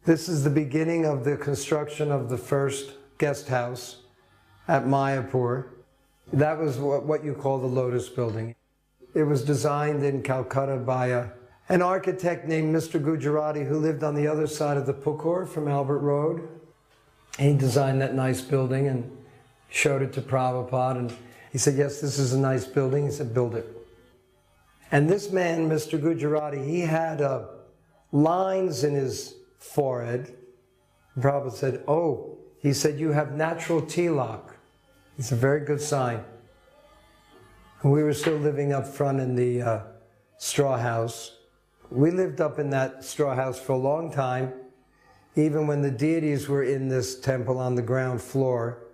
This is the beginning of the construction of the first guest house at Mayapur. That was what you call the Lotus Building. It was designed in Calcutta by an architect named Mr. Gujarati who lived on the other side of the Pukur from Albert Road. He designed that nice building and showed it to Prabhupada, and he said, yes, this is a nice building. He said, build it. And this man, Mr. Gujarati, he had lines in his forehead. And Prabhupada said, oh, he said, you have natural tilak. It's a very good sign. And we were still living up front in the straw house. We lived up in that straw house for a long time, even when the deities were in this temple on the ground floor.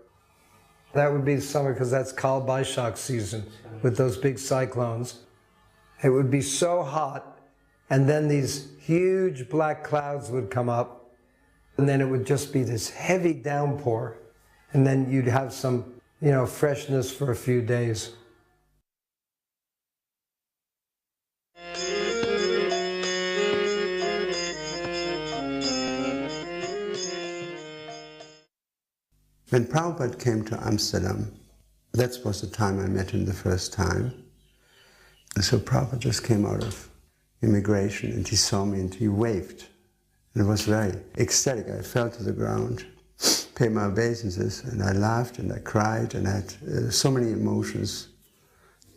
That would be summer, because that's Kal Baishak season with those big cyclones. It would be so hot, and then these huge black clouds would come up, and then it would just be this heavy downpour, and then you'd have some, freshness for a few days. When Prabhupada came to Amsterdam, that was the time I met him the first time. And so Prabhupada just came out of immigration and he saw me and he waved. And it was very ecstatic. I fell to the ground, paid my obeisances, and I laughed and I cried and I had so many emotions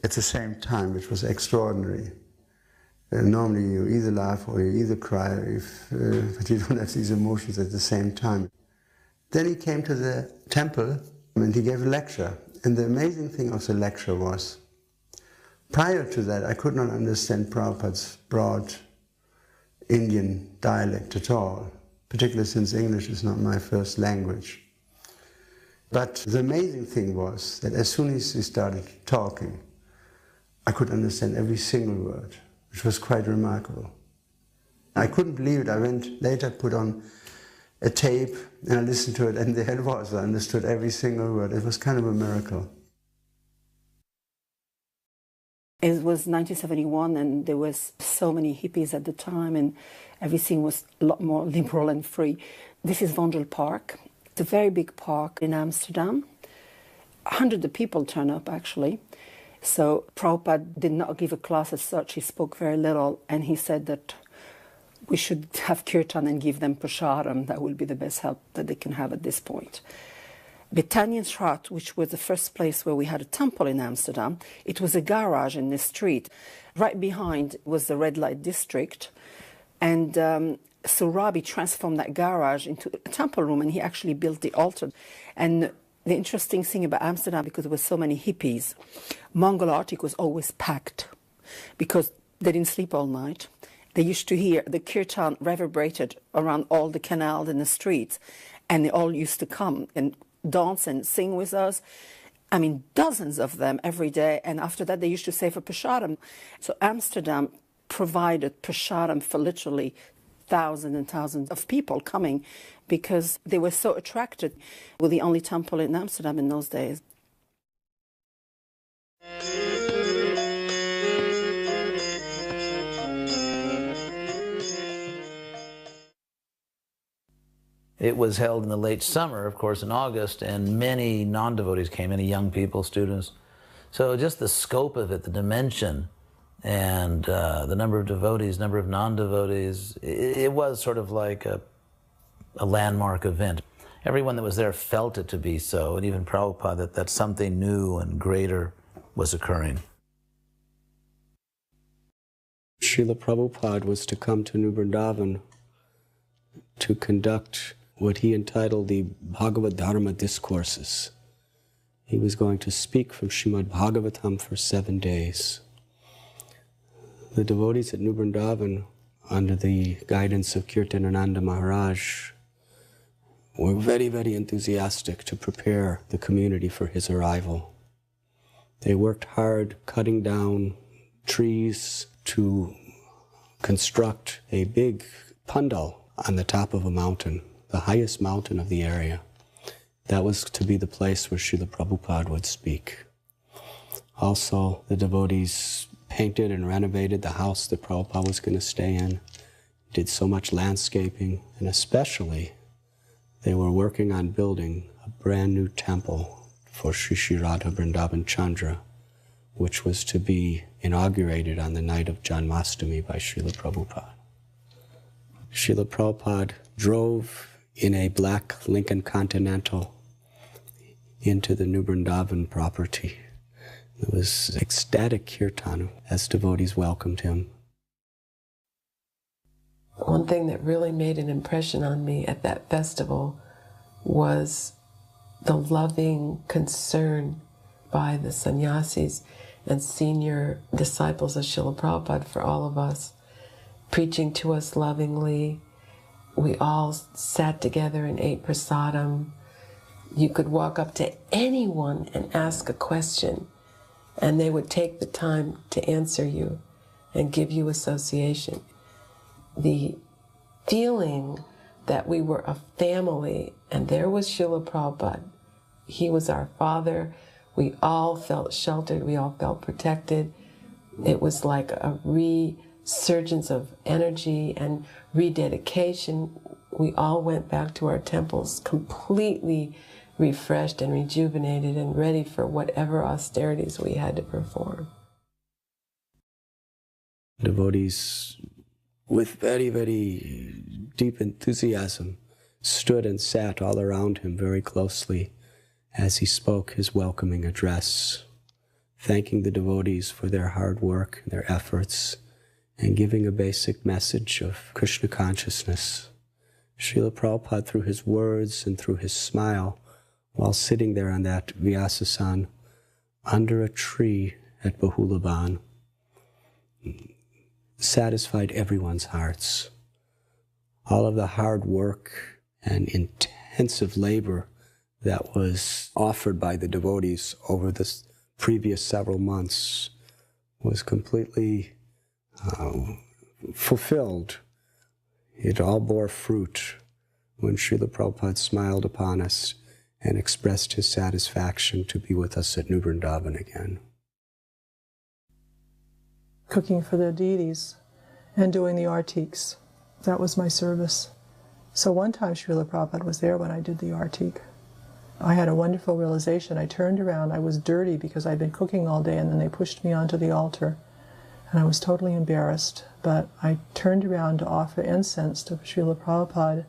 at the same time, which was extraordinary. Normally you either laugh or you either cry, but you don't have these emotions at the same time. Then he came to the temple and he gave a lecture. And the amazing thing of the lecture was, prior to that I could not understand Prabhupada's broad Indian dialect at all, particularly since English is not my first language. But the amazing thing was that as soon as he started talking, I could understand every single word, which was quite remarkable. I couldn't believe it. I went later, put on a tape, and I listened to it, and there it was. I understood every single word. It was kind of a miracle. It was 1971, and there was so many hippies at the time, and everything was a lot more liberal and free. This is Vondel Park. It's a very big park in Amsterdam. Hundreds of people turn up, actually. So Prabhupada did not give a class as such. He spoke very little, and he said that we should have kirtan and give them prasadam. That will be the best help that they can have at this point. Betanienstraat, which was the first place where we had a temple in Amsterdam, it was a garage in the street. Right behind was the red light district. And so Rabi transformed that garage into a temple room, and he actually built the altar. And the interesting thing about Amsterdam, because there were so many hippies, Mongol Arctic was always packed because they didn't sleep all night. They used to hear the kirtan reverberated around all the canals and the streets, and they all used to come and dance and sing with us. I mean, dozens of them every day, and after that they used to say for prasadam. So Amsterdam provided prasadam for literally thousands and thousands of people coming because they were so attracted. We were the only temple in Amsterdam in those days. It was held in the late summer, of course, in August, and many non-devotees came, many young people, students. So just the scope of it, the dimension, and the number of devotees, number of non-devotees, it was sort of like a landmark event. Everyone that was there felt it to be so, and even Prabhupada, that something new and greater was occurring. Srila Prabhupada was to come to New Vrindavan to conduct what he entitled the Bhagavad Dharma Discourses. He was going to speak from Srimad Bhagavatam for 7 days. The devotees at New Vrindavan, under the guidance of Kirtanananda Maharaj, were very, very enthusiastic to prepare the community for his arrival. They worked hard cutting down trees to construct a big pandal on the top of a mountain, the highest mountain of the area. That was to be the place where Srila Prabhupada would speak. Also, the devotees painted and renovated the house that Prabhupada was going to stay in. did so much landscaping, and especially they were working on building a brand new temple for Sri Radha Vrindavan Chandra, which was to be inaugurated on the night of Janmashtami by Srila Prabhupada. Srila Prabhupada drove in a black Lincoln Continental into the New Vrindavan property. It was ecstatic kirtan as devotees welcomed him. One thing that really made an impression on me at that festival was the loving concern by the sannyasis and senior disciples of Srila Prabhupada for all of us, preaching to us lovingly. We all sat together and ate prasadam. You could walk up to anyone and ask a question, and they would take the time to answer you and give you association. The feeling that we were a family, and there was Srila Prabhupada. He was our father. We all felt sheltered. We all felt protected. It was like a resurgence of energy and rededication. We all went back to our temples completely refreshed and rejuvenated and ready for whatever austerities we had to perform. Devotees with very, very deep enthusiasm stood and sat all around him very closely as he spoke his welcoming address, thanking the devotees for their hard work, their efforts, and giving a basic message of Krishna consciousness. Srila Prabhupada, through his words and through his smile, while sitting there on that Vyasasan under a tree at Bahulaban, satisfied everyone's hearts. All of the hard work and intensive labor that was offered by the devotees over the previous several months was completely fulfilled. It all bore fruit when Srila Prabhupada smiled upon us and expressed his satisfaction to be with us at New Vrindavan again. Cooking for the deities and doing the artiks. That was my service. So one time Srila Prabhupada was there when I did the artik. I had a wonderful realization. I turned around, I was dirty because I'd been cooking all day, and then they pushed me onto the altar. And I was totally embarrassed, but I turned around to offer incense to Srila Prabhupada,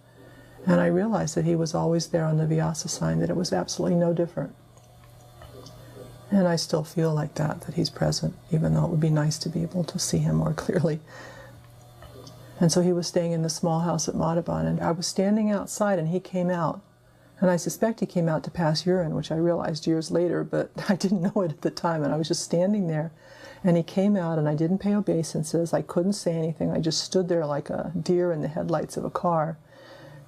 and I realized that he was always there on the Vyasa sign, that it was absolutely no different. And I still feel like that he's present, even though it would be nice to be able to see him more clearly. And so he was staying in the small house at Madhavan, and I was standing outside, and he came out. And I suspect he came out to pass urine, which I realized years later, but I didn't know it at the time, and I was just standing there. And he came out, and I didn't pay obeisances. I couldn't say anything. I just stood there like a deer in the headlights of a car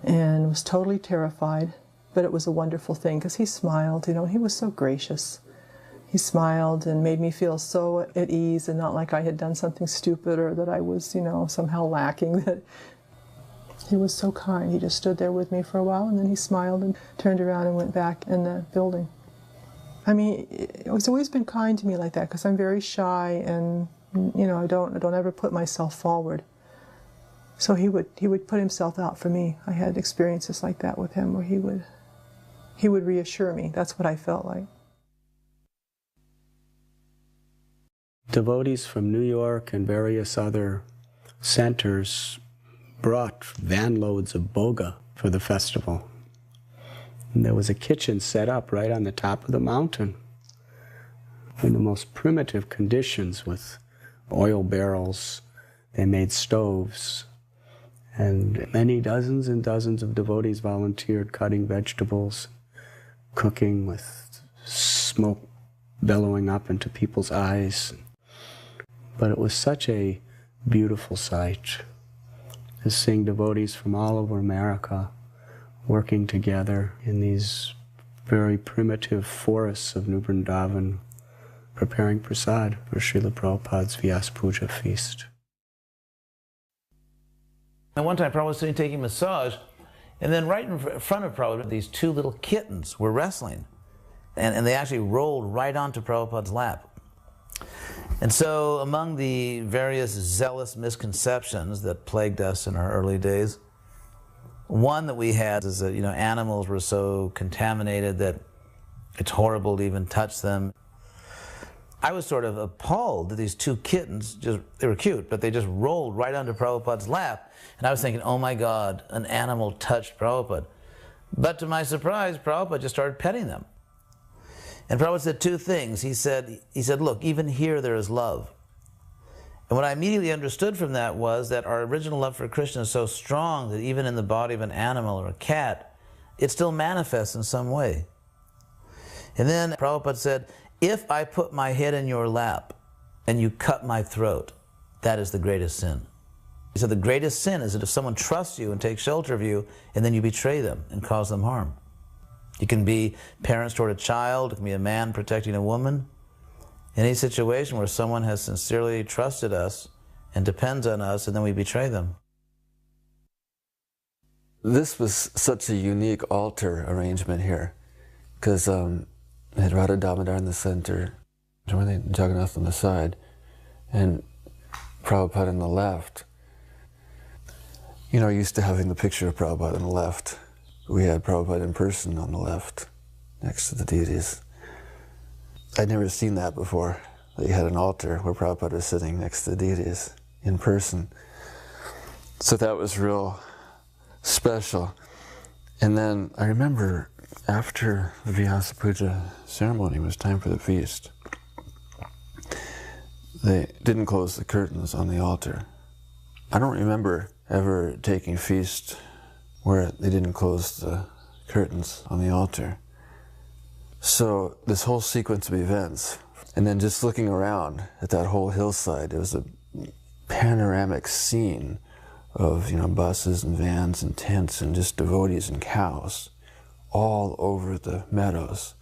and was totally terrified. But it was a wonderful thing because he smiled, he was so gracious. He smiled and made me feel so at ease and not like I had done something stupid or that I was, somehow lacking. That he was so kind. He just stood there with me for a while, and then he smiled and turned around and went back in the building. I mean, it's always been kind to me like that because I'm very shy and, I don't ever put myself forward. So he would put himself out for me. I had experiences like that with him where he would reassure me. That's what I felt like. Devotees from New York and various other centers brought van loads of boga for the festival. And there was a kitchen set up right on the top of the mountain in the most primitive conditions with oil barrels. They made stoves, and many dozens and dozens of devotees volunteered cutting vegetables, cooking with smoke bellowing up into people's eyes. But it was such a beautiful sight to seeing devotees from all over America working together in these very primitive forests of New Vrindavan, preparing prasad for Srila Prabhupada's Vyas Puja feast. And one time Prabhupada was sitting taking massage, and then right in front of Prabhupada, these two little kittens were wrestling. And they actually rolled right onto Prabhupada's lap. And so among the various zealous misconceptions that plagued us in our early days, one that we had is that, animals were so contaminated that it's horrible to even touch them. I was sort of appalled that these two kittens, they were cute, but they just rolled right onto Prabhupada's lap. And I was thinking, oh my God, an animal touched Prabhupada. But to my surprise, Prabhupada just started petting them. And Prabhupada said two things. He said, look, even here there is love. And what I immediately understood from that was that our original love for Krishna is so strong that even in the body of an animal or a cat, it still manifests in some way. And then Prabhupada said, if I put my head in your lap and you cut my throat, that is the greatest sin. He said the greatest sin is that if someone trusts you and takes shelter of you and then you betray them and cause them harm. You can be parents toward a child, it can be a man protecting a woman. Any situation where someone has sincerely trusted us and depends on us and then we betray them. This was such a unique altar arrangement here because I had Radha Damodar in the center, Jagannath on the side, and Prabhupada on the left. Used to having the picture of Prabhupada on the left. We had Prabhupada in person on the left, next to the deities. I'd never seen that before, that you had an altar where Prabhupada was sitting next to the deities in person. So that was real special. And then I remember after the Vyasa Puja ceremony, it was time for the feast. They didn't close the curtains on the altar. I don't remember ever taking feast where they didn't close the curtains on the altar. So this whole sequence of events, and then just looking around at that whole hillside, it was a panoramic scene of buses and vans and tents and just devotees and cows all over the meadows.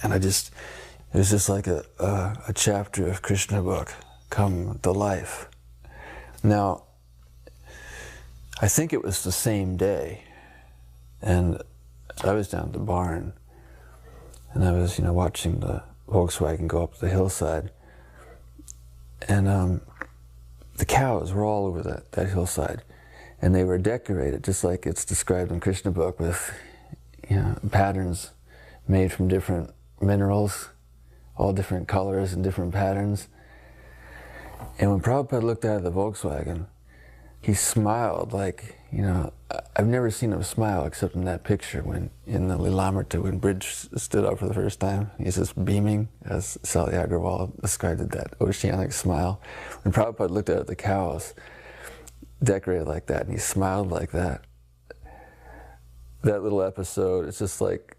And it was just like a chapter of Krishna book come to life. Now, I think it was the same day, and I was down at the barn, and I was, watching the Volkswagen go up the hillside, and the cows were all over that hillside, and they were decorated just like it's described in Krishna book with, patterns made from different minerals, all different colors and different patterns. And when Prabhupada looked out of the Volkswagen, he smiled like, I've never seen him smile except in that picture when in the Lilamrita, when Bridge stood up for the first time. He's just beaming, as Sally Agrawal described it, that oceanic smile. When Prabhupada looked at the cows, decorated like that, and he smiled like that. That little episode, it's just like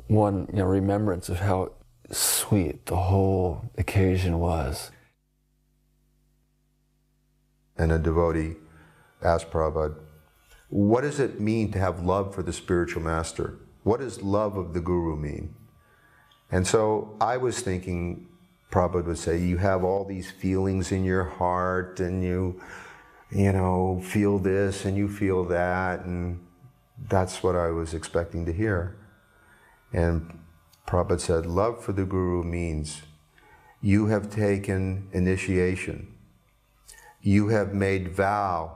one remembrance of how sweet the whole occasion was. And a devotee asked Prabhupada, what does it mean to have love for the spiritual master? What does love of the guru mean? And so I was thinking, Prabhupada would say, you have all these feelings in your heart, and you feel this and you feel that, and that's what I was expecting to hear. And Prabhupada said, love for the guru means you have taken initiation. You have made vow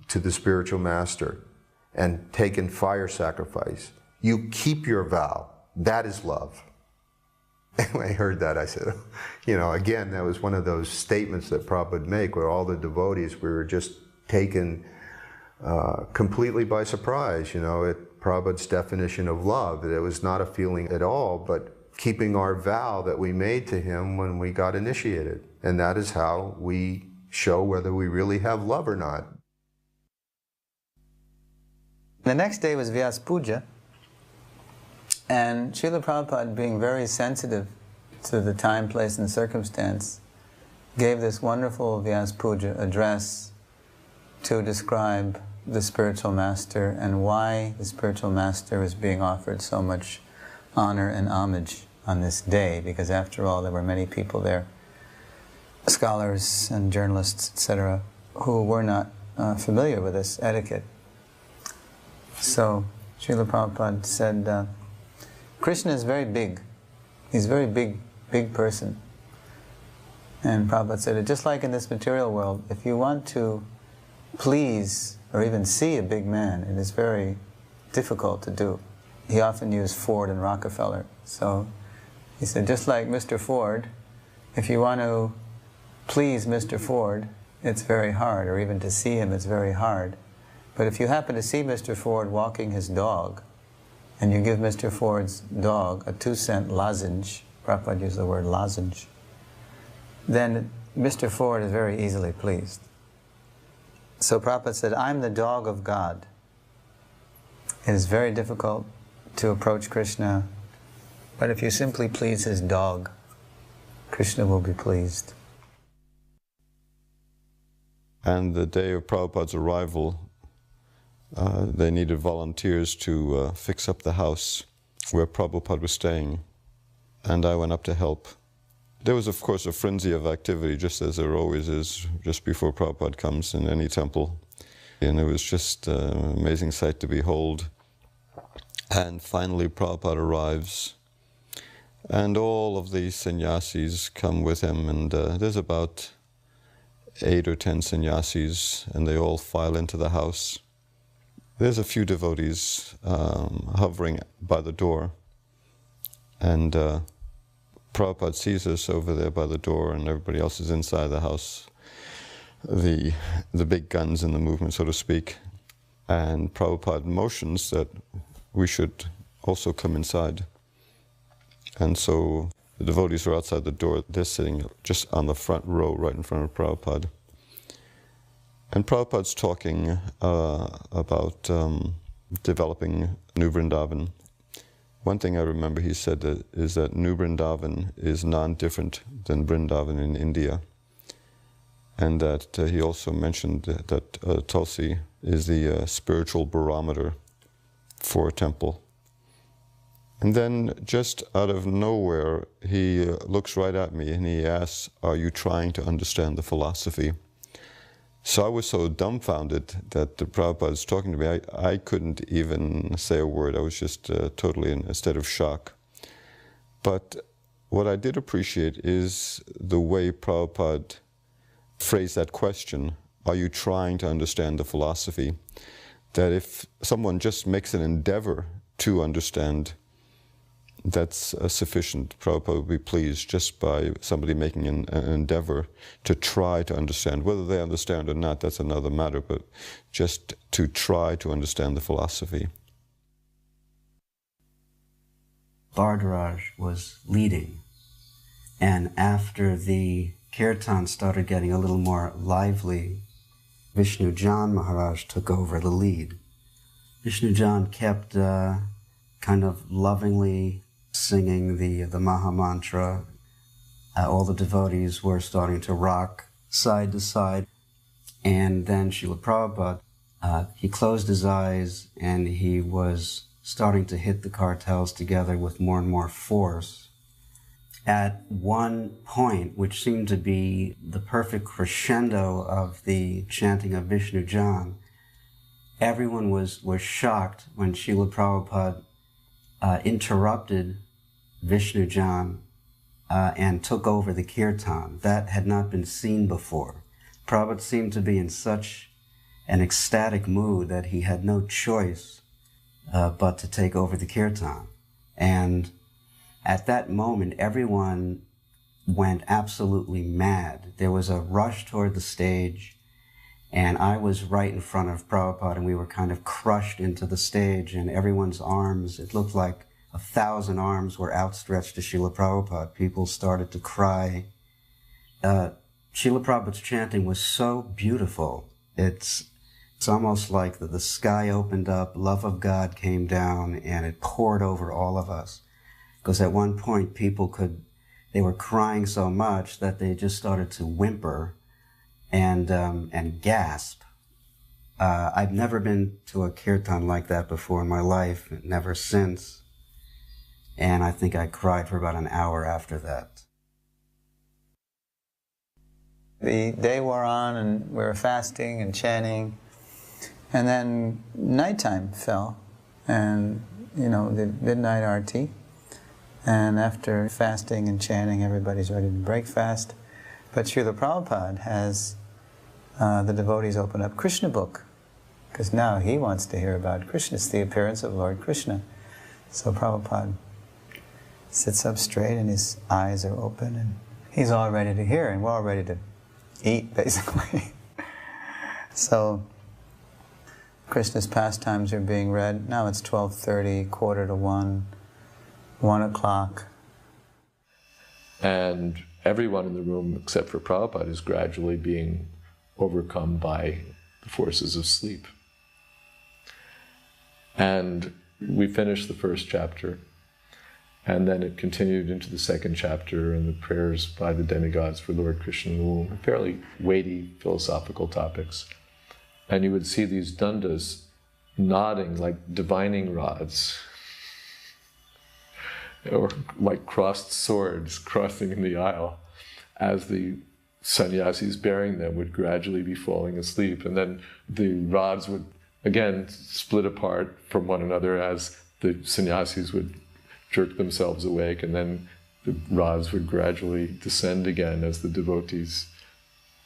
to the spiritual master and taken fire sacrifice. You keep your vow. That is love. And when I heard that, I said, again, that was one of those statements that Prabhupada would make where all the devotees, we were just taken completely by surprise, at Prabhupada's definition of love. That it was not a feeling at all, but keeping our vow that we made to him when we got initiated. And that is how we show whether we really have love or not. The next day was Vyasa Puja, and Srila Prabhupada, being very sensitive to the time, place, and circumstance, gave this wonderful Vyasa Puja address to describe the spiritual master and why the spiritual master was being offered so much honor and homage on this day, because after all there were many people there, scholars and journalists, etc., who were not familiar with this etiquette. So Srila Prabhupada said, Krishna is very big. He's a very big person. And Prabhupada said it just like in this material world, if you want to please or even see a big man, it is very difficult to do. He often used Ford and Rockefeller. So he said, just like Mr. Ford, if you want to please Mr. Ford, it's very hard, or even to see him, it's very hard. But if you happen to see Mr. Ford walking his dog, and you give Mr. Ford's dog a 2-cent lozenge, Prabhupada used the word lozenge, then Mr. Ford is very easily pleased. So Prabhupada said, I'm the dog of God. It is very difficult to approach Krishna, but if you simply please his dog, Krishna will be pleased. And the day of Prabhupada's arrival, they needed volunteers to fix up the house where Prabhupada was staying, and I went up to help. There was, of course, a frenzy of activity, just as there always is, just before Prabhupada comes in any temple. And it was just an amazing sight to behold. And finally Prabhupada arrives, and all of the sannyasis come with him, and there's about 8 or 10 sannyasis, and they all file into the house. There's a few devotees hovering by the door, and Prabhupada sees us over there by the door, and everybody else is inside the house, the big guns in the movement, so to speak. And Prabhupada motions that we should also come inside. And so the devotees are outside the door. They're sitting just on the front row, right in front of Prabhupada. And Prabhupada's talking about developing New Vrindavan. One thing I remember he said is that New Vrindavan is non-different than Vrindavan in India. And that he also mentioned that Tulsi is the spiritual barometer for a temple. And then just out of nowhere, he looks right at me and he asks, are you trying to understand the philosophy? So I was so dumbfounded that the Prabhupada was talking to me, I couldn't even say a word. I was just totally in a state of shock. But what I did appreciate is the way Prabhupada phrased that question, are you trying to understand the philosophy? That if someone just makes an endeavor to understand, that's sufficient. Prabhupada would be pleased just by somebody making an endeavor to try to understand. Whether they understand or not, that's another matter, but just to try to understand the philosophy. Bhardaraj was leading, and after the kirtan started getting a little more lively, Vishnu Jan Maharaj took over the lead. Vishnu Jan kept kind of lovingly singing the Maha Mantra. All the devotees were starting to rock side to side. And then Srila Prabhupada, he closed his eyes and he was starting to hit the kartals together with more and more force. At one point, which seemed to be the perfect crescendo of the chanting of Vishnu Jan, everyone was shocked when Srila Prabhupada interrupted Vishnu Jan and took over the kirtan. That had not been seen before. Prabhupada seemed to be in such an ecstatic mood that he had no choice but to take over the kirtan. And at that moment, everyone went absolutely mad. There was a rush toward the stage, and I was right in front of Prabhupada, and we were kind of crushed into the stage, and everyone's arms, it looked like 1,000 arms were outstretched to Srila Prabhupada. People started to cry. Srila Prabhupada's chanting was so beautiful. It's almost like the sky opened up, love of God came down, and it poured over all of us. Because at one point they were crying so much that they just started to whimper and gasp. I've never been to a kirtan like that before in my life, never since. And I think I cried for about an hour after that. The day wore on and we were fasting and chanting, and then nighttime fell, and the midnight arti. And after fasting and chanting, everybody's ready to break fast. But Srila Prabhupada has the devotees open up Krishna book, because now he wants to hear about Krishna. It's the appearance of Lord Krishna. So Prabhupada sits up straight and his eyes are open and he's all ready to hear and we're all ready to eat, basically. So Krishna's pastimes are being read. Now it's 12:30, 1:45, 1 o'clock. And everyone in the room except for Prabhupada is gradually being overcome by the forces of sleep. And we finished the first chapter, and then it continued into the second chapter and the prayers by the demigods for Lord Krishna in the womb, fairly weighty philosophical topics. And you would see these dandas nodding like divining rods, or like crossed swords crossing in the aisle, as the sannyasis bearing them would gradually be falling asleep. And then the rods would again split apart from one another as the sannyasis would jerk themselves awake, and then the rods would gradually descend again as the devotees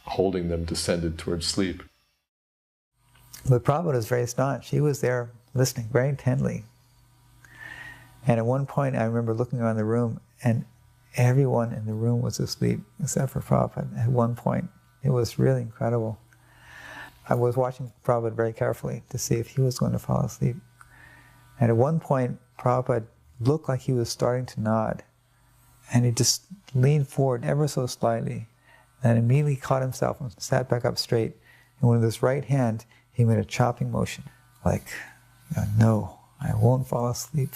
holding them descended towards sleep. But Prabhupada was very staunch. He was there listening very intently. And at one point I remember looking around the room and everyone in the room was asleep except for Prabhupada at one point. It was really incredible. I was watching Prabhupada very carefully to see if he was going to fall asleep. And at one point, Prabhupada looked like he was starting to nod. And he just leaned forward ever so slightly, and immediately caught himself and sat back up straight. And with his right hand, he made a chopping motion, like, no, I won't fall asleep.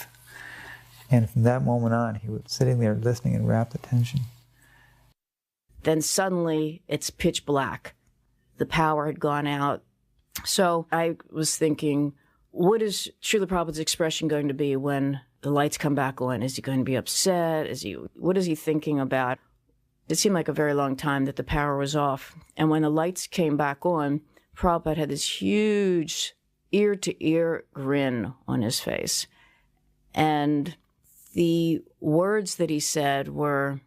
And from that moment on, he was sitting there listening in rapt attention. Then suddenly, it's pitch black. The power had gone out. So I was thinking, what is Srila Prabhupada's expression going to be when the lights come back on? Is he going to be upset? What is he thinking about? It seemed like a very long time that the power was off. And when the lights came back on, Prabhupada had this huge ear-to-ear grin on his face. And the words that he said were,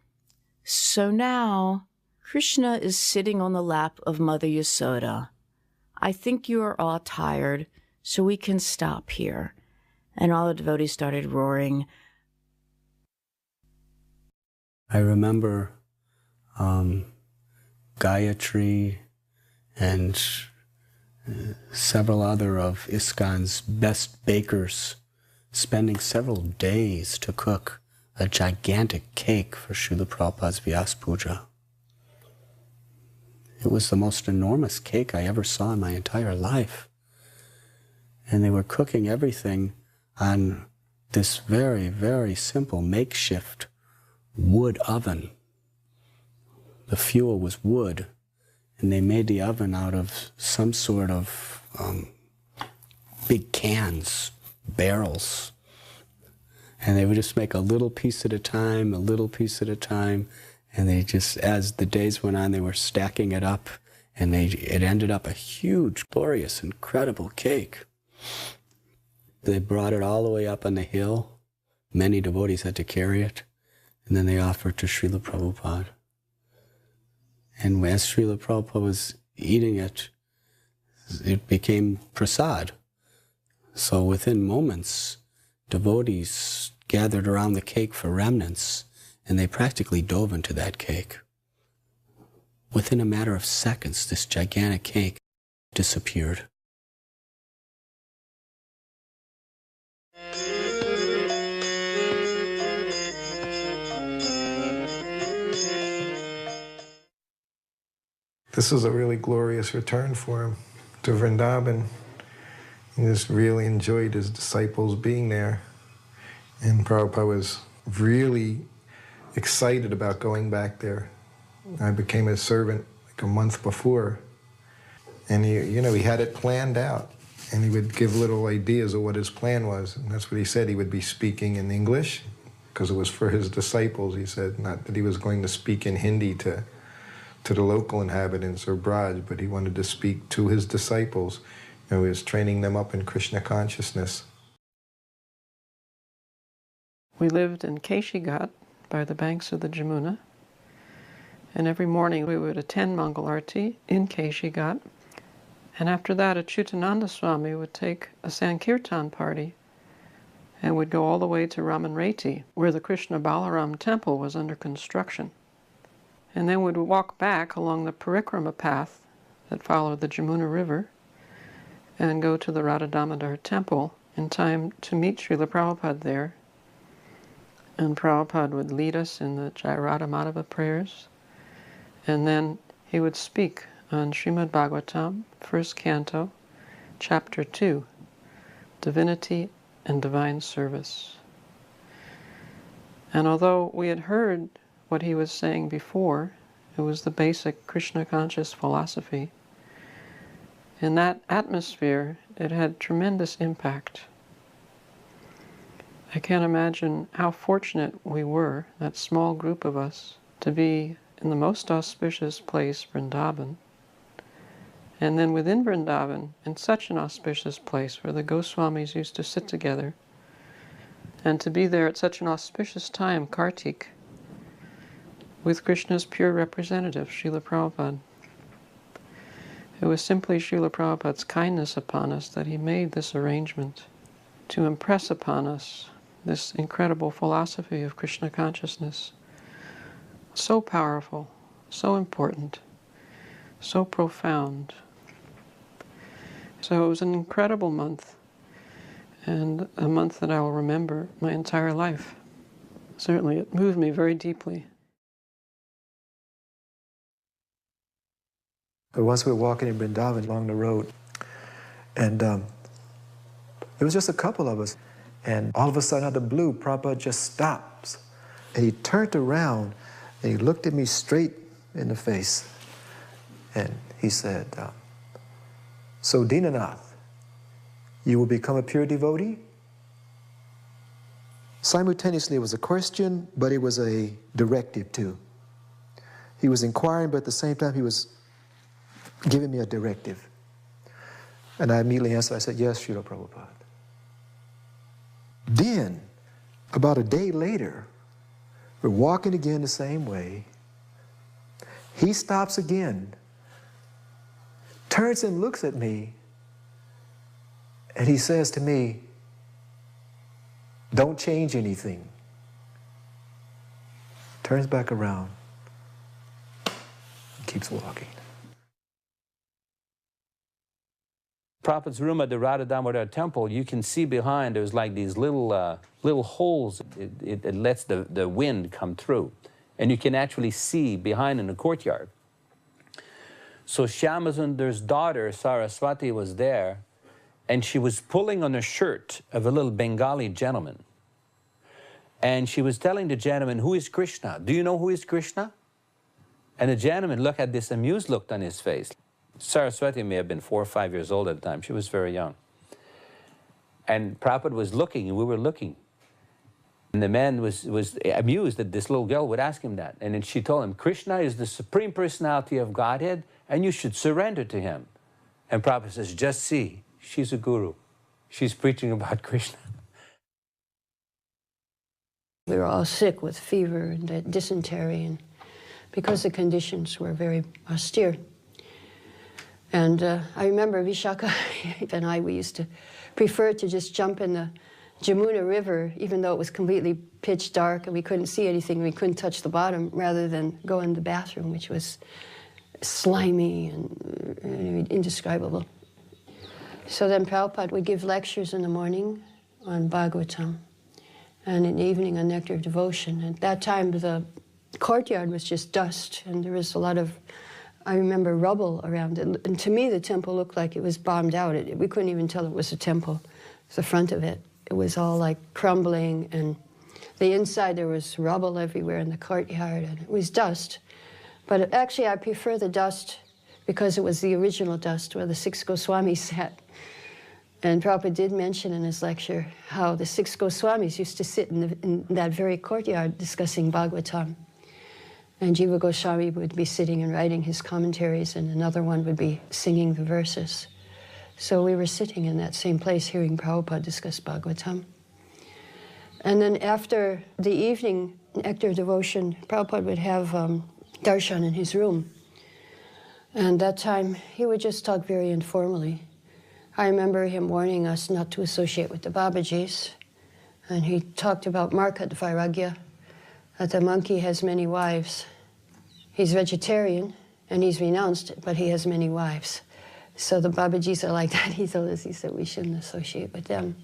"So now Krishna is sitting on the lap of Mother Yasoda. I think you are all tired, so we can stop here." And all the devotees started roaring. I remember Gayatri and several other of ISKCON's best bakers spending several days to cook a gigantic cake for Srila Prabhupada's Vyas Puja. It was the most enormous cake I ever saw in my entire life. And they were cooking everything on this very, very simple makeshift wood oven. The fuel was wood, and they made the oven out of some sort of big cans, barrels. And they would just make a little piece at a time, a little piece at a time, and they just, as the days went on, they were stacking it up, and it ended up a huge, glorious, incredible cake. They brought it all the way up on the hill. Many devotees had to carry it, and then they offered to Srila Prabhupada. And as Srila Prabhupada was eating it, it became prasad. So within moments, devotees gathered around the cake for remnants, and they practically dove into that cake. Within a matter of seconds, this gigantic cake disappeared. This was a really glorious return for him to Vrindavan. He just really enjoyed his disciples being there. And Prabhupada was really excited about going back there. I became his servant like a month before. And he had it planned out. And he would give little ideas of what his plan was. And that's what he said. He would be speaking in English, because it was for his disciples, he said. Not that he was going to speak in Hindi to the local inhabitants or Braj, but he wanted to speak to his disciples. He was training them up in Krishna consciousness. We lived in Keshi Ghat by the banks of the Jamuna, And every morning we would attend Mangal Arti in Keshi Ghat. And after that, Achyutananda Swami would take a Sankirtan party and would go all the way to Ramanreti, where the Krishna Balaram temple was under construction. And then would walk back along the Parikrama path that followed the Jamuna River and go to the Radha Damodar temple in time to meet Srila Prabhupada there. And Prabhupada would lead us in the Jai Radha Madhava prayers. And then he would speak on Srimad Bhagavatam, first canto, chapter 2, Divinity and Divine Service. And although we had heard what he was saying before, it was the basic Krishna conscious philosophy, in that atmosphere it had tremendous impact. I can't imagine how fortunate we were, that small group of us, to be in the most auspicious place, Vrindavan, and then within Vrindavan, in such an auspicious place where the Goswamis used to sit together, and to be there at such an auspicious time, Kartik, with Krishna's pure representative, Srila Prabhupada. It was simply Srila Prabhupada's kindness upon us that he made this arrangement to impress upon us this incredible philosophy of Krishna consciousness. So powerful, so important, so profound. So it was an incredible month, and a month that I will remember my entire life. Certainly, it moved me very deeply. But once we were walking in Vrindavan along the road, and it was just a couple of us, and all of a sudden, out of the blue, Prabhupada just stops, and he turned around, and he looked at me straight in the face, and he said, "So Dinanath, you will become a pure devotee?" Simultaneously, it was a question, but it was a directive too. He was inquiring, but at the same time, he was giving me a directive. And I immediately answered, I said, "Yes, Srila Prabhupada." Then, about a day later, we're walking again the same way. He stops again, turns and looks at me, and he says to me, "Don't change anything." Turns back around and keeps walking. Prabhupada's room at the Radha Damodar temple, you can see behind, there's like these little holes. It lets the wind come through. And you can actually see behind in the courtyard. So Shyamadundar's daughter, Saraswati, was there, and she was pulling on a shirt of a little Bengali gentleman. And she was telling the gentleman, "Who is Krishna? Do you know who is Krishna?" And the gentleman looked at this amused look on his face. Saraswati may have been 4 or 5 years old at the time. She was very young. And Prabhupada was looking, and we were looking. And the man was amused that this little girl would ask him that. And then she told him, "Krishna is the Supreme Personality of Godhead, and you should surrender to him." And Prabhupada says, "Just see, she's a guru. She's preaching about Krishna." We were all sick with fever and dysentery, and because the conditions were very austere. And I remember Vishaka and I, we used to prefer to just jump in the Jamuna River, even though it was completely pitch dark and we couldn't see anything, we couldn't touch the bottom, rather than go in the bathroom, which was slimy and indescribable. So then Prabhupada would give lectures in the morning on Bhagavatam, and in the evening on Nectar of Devotion. At that time, the courtyard was just dust, and there was a lot of, I remember, rubble around it. And to me, the temple looked like it was bombed out. We couldn't even tell it was a temple, the front of it. It was all like crumbling, and the inside there was rubble everywhere in the courtyard, and it was dust. But actually, I prefer the dust because it was the original dust where the 6 Goswamis sat. And Prabhupada did mention in his lecture how the 6 Goswamis used to sit in that very courtyard discussing Bhagavatam. And Jiva Goswami would be sitting and writing his commentaries, and another one would be singing the verses. So we were sitting in that same place hearing Prabhupada discuss Bhagavatam. And then after the evening nectar devotion, Prabhupada would have darshan in his room. And that time, he would just talk very informally. I remember him warning us not to associate with the Babajis. And he talked about Markat Vairagya, that the monkey has many wives. He's vegetarian, and he's renounced it, but he has many wives. So the Babajis are like that. He told us, he said we shouldn't associate with them.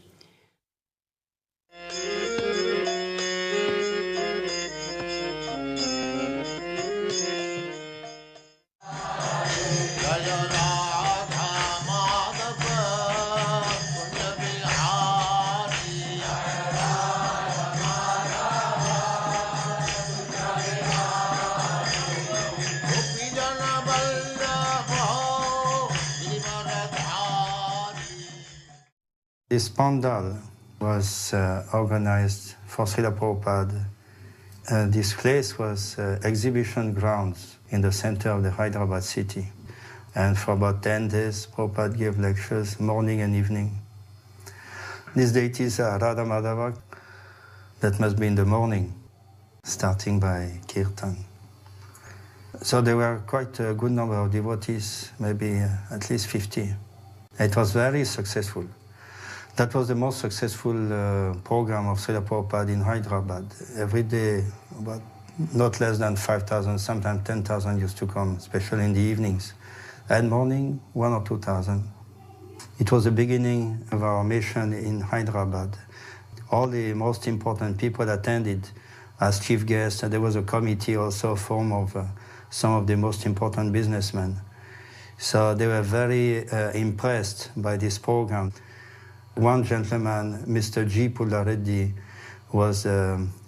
This pandal was organized for Srila Prabhupada. This place was exhibition grounds in the center of the Hyderabad city. And for about 10 days, Prabhupada gave lectures morning and evening. These deities are Radha Madhava. That must be in the morning, starting by Kirtan. So there were quite a good number of devotees, maybe at least 50. It was very successful. That was the most successful program of Srila Prabhupada in Hyderabad. Every day, about not less than 5,000, sometimes 10,000 used to come, especially in the evenings. And morning, 1,000 or 2,000. It was the beginning of our mission in Hyderabad. All the most important people attended as chief guests, and there was a committee also formed of some of the most important businessmen. So they were very impressed by this program. One gentleman, Mr. G. Pullareddy, was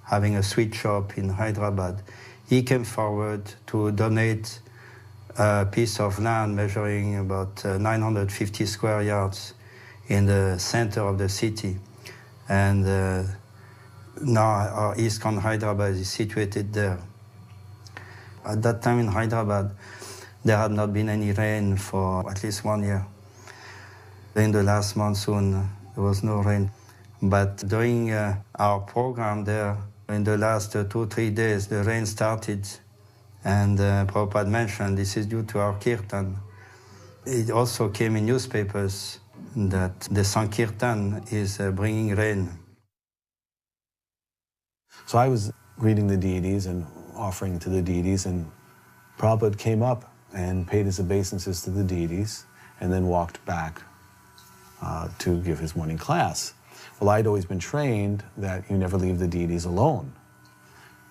having a sweet shop in Hyderabad. He came forward to donate a piece of land measuring about 950 square yards in the center of the city. And now our ISKCON Hyderabad is situated there. At that time in Hyderabad, there had not been any rain for at least 1 year. In the last monsoon, there was no rain. But during our program there, in the last 2-3 days, the rain started. And Prabhupada mentioned this is due to our kirtan. It also came in newspapers that the Sankirtan is bringing rain. So I was greeting the deities and offering to the deities, and Prabhupada came up and paid his obeisances to the deities and then walked back to give his morning class. Well, I'd always been trained that you never leave the deities alone.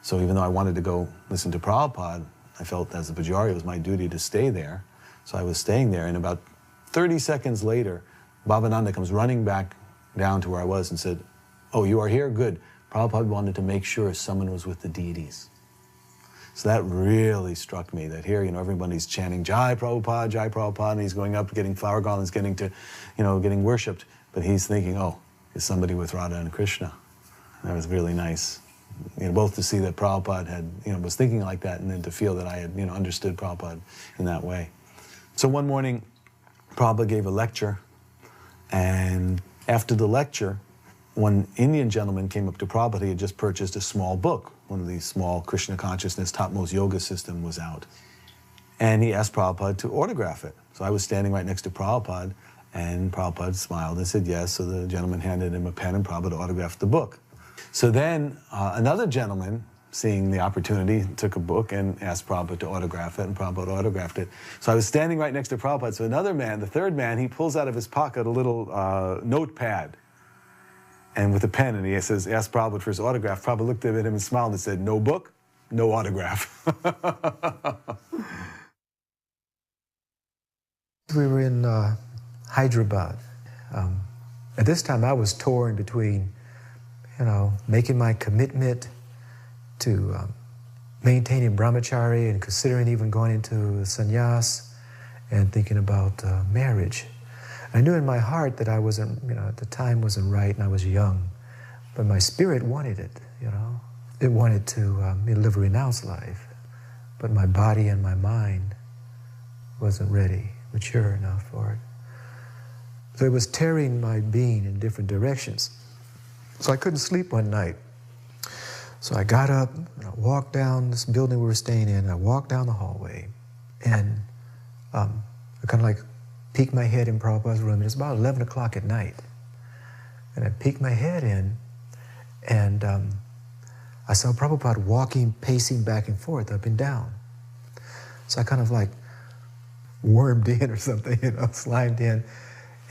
So even though I wanted to go listen to Prabhupada, I felt as a Pujari it was my duty to stay there. So I was staying there, and about 30 seconds later, Bhavananda comes running back down to where I was and said, "Oh, you are here? Good." Prabhupada wanted to make sure someone was with the deities. So that really struck me, that here, everybody's chanting Jai Prabhupada, and he's going up, getting flower garlands, getting worshipped. But he's thinking, oh, is somebody with Radha and Krishna? And that was really nice. Both to see that Prabhupada had, was thinking like that, and then to feel that I had, understood Prabhupada in that way. So one morning, Prabhupada gave a lecture, and after the lecture, one Indian gentleman came up to Prabhupada. He had just purchased a small book. One of these small Krishna consciousness, topmost yoga system was out. And he asked Prabhupada to autograph it. So I was standing right next to Prabhupada, and Prabhupada smiled and said yes. So the gentleman handed him a pen, and Prabhupada autographed the book. So then another gentleman, seeing the opportunity, took a book and asked Prabhupada to autograph it, and Prabhupada autographed it. So I was standing right next to Prabhupada. So another man, the third man, he pulls out of his pocket a little notepad, and with a pen, and he says, asked Prabhupada for his autograph. Prabhupada looked at him and smiled and said, "No book, no autograph." We were in Hyderabad. At this time, I was torn between, making my commitment to maintaining brahmachari and considering even going into sannyas and thinking about marriage. I knew in my heart that I wasn't, at the time wasn't right, and I was young. But my spirit wanted it, It wanted to live a renounced life. But my body and my mind wasn't ready, mature enough for it. So it was tearing my being in different directions. So I couldn't sleep one night. So I got up and I walked down this building we were staying in, and I walked down the hallway, and I kind of like peeked my head in Prabhupada's room, and it's about 11 o'clock at night. And I peeked my head in, and I saw Prabhupada walking, pacing back and forth, up and down. So I kind of like wormed in or something, slimed in,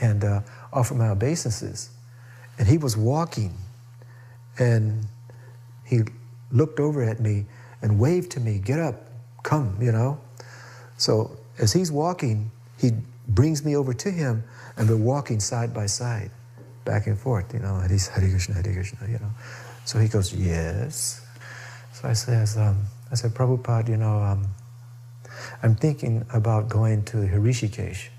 and offered my obeisances. And he was walking, and he looked over at me and waved to me, "Get up, come," So as he's walking, he brings me over to him, and we're walking side by side, back and forth, and he's Hare Krishna, So he goes, "Yes." So I said, "Prabhupada, I'm thinking about going to Hrishikesh."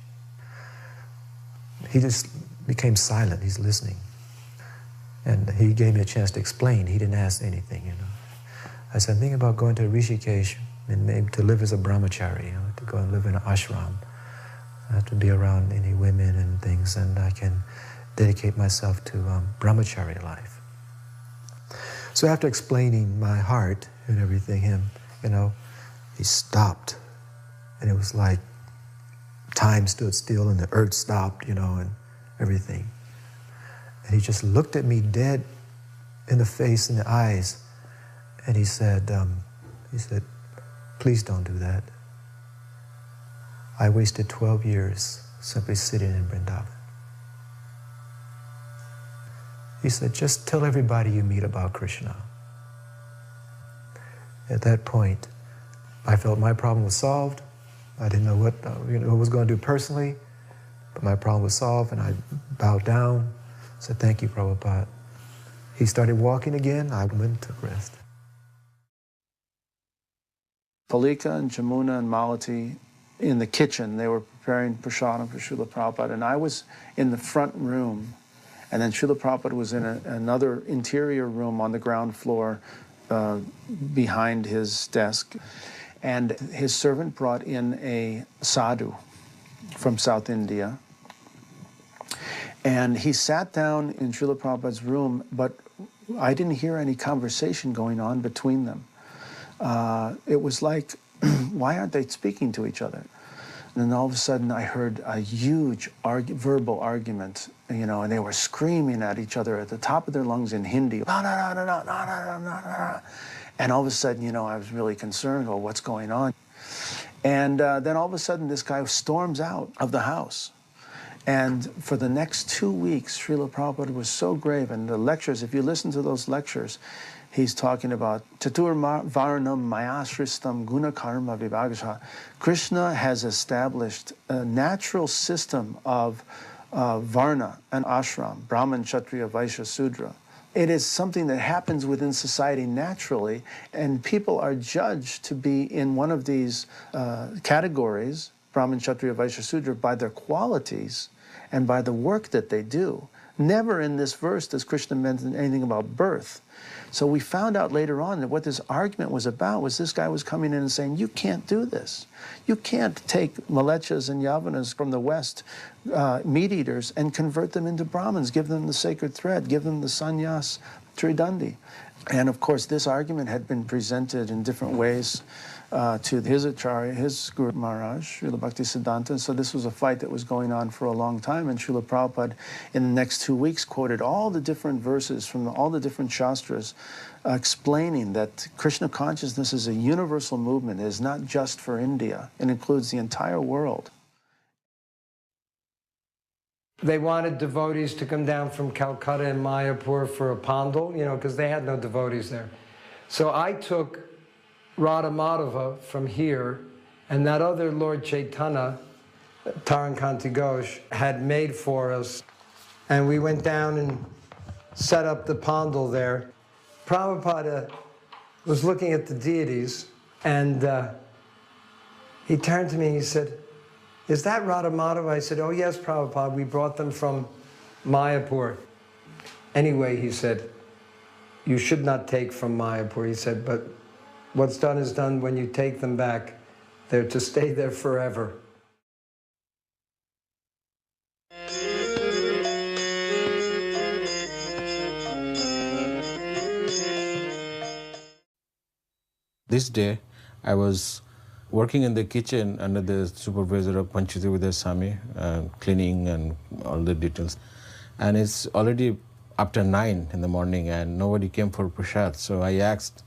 He just became silent. He's listening. And he gave me a chance to explain. He didn't ask anything, I said, "I'm thinking about going to Hrishikesh and maybe to live as a brahmachari, to go and live in an ashram. I have to be around any women and things, and I can dedicate myself to brahmachari life." So after explaining my heart and everything, he stopped. And it was like time stood still and the earth stopped, and everything. And he just looked at me dead in the face and the eyes, and he said, "Please don't do that. I wasted 12 years simply sitting in Vrindavan." He said, "Just tell everybody you meet about Krishna." At that point, I felt my problem was solved. I didn't know what I was going to do personally, but my problem was solved, and I bowed down, said, "Thank you, Prabhupada." He started walking again. I went and took rest. Palika and Jamuna and Malati in the kitchen, they were preparing prasadam for Srila Prabhupada, and I was in the front room, and then Srila Prabhupada was in another interior room on the ground floor behind his desk, and his servant brought in a sadhu from South India, and he sat down in Srila Prabhupada's room, but I didn't hear any conversation going on between them. It was like, why aren't they speaking to each other? And then all of a sudden I heard a huge verbal argument, and they were screaming at each other at the top of their lungs in Hindi. And all of a sudden, I was really concerned, well, what's going on? And then all of a sudden this guy storms out of the house. And for the next 2 weeks, Srila Prabhupada was so grave. And the lectures, if you listen to those lectures, he's talking about Chatur Varnam Mayashristam Guna Karma Vibhagasha. Krishna has established a natural system of Varna and Ashram, Brahman, Kshatriya, Vaishya, Sudra. It is something that happens within society naturally, and people are judged to be in one of these categories, Brahman, Kshatriya, Vaishya, Sudra, by their qualities and by the work that they do. Never in this verse does Krishna mention anything about birth. So we found out later on that what this argument was about was this guy was coming in and saying, you can't do this. You can't take Malechas and Yavanas from the West, meat eaters, and convert them into Brahmins, give them the sacred thread, give them the sannyas tridandi. And of course, this argument had been presented in different ways to his Acharya, his Guru Maharaj, Srila Bhaktisiddhanta. So this was a fight that was going on for a long time, and Srila Prabhupada in the next 2 weeks quoted all the different verses from all the different shastras explaining that Krishna consciousness is a universal movement. It is not just for India. It includes the entire world. They wanted devotees to come down from Calcutta and Mayapur for a pandal, because they had no devotees there. So I took Radha Madhava from here, and that other Lord Chaitanya, Tarankanti Ghosh, had made for us. And we went down and set up the pandal there. Prabhupada was looking at the deities, and he turned to me and he said, "Is that Radha Madhava?" I said, "Oh yes, Prabhupada, we brought them from Mayapur." Anyway, he said, "You should not take from Mayapur." He said, "But what's done is done. When you take them back, they're to stay there forever." This day, I was working in the kitchen under the supervisor of Panchadevida Swami, cleaning and all the details. And it's already after 9 in the morning and nobody came for prasad. So I asked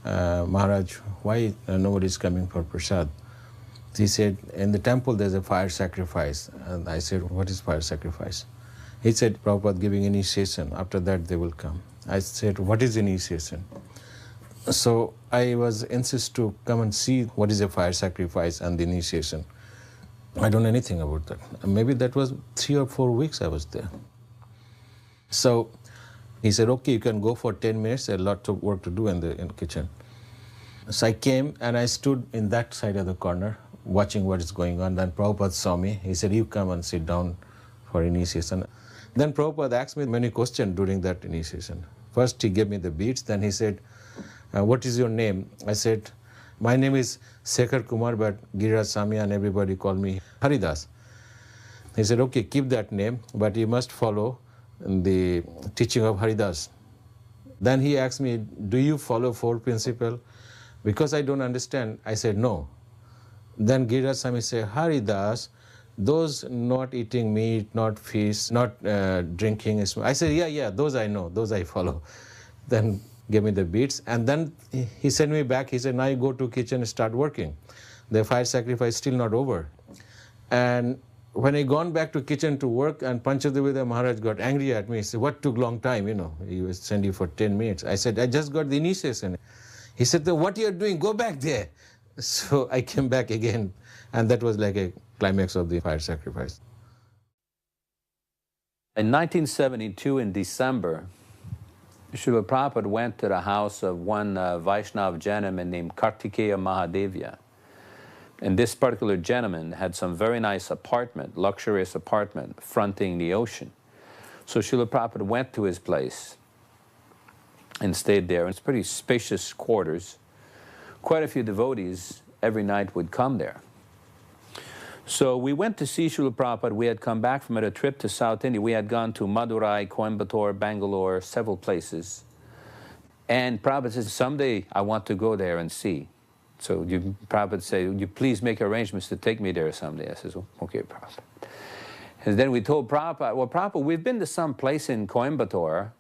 Maharaj, why nobody's coming for prasad? He said, in the temple there's a fire sacrifice. And I said, what is fire sacrifice? He said, Prabhupada giving initiation. After that they will come. I said, what is initiation? So I was insist to come and see what is a fire sacrifice and the initiation. I don't know anything about that. Maybe that was 3 or 4 weeks I was there. So he said, okay, you can go for 10 minutes, a lot of work to do in the kitchen. So I came and I stood in that side of the corner, watching what is going on. Then Prabhupada saw me. He said, you come and sit down for initiation. Then Prabhupada asked me many questions during that initiation. First, he gave me the beads. Then he said, what is your name? I said, my name is Sekhar Kumar, but Giriraj Swami and everybody call me Haridas. He said, okay, keep that name, but you must follow the teaching of Haridas. Then he asked me, do you follow 4 principles? Because I don't understand, I said, no. Then Giriraj Swami said, Haridas, those not eating meat, not fish, not drinking. I said, yeah, those I know, those I follow. Then gave me the beads, and then he sent me back. He said, now you go to kitchen and start working. The fire sacrifice is still not over. And when I gone back to kitchen to work, and Panchadevida Maharaj got angry at me. He said, what took long time, he was send you for 10 minutes. I said, I just got the initiation. He said, what you're doing, go back there. So I came back again, and that was like a climax of the fire sacrifice. In 1972, in December, Srila Prabhupada went to the house of one Vaishnava gentleman named Kartikeya Mahadevya. And this particular gentleman had some very nice apartment, luxurious apartment, fronting the ocean. So Srila Prabhupada went to his place and stayed there. It's pretty spacious quarters. Quite a few devotees every night would come there. So we went to see Srila Prabhupada. We had come back from a trip to South India. We had gone to Madurai, Coimbatore, Bangalore, several places. And Prabhupada says, someday I want to go there and see. So Prabhupada said, would you please make arrangements to take me there someday? I says, okay, Prabhupada. And then we told Prabhupada, well, Prabhupada, we've been to some place in Coimbatore,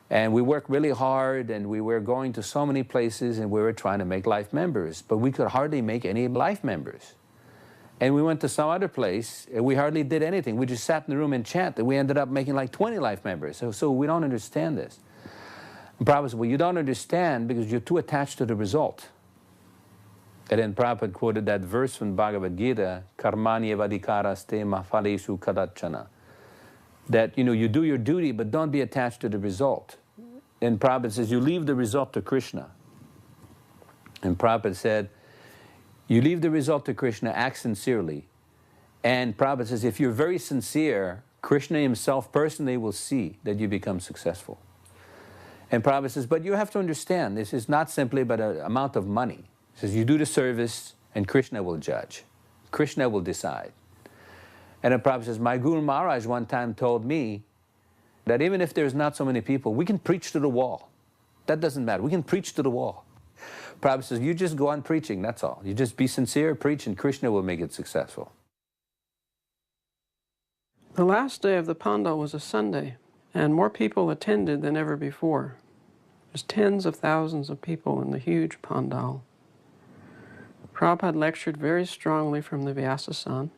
and we worked really hard, and we were going to so many places, and we were trying to make life members, but we could hardly make any life members. And we went to some other place, and we hardly did anything. We just sat in the room and chanted. We ended up making like 20 life members. So we don't understand this. And Prabhupada said, well, you don't understand because you're too attached to the result. And then Prabhupada quoted that verse from Bhagavad Gita, Karmanya vadikaraste mafaleshu kadachana. That, you do your duty, but don't be attached to the result. And Prabhupada says, you leave the result to Krishna. And Prabhupada said, you leave the result to Krishna, act sincerely. And Prabhupada says, if you're very sincere, Krishna himself personally will see that you become successful. And Prabhupada says, but you have to understand, this is not simply about an amount of money. He says, you do the service, and Krishna will judge. Krishna will decide. And then Prabhupada says, my Guru Maharaj one time told me that even if there's not so many people, we can preach to the wall. That doesn't matter. We can preach to the wall. Prabhupada says, you just go on preaching, that's all. You just be sincere, preach, and Krishna will make it successful. The last day of the Pandal was a Sunday, and more people attended than ever before. There's tens of thousands of people in the huge Pandal. Prabhupada lectured very strongly from the Vyasasana,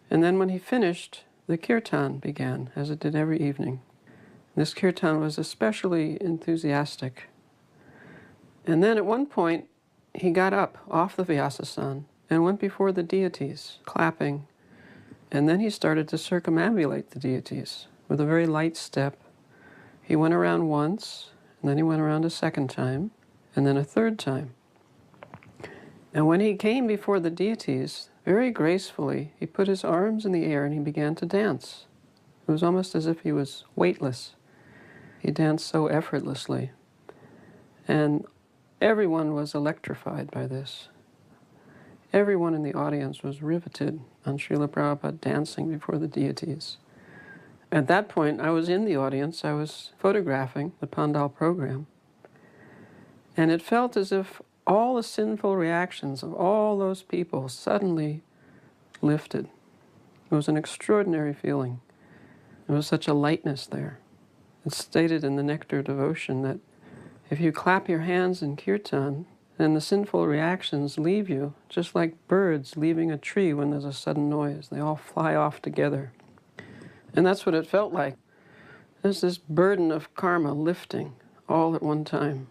and then when he finished, the kirtan began, as it did every evening. This kirtan was especially enthusiastic. And then at one point, he got up off the Vyasasana and went before the deities, clapping. And then he started to circumambulate the deities with a very light step. He went around once, and then he went around a second time, and then a third time. And when he came before the deities, very gracefully, he put his arms in the air and he began to dance. It was almost as if he was weightless. He danced so effortlessly. And everyone was electrified by this. Everyone in the audience was riveted on Srila Prabhupada dancing before the deities. At that point, I was in the audience. I was photographing the Pandal program. And it felt as if all the sinful reactions of all those people suddenly lifted. It was an extraordinary feeling. There was such a lightness there. It's stated in the Nectar Devotion that if you clap your hands in kirtan, then the sinful reactions leave you, just like birds leaving a tree when there's a sudden noise. They all fly off together. And that's what it felt like. There's this burden of karma lifting all at one time.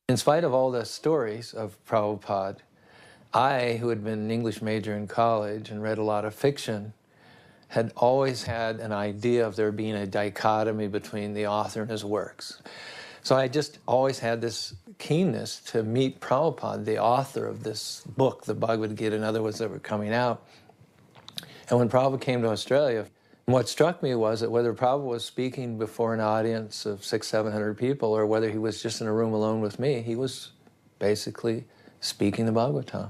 In spite of all the stories of Prabhupada, I, who had been an English major in college and read a lot of fiction, had always had an idea of there being a dichotomy between the author and his works. So I just always had this keenness to meet Prabhupada, the author of this book, the Bhagavad Gita, and other ones that were coming out. And when Prabhupada came to Australia, what struck me was that whether Prabhupada was speaking before an audience of 600-700 people or whether he was just in a room alone with me, he was basically speaking the Bhagavatam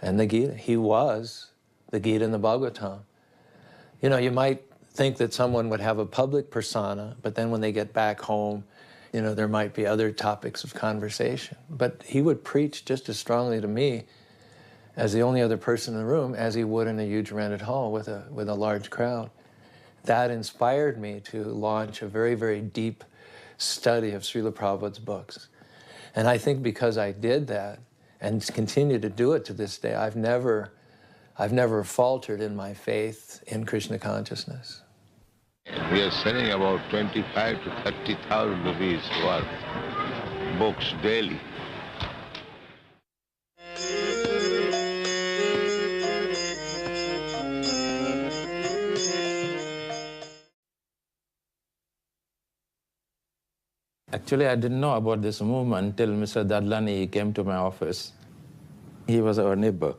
and the Gita. He was the Gita and the Bhagavatam. You know, you might think that someone would have a public persona, but then when they get back home, you know, there might be other topics of conversation. But he would preach just as strongly to me as the only other person in the room as he would in a huge rented hall with a large crowd. That inspired me to launch a very, very deep study of Srila Prabhupada's books. And I think because I did that and continue to do it to this day, I've never faltered in my faith in Krishna consciousness. We are selling about 25 to 30,000 rupees worth books daily. Actually, I didn't know about this movement until Mr. Dadlani came to my office. He was our neighbor,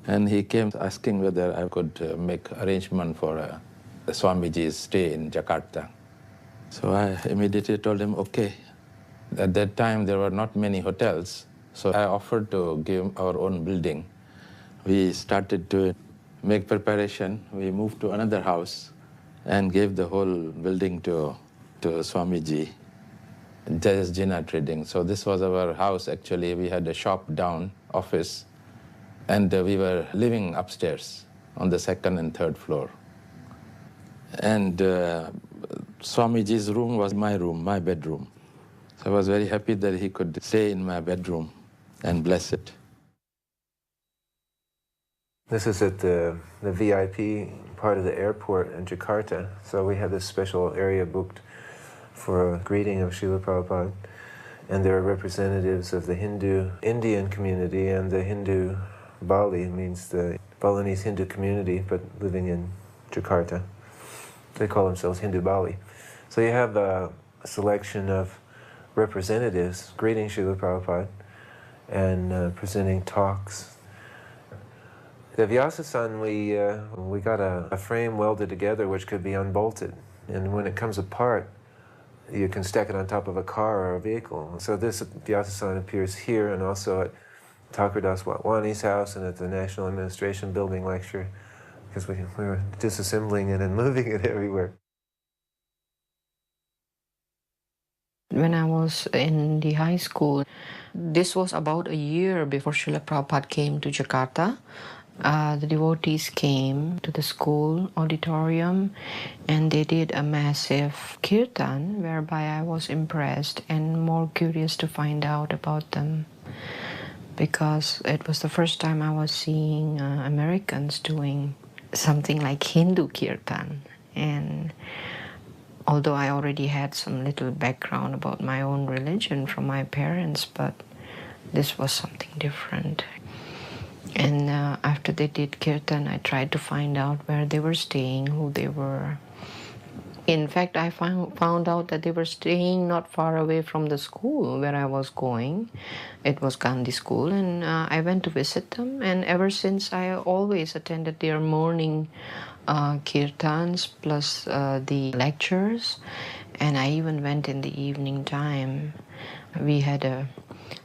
and he came asking whether I could make arrangement for Swamiji's stay in Jakarta. So I immediately told him, okay. At that time, there were not many hotels, so I offered to give our own building. We started to make preparation. We moved to another house and gave the whole building to Swamiji. Just Jina Trading. So this was our house, actually. We had a shop down, office, and we were living upstairs on the second and third floor. And Swamiji's room was my room, my bedroom. So I was very happy that he could stay in my bedroom and bless it. This is at the VIP part of the airport in Jakarta. So we have this special area booked for a greeting of Srila Prabhupada. And there are representatives of the Hindu Indian community and the Hindu Bali, means the Balinese Hindu community, but living in Jakarta. They call themselves Hindu Bali. So you have a selection of representatives greeting Srila Prabhupada and presenting talks. The Vyasa-san, we got a frame welded together which could be unbolted. And when it comes apart, you can stack it on top of a car or a vehicle. So this Vyasa-san appears here and also at Thakurdas Watwani's house and at the National Administration Building lecture, because we were disassembling it and moving it everywhere. When I was in the high school, this was about a year before Srila Prabhupada came to Jakarta. The devotees came to the school auditorium and they did a massive kirtan, whereby I was impressed and more curious to find out about them, because it was the first time I was seeing Americans doing something like Hindu kirtan. And although I already had some little background about my own religion from my parents, but this was something different. And after they did kirtan, I tried to find out where they were staying, who they were. In fact, I found out that they were staying not far away from the school where I was going. It was Gandhi School, and I went to visit them. And ever since, I always attended their morning kirtans plus the lectures, and I even went in the evening time. We had a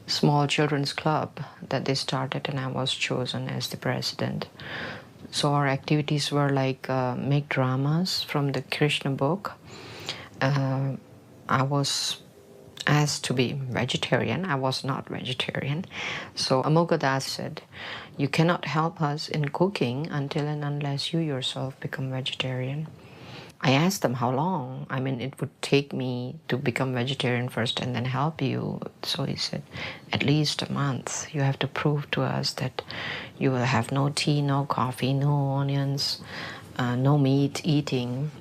small children's club that they started, and I was chosen as the president. So our activities were like make dramas from the Krishna book. I was asked to be vegetarian. I was not vegetarian. So Amoghadass said, you cannot help us in cooking until and unless you yourself become vegetarian. I asked them how long. I mean, it would take me to become vegetarian first and then help you. So he said, at least a month. You have to prove to us that you will have no tea, no coffee, no onions, no meat eating.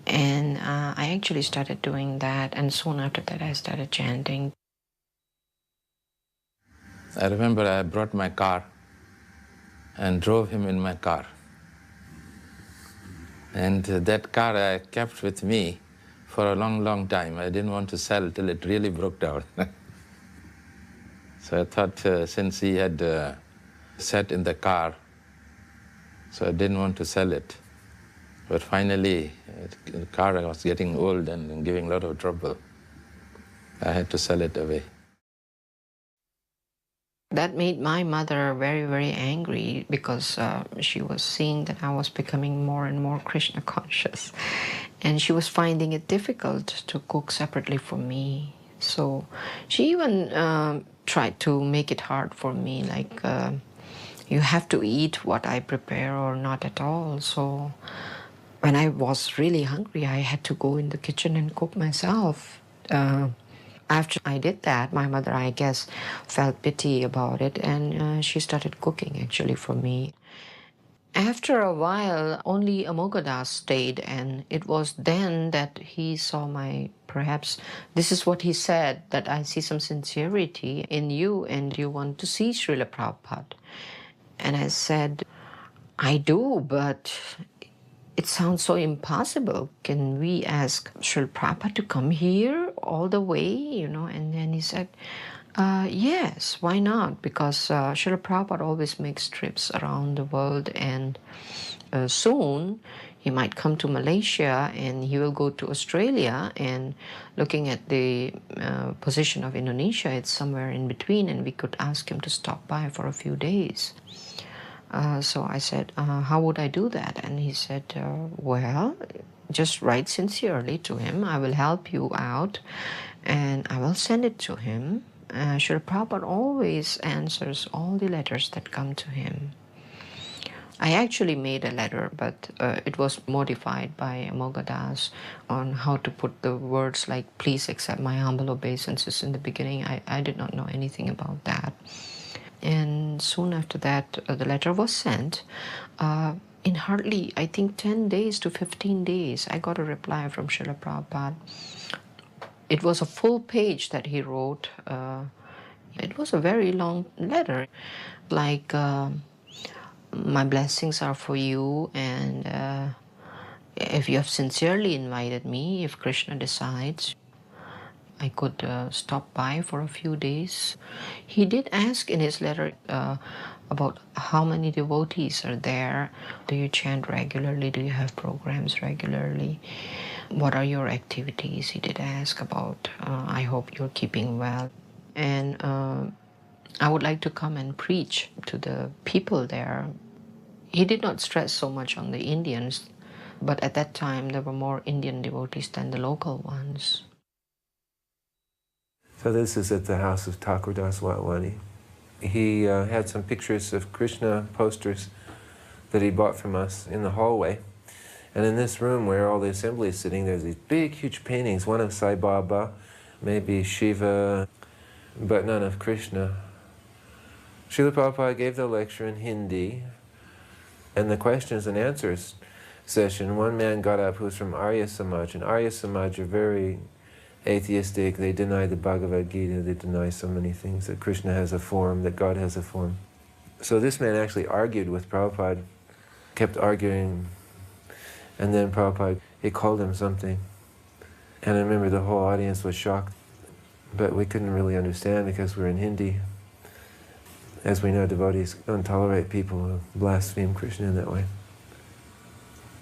And I actually started doing that, and soon after that I started chanting. I remember I brought my car and drove him in my car. And that car I kept with me for a long, long time. I didn't want to sell till it really broke down. So I thought since he had sat in the car, so I didn't want to sell it. But finally, the car was getting old and giving a lot of trouble. I had to sell it away. That made my mother very, very angry because she was seeing that I was becoming more and more Krishna conscious. And she was finding it difficult to cook separately for me. So she even tried to make it hard for me, like you have to eat what I prepare or not at all. So when I was really hungry, I had to go in the kitchen and cook myself. After I did that, my mother, I guess, felt pity about it, and she started cooking actually for me. After a while, only Amoghadass stayed, and it was then that he saw perhaps, this is what he said, that I see some sincerity in you and you want to see Srila Prabhupada. And I said, I do, but it sounds so impossible. Can we ask Srila Prabhupada to come here all the way, And then he said, yes, why not? Because Srila Prabhupada always makes trips around the world, and soon he might come to Malaysia and he will go to Australia, and looking at the position of Indonesia, it's somewhere in between, and we could ask him to stop by for a few days. So I said, how would I do that? And he said, well, just write sincerely to him. I will help you out, and I will send it to him. Srila Prabhupada always answers all the letters that come to him. I actually made a letter, but it was modified by Amoghadass on how to put the words like, please accept my humble obeisances in the beginning. I did not know anything about that. And soon after that, the letter was sent. In hardly, I think, 10 days to 15 days, I got a reply from Srila Prabhupada. It was a full page that he wrote. It was a very long letter, like, my blessings are for you, and if you have sincerely invited me, if Krishna decides, I could stop by for a few days. He did ask in his letter about how many devotees are there. Do you chant regularly? Do you have programs regularly? What are your activities? He did ask about. I hope you're keeping well. And I would like to come and preach to the people there. He did not stress so much on the Indians, but at that time there were more Indian devotees than the local ones. So this is at the house of Thakur Das Watwani. He had some pictures of Krishna posters that he bought from us in the hallway. And in this room where all the assembly is sitting, there's these big, huge paintings, one of Sai Baba, maybe Shiva, but none of Krishna. Srila Prabhupada gave the lecture in Hindi, and the questions and answers session, one man got up who was from Arya Samaj, and Arya Samaj are very atheistic. They deny the Bhagavad Gita, they deny so many things, that Krishna has a form, that God has a form. So this man actually argued with Prabhupada, kept arguing, and then Prabhupada, he called him something. And I remember the whole audience was shocked, but we couldn't really understand because we're in Hindi. As we know, devotees don't tolerate people who blaspheme Krishna in that way.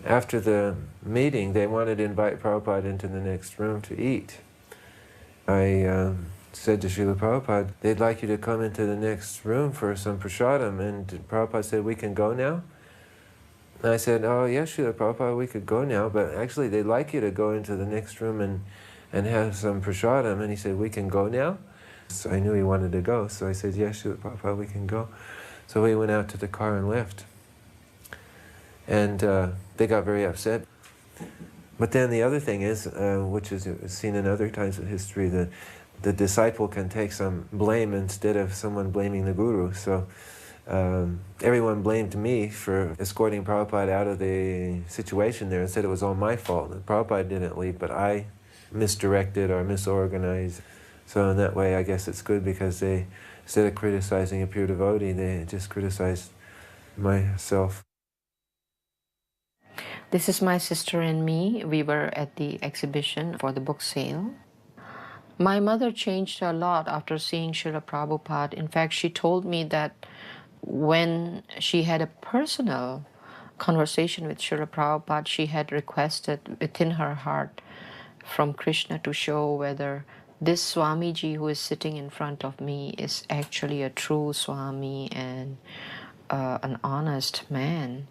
After the meeting, they wanted to invite Prabhupada into the next room to eat. I said to Srila Prabhupada, they'd like you to come into the next room for some prasadam. And Prabhupada said, we can go now? And I said, oh yes, Srila Prabhupada, we could go now, but actually they'd like you to go into the next room and have some prasadam. And he said, we can go now? So I knew he wanted to go, so I said, yes, Srila Prabhupada, we can go. So we went out to the car and left. And they got very upset. But then the other thing is, which is seen in other times of history, the disciple can take some blame instead of someone blaming the guru. So everyone blamed me for escorting Prabhupada out of the situation there and said it was all my fault. That Prabhupada didn't leave, but I misdirected or misorganized. So in that way, I guess it's good because they, instead of criticizing a pure devotee, they just criticized myself. This is my sister and me. We were at the exhibition for the book sale. My mother changed a lot after seeing Srila Prabhupada. In fact, she told me that when she had a personal conversation with Srila Prabhupada, she had requested within her heart from Krishna to show whether this Swamiji who is sitting in front of me is actually a true Swami and an honest man.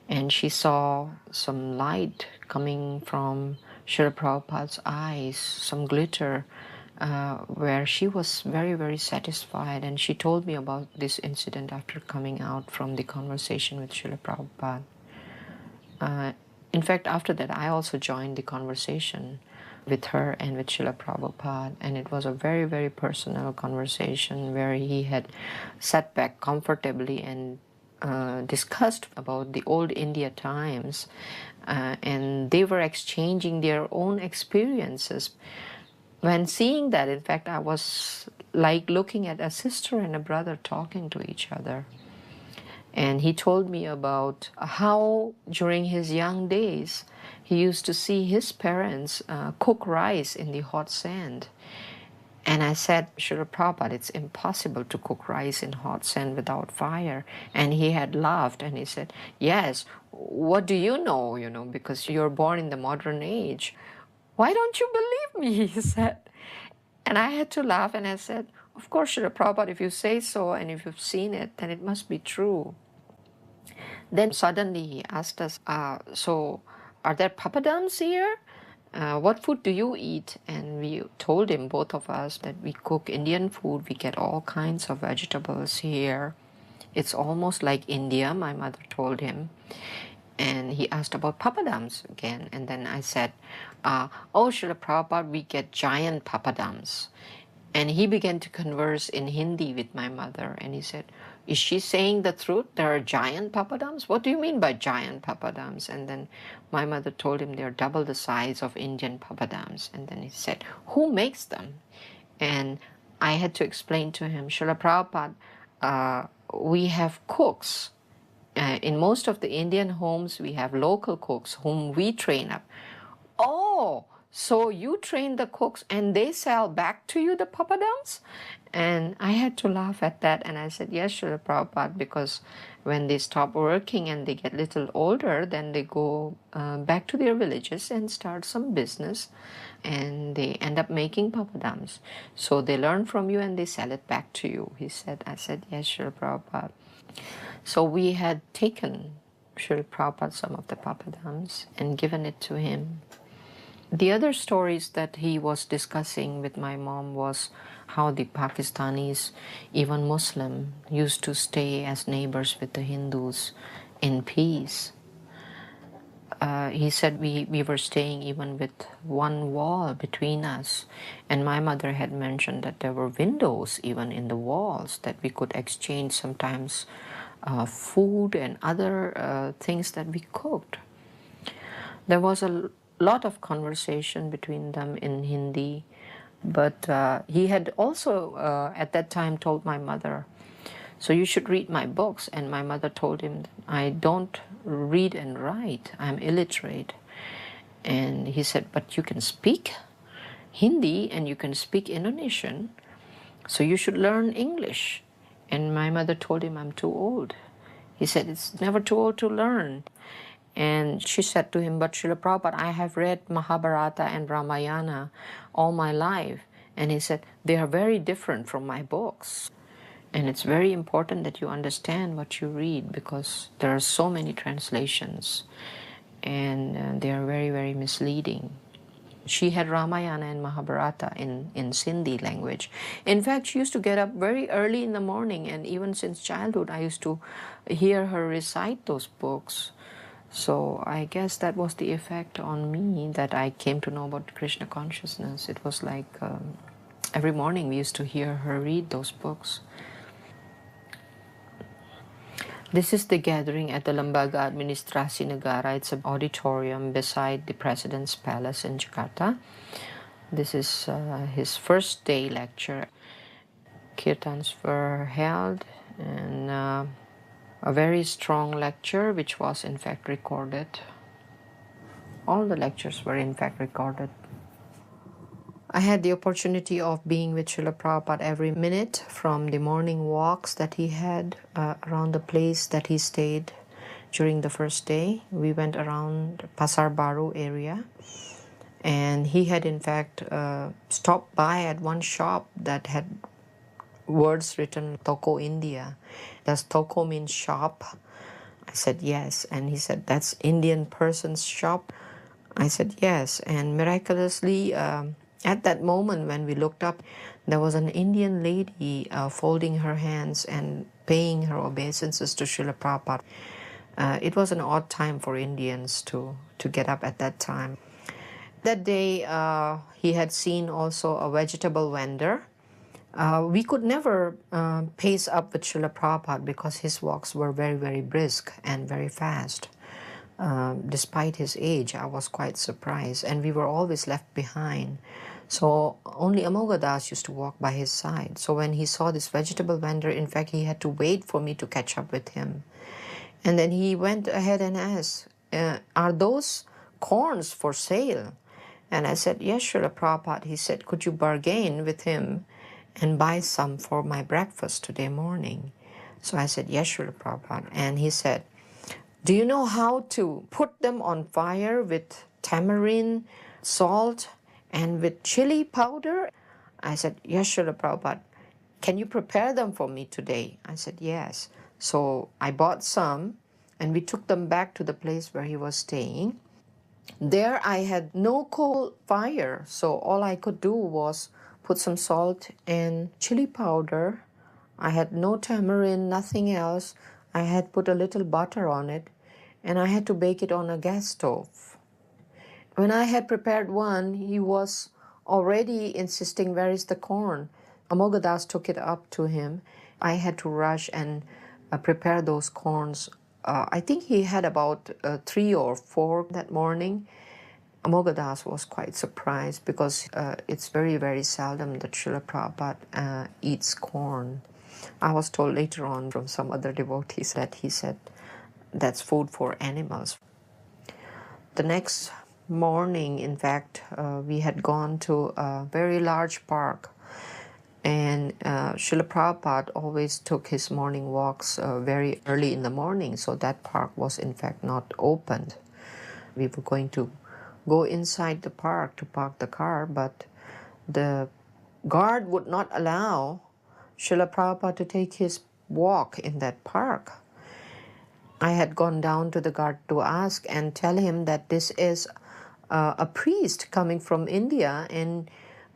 And she saw some light coming from Srila Prabhupada's eyes, some glitter, where she was very, very satisfied. And she told me about this incident after coming out from the conversation with Srila Prabhupada. In fact, after that, I also joined the conversation with her and with Srila Prabhupada. And it was a very, very personal conversation where he had sat back comfortably and discussed about the old India times, and they were exchanging their own experiences. When seeing that, in fact, I was like looking at a sister and a brother talking to each other. And he told me about how during his young days he used to see his parents cook rice in the hot sand. And I said, Srila Prabhupada, it's impossible to cook rice in hot sand without fire. And he had laughed and he said, yes, what do you know, because you're born in the modern age. Why don't you believe me, he said. And I had to laugh and I said, of course, Srila Prabhupada, if you say so and if you've seen it, then it must be true. Then suddenly he asked us, so are there papadums here? What food do you eat? And we told him, both of us, that we cook Indian food. We get all kinds of vegetables here. It's almost like India, my mother told him. And he asked about papadums again. And then I said, oh, Srila Prabhupada, we get giant papadums. And he began to converse in Hindi with my mother. And he said, is she saying the truth? There are giant papadums? What do you mean by giant papadums? And then my mother told him they're double the size of Indian papadums. And then he said, who makes them? And I had to explain to him, Srila Prabhupada, we have cooks. In most of the Indian homes, we have local cooks whom we train up. Oh, so you train the cooks and they sell back to you the papadums? And I had to laugh at that. And I said, yes, Srila Prabhupada, because when they stop working and they get a little older, then they go back to their villages and start some business. And they end up making papadums. So they learn from you and they sell it back to you, he said. I said, yes, Srila Prabhupada. So we had taken Srila Prabhupada some of the papadums and given it to him. The other stories that he was discussing with my mom was how the Pakistanis, even Muslim, used to stay as neighbors with the Hindus in peace. He said we were staying even with one wall between us. And my mother had mentioned that there were windows even in the walls that we could exchange sometimes food and other things that we cooked. There was a lot of conversation between them in Hindi, but he had also at that time told my mother, so you should read my books. And my mother told him, I don't read and write, I'm illiterate. And he said, but you can speak Hindi and you can speak Indonesian, so you should learn English. And my mother told him, I'm too old. He said, it's never too old to learn. And she said to him, but Srila Prabhupada, I have read Mahabharata and Ramayana all my life. And he said, they are very different from my books. And it's very important that you understand what you read because there are so many translations and they are very, very misleading. She had Ramayana and Mahabharata in Sindhi language. In fact, she used to get up very early in the morning, and even since childhood, I used to hear her recite those books. So I guess that was the effect on me that I came to know about Krishna consciousness. It was like every morning we used to hear her read those books. This is the gathering at the Lembaga Administrasi Negara. It's an auditorium beside the President's Palace in Jakarta. This is his first day lecture. Kirtans were held and a very strong lecture which was in fact recorded. All the lectures were in fact recorded. I had the opportunity of being with Srila Prabhupada every minute from the morning walks that he had around the place that he stayed during the first day. We went around Pasar Baru area, and he had in fact stopped by at one shop that had words written Toko India. Does Toko mean shop? I said yes, and he said that's Indian person's shop. I said yes, and miraculously at that moment when we looked up, there was an Indian lady folding her hands and paying her obeisances to Srila Prabhupada. It was an odd time for Indians to get up at that time. That day he had seen also a vegetable vendor. We could never pace up with Srila Prabhupada because his walks were very, very brisk and very fast. Despite his age, I was quite surprised, and we were always left behind. So only Amogadas used to walk by his side. So when he saw this vegetable vendor, in fact, he had to wait for me to catch up with him. And then he went ahead and asked, are those corns for sale? And I said, yes, Srila Prabhupada. He said, could you bargain with him and buy some for my breakfast today morning? So I said, yes, Srila Prabhupada. And he said, do you know how to put them on fire with tamarind, salt, and with chili powder? I said, yes, Srila Prabhupada. Can you prepare them for me today? I said, yes. So I bought some, and we took them back to the place where he was staying. There I had no coal fire, so all I could do was put some salt and chili powder. I had no tamarind, nothing else. I had put a little butter on it, and I had to bake it on a gas stove. When I had prepared one, he was already insisting, where is the corn? Amogadas took it up to him. I had to rush and prepare those corns. I think he had about 3 or 4 that morning. Amogadas was quite surprised because it's very, very seldom that Srila Prabhupada eats corn. I was told later on from some other devotees that he said that's food for animals. The next morning, in fact, we had gone to a very large park, and Srila Prabhupada always took his morning walks very early in the morning, so that park was in fact not opened. We were going to go inside the park to park the car, but the guard would not allow Srila Prabhupada to take his walk in that park. I had gone down to the guard to ask and tell him that this is a priest coming from India, and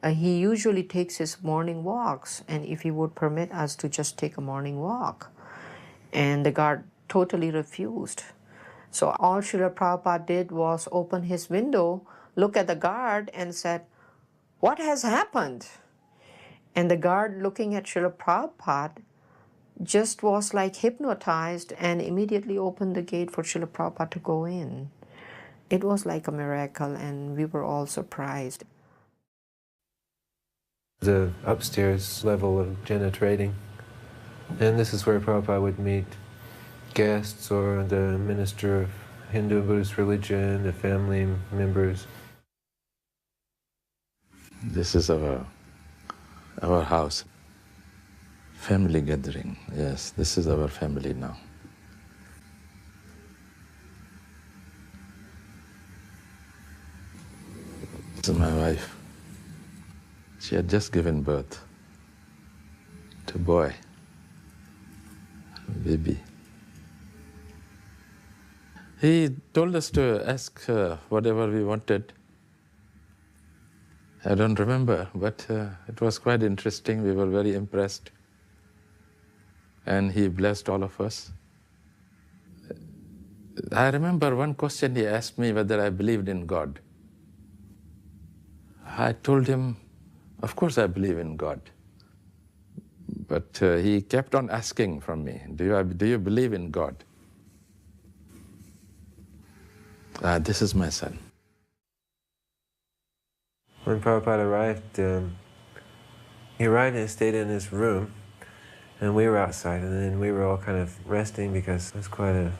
he usually takes his morning walks, and if he would permit us to just take a morning walk. And the guard totally refused. So all Srila Prabhupada did was open his window, look at the guard, and said, what has happened? And the guard, looking at Srila Prabhupada, just was like hypnotized and immediately opened the gate for Srila Prabhupada to go in. It was like a miracle, and we were all surprised. The upstairs level of Jena trading, and this is where Prabhupada would meet guests or the minister of Hindu Buddhist religion, the family members. This is our house. Family gathering, yes, this is our family now. This is my wife. She had just given birth to a boy, a baby. He told us to ask whatever we wanted. I don't remember, but it was quite interesting. We were very impressed. And he blessed all of us. I remember one question he asked me whether I believed in God. I told him, of course I believe in God. But he kept on asking from me, do you believe in God? This is my son. When Prabhupada arrived, he arrived and stayed in his room, and we were outside, and then we were all kind of resting because it was quite an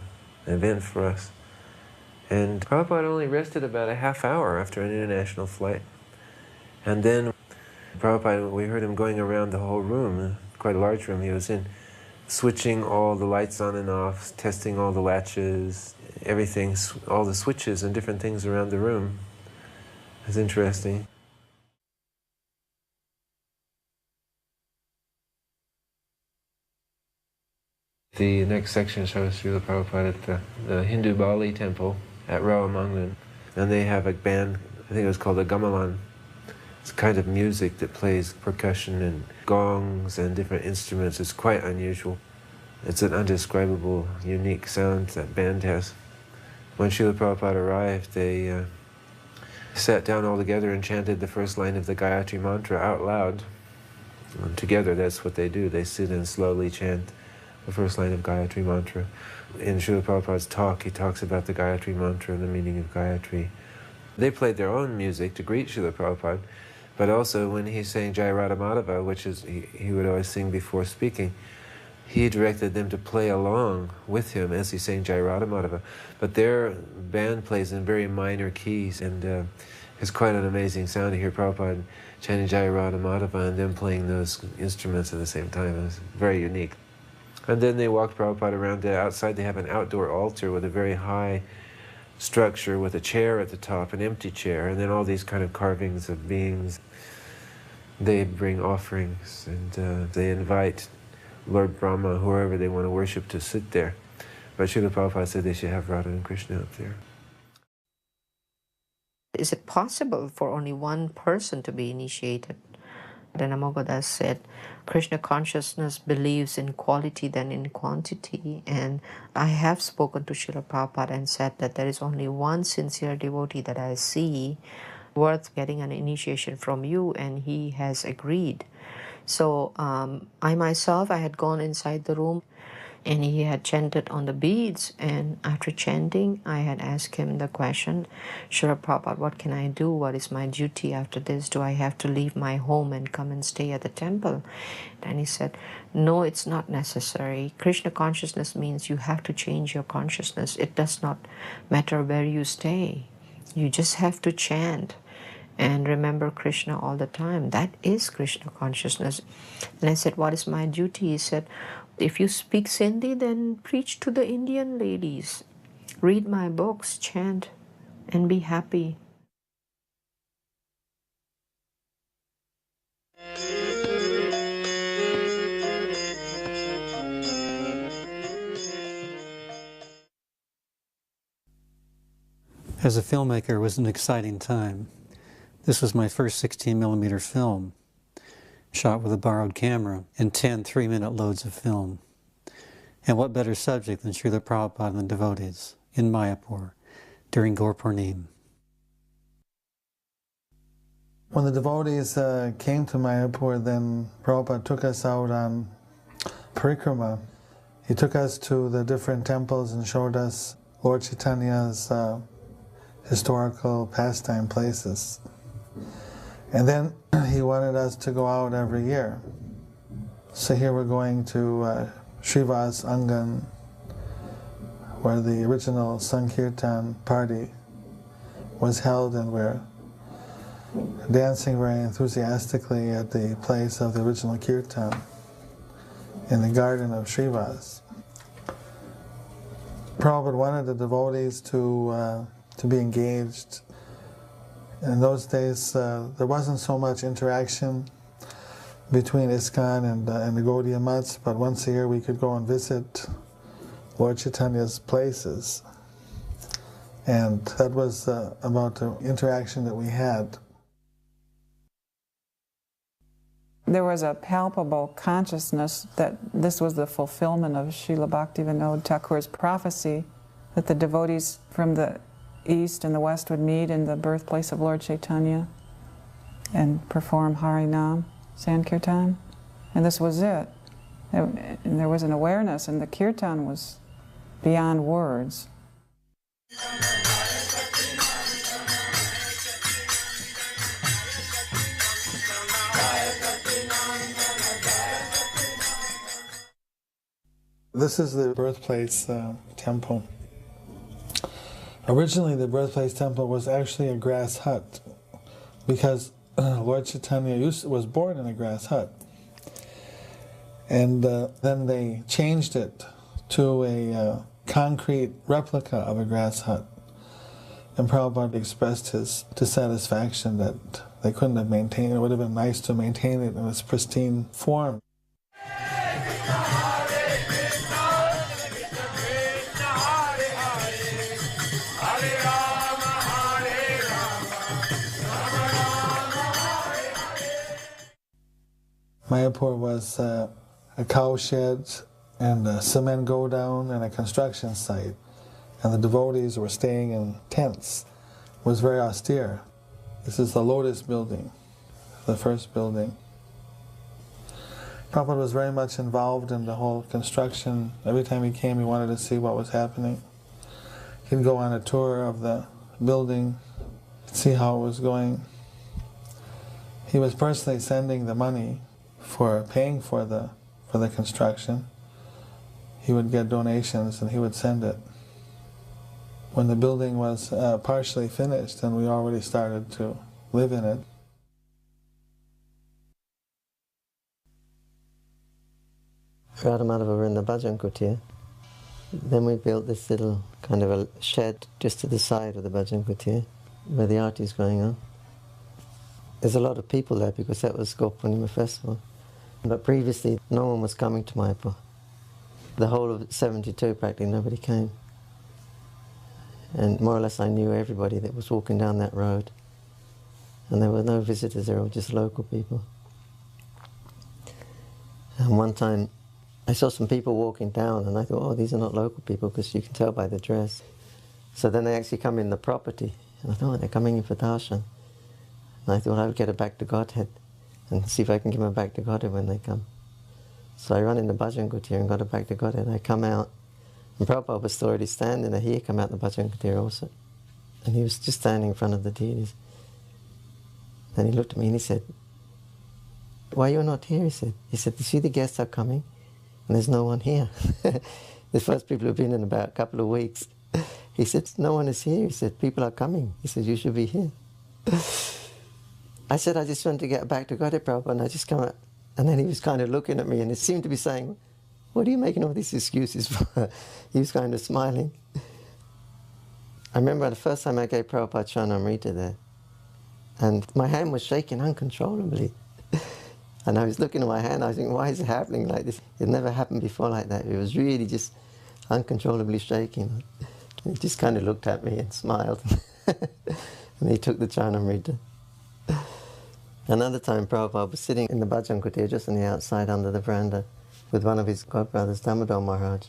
event for us. And Prabhupada only rested about a half hour after an international flight. And then Prabhupada, we heard him going around the whole room, quite a large room he was in, switching all the lights on and off, testing all the latches, everything, all the switches and different things around the room. It was interesting. The next section shows Srila Prabhupada at the Hindu Bali temple at Rawamangalam. And they have a band, I think it was called a gamelan. It's a kind of music that plays percussion and gongs and different instruments. It's quite unusual. It's an undescribable, unique sound that band has. When Srila Prabhupada arrived, they sat down all together and chanted the first line of the Gayatri Mantra out loud. And together, that's what they do. They sit and slowly chant the first line of Gayatri Mantra. In Srila Prabhupada's talk, he talks about the Gayatri Mantra and the meaning of Gayatri. They played their own music to greet Srila Prabhupada, but also when he sang Jai Radha Madhava, which is he would always sing before speaking, he directed them to play along with him as he sang Jai Radha Madhava. But their band plays in very minor keys, and it's quite an amazing sound to hear Prabhupada chanting Jai Radha Madhava and them playing those instruments at the same time. It was very unique. And then they walked Prabhupada around outside. They have an outdoor altar with a very high structure with a chair at the top, an empty chair, and then all these kind of carvings of beings. They bring offerings, and they invite Lord Brahma, whoever they want to worship, to sit there. But Srila Prabhupada said they should have Radha and Krishna up there. Is it possible for only one person to be initiated? Then Amoghadass said, Krishna consciousness believes in quality than in quantity. And I have spoken to Srila Prabhupada and said that there is only one sincere devotee that I see worth getting an initiation from you, and he has agreed. So I myself, I had gone inside the room, and he had chanted on the beads, and after chanting, I had asked him the question, Srila Prabhupada, what can I do? What is my duty after this? Do I have to leave my home and come and stay at the temple? And he said, no, it's not necessary. Krishna consciousness means you have to change your consciousness. It does not matter where you stay. You just have to chant and remember Krishna all the time. That is Krishna consciousness. And I said, what is my duty? He said, if you speak Sindhi, then preach to the Indian ladies. Read my books, chant, and be happy. As a filmmaker, it was an exciting time. This was my first 16mm film, shot with a borrowed camera and 10 3-minute loads of film. And what better subject than Srila Prabhupada and the devotees in Mayapur during Gaur Purnim. When the devotees came to Mayapur, then Prabhupada took us out on parikrama. He took us to the different temples and showed us Lord Chaitanya's historical pastime places. And then he wanted us to go out every year. So here we're going to Srivas Angan, where the original Sankirtan party was held, and we're dancing very enthusiastically at the place of the original Kirtan in the garden of Srivas. Prabhupada wanted the devotees to be engaged In those days, there wasn't so much interaction between ISKCON and the Gaudiya Mats, but once a year we could go and visit Lord Chaitanya's places. And that was about the interaction that we had. There was a palpable consciousness that this was the fulfillment of Srila Bhaktivinoda Thakur's prophecy that the devotees from the East and the West would meet in the birthplace of Lord Chaitanya and perform Harinam, Sankirtan. And this was it. And there was an awareness, and the Kirtan was beyond words. This is the birthplace temple. Originally, the birthplace temple was actually a grass hut because Lord Chaitanya was born in a grass hut. And then they changed it to a concrete replica of a grass hut. And Prabhupada expressed his dissatisfaction that they couldn't have maintained it. It would have been nice to maintain it in its pristine form. Mayapur was a cow shed and a cement go-down and a construction site. And the devotees were staying in tents. It was very austere. This is the Lotus building, the first building. Prabhupada was very much involved in the whole construction. Every time he came, he wanted to see what was happening. He'd go on a tour of the building, see how it was going. He was personally sending the money for paying for the construction. He would get donations and he would send it. When the building was partially finished and we already started to live in it, Radhamadhava were in the bhajan kutir. Then we built this little kind of a shed just to the side of the bhajan kutir where the arti is going on. There's a lot of people there because that was Gopurnima festival. But previously no one was coming to Mayapur. The whole of 72 practically nobody came. And more or less I knew everybody that was walking down that road. And there were no visitors, they were just local people. And one time I saw some people walking down and I thought, oh, these are not local people because you can tell by the dress. So then they actually come in the property. And I thought, oh, they're coming in for darshan. And I thought I would get her back to Godhead and see if I can give her back to Godhead when they come. So I run in the bhajan kutir and got her back to Godhead. I come out, and Prabhupada was still already standing there. He had come out the bhajan kutir also. And he was just standing in front of the deities. Then he looked at me and he said, why you're not here? He said, you see the guests are coming and there's no one here. The first people have been in about a couple of weeks. He said, no one is here. He said, people are coming. He said, you should be here. I said, I just want to get back to Godhead, Prabhupada, and I just come out. And then he was kind of looking at me and it seemed to be saying, what are you making all these excuses for? He was kind of smiling. I remember the first time I gave Prabhupada Charnamrita there, and my hand was shaking uncontrollably. And I was looking at my hand, I was thinking, why is it happening like this? It never happened before like that. It was really just uncontrollably shaking. And he just kind of looked at me and smiled. And he took the Charnamrita. Another time Prabhupada was sitting in the bhajan kutir just on the outside under the veranda with one of his godbrothers, Damodar Maharaj.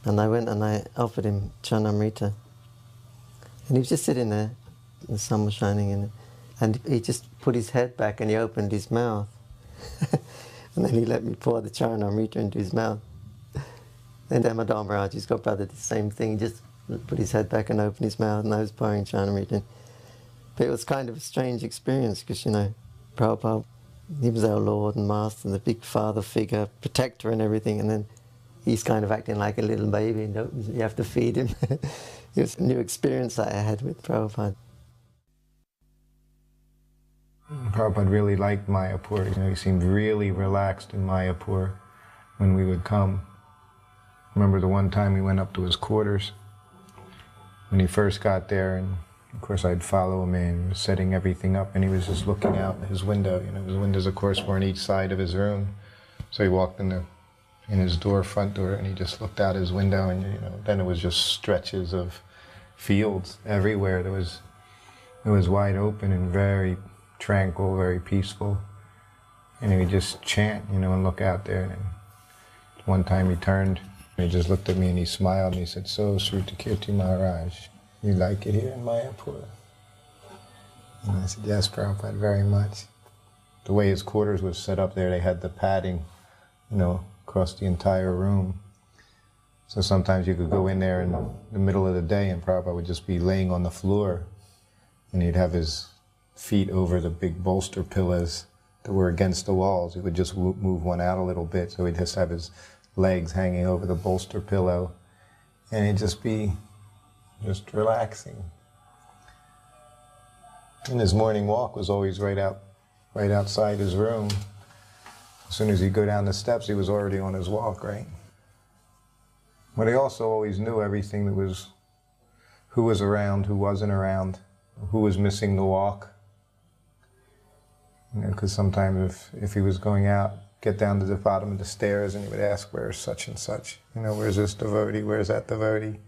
And I went and I offered him Charnamrita. And he was just sitting there, the sun was shining in it. And he just put his head back and he opened his mouth. And then he let me pour the Charnamrita into his mouth. Then Damodar Maharaj, his godbrother, did the same thing. He just put his head back and opened his mouth and I was pouring Charnamrita in. But it was kind of a strange experience because, you know, Prabhupada, he was our Lord and Master and the big father figure, protector and everything, and then he's kind of acting like a little baby and you have to feed him. It was a new experience that I had with Prabhupada. Prabhupada really liked Mayapur. You know, he seemed really relaxed in Mayapur when we would come. I remember the one time we went up to his quarters when he first got there, and Of course, I'd follow him in, setting everything up, and he was just looking out his window. You know, his windows, of course, were on each side of his room. So he walked in his door, front door, and he just looked out his window, and you know, then it was just stretches of fields everywhere. It was wide open and very tranquil, very peaceful. And he would just chant, you know, and look out there. And one time he turned, and he just looked at me and he smiled and he said, "So, Srutakirti Maharaj, you like it here in Mayapur?" And I said, "Yes, Prabhupada, very much." The way his quarters was set up there, they had the padding, you know, across the entire room. So sometimes you could go in there in the middle of the day and Prabhupada would just be laying on the floor and he'd have his feet over the big bolster pillows that were against the walls. He would just move one out a little bit, so he'd just have his legs hanging over the bolster pillow and he'd just be just relaxing. And his morning walk was always right outside his room. As soon as he'd go down the steps, he was already on his walk, right? But he also always knew everything that was, who was around, who wasn't around, who was missing the walk. You know, because sometimes if he was going out, get down to the bottom of the stairs and he would ask, "Where's such and such? You know, where's this devotee? Where's that devotee?"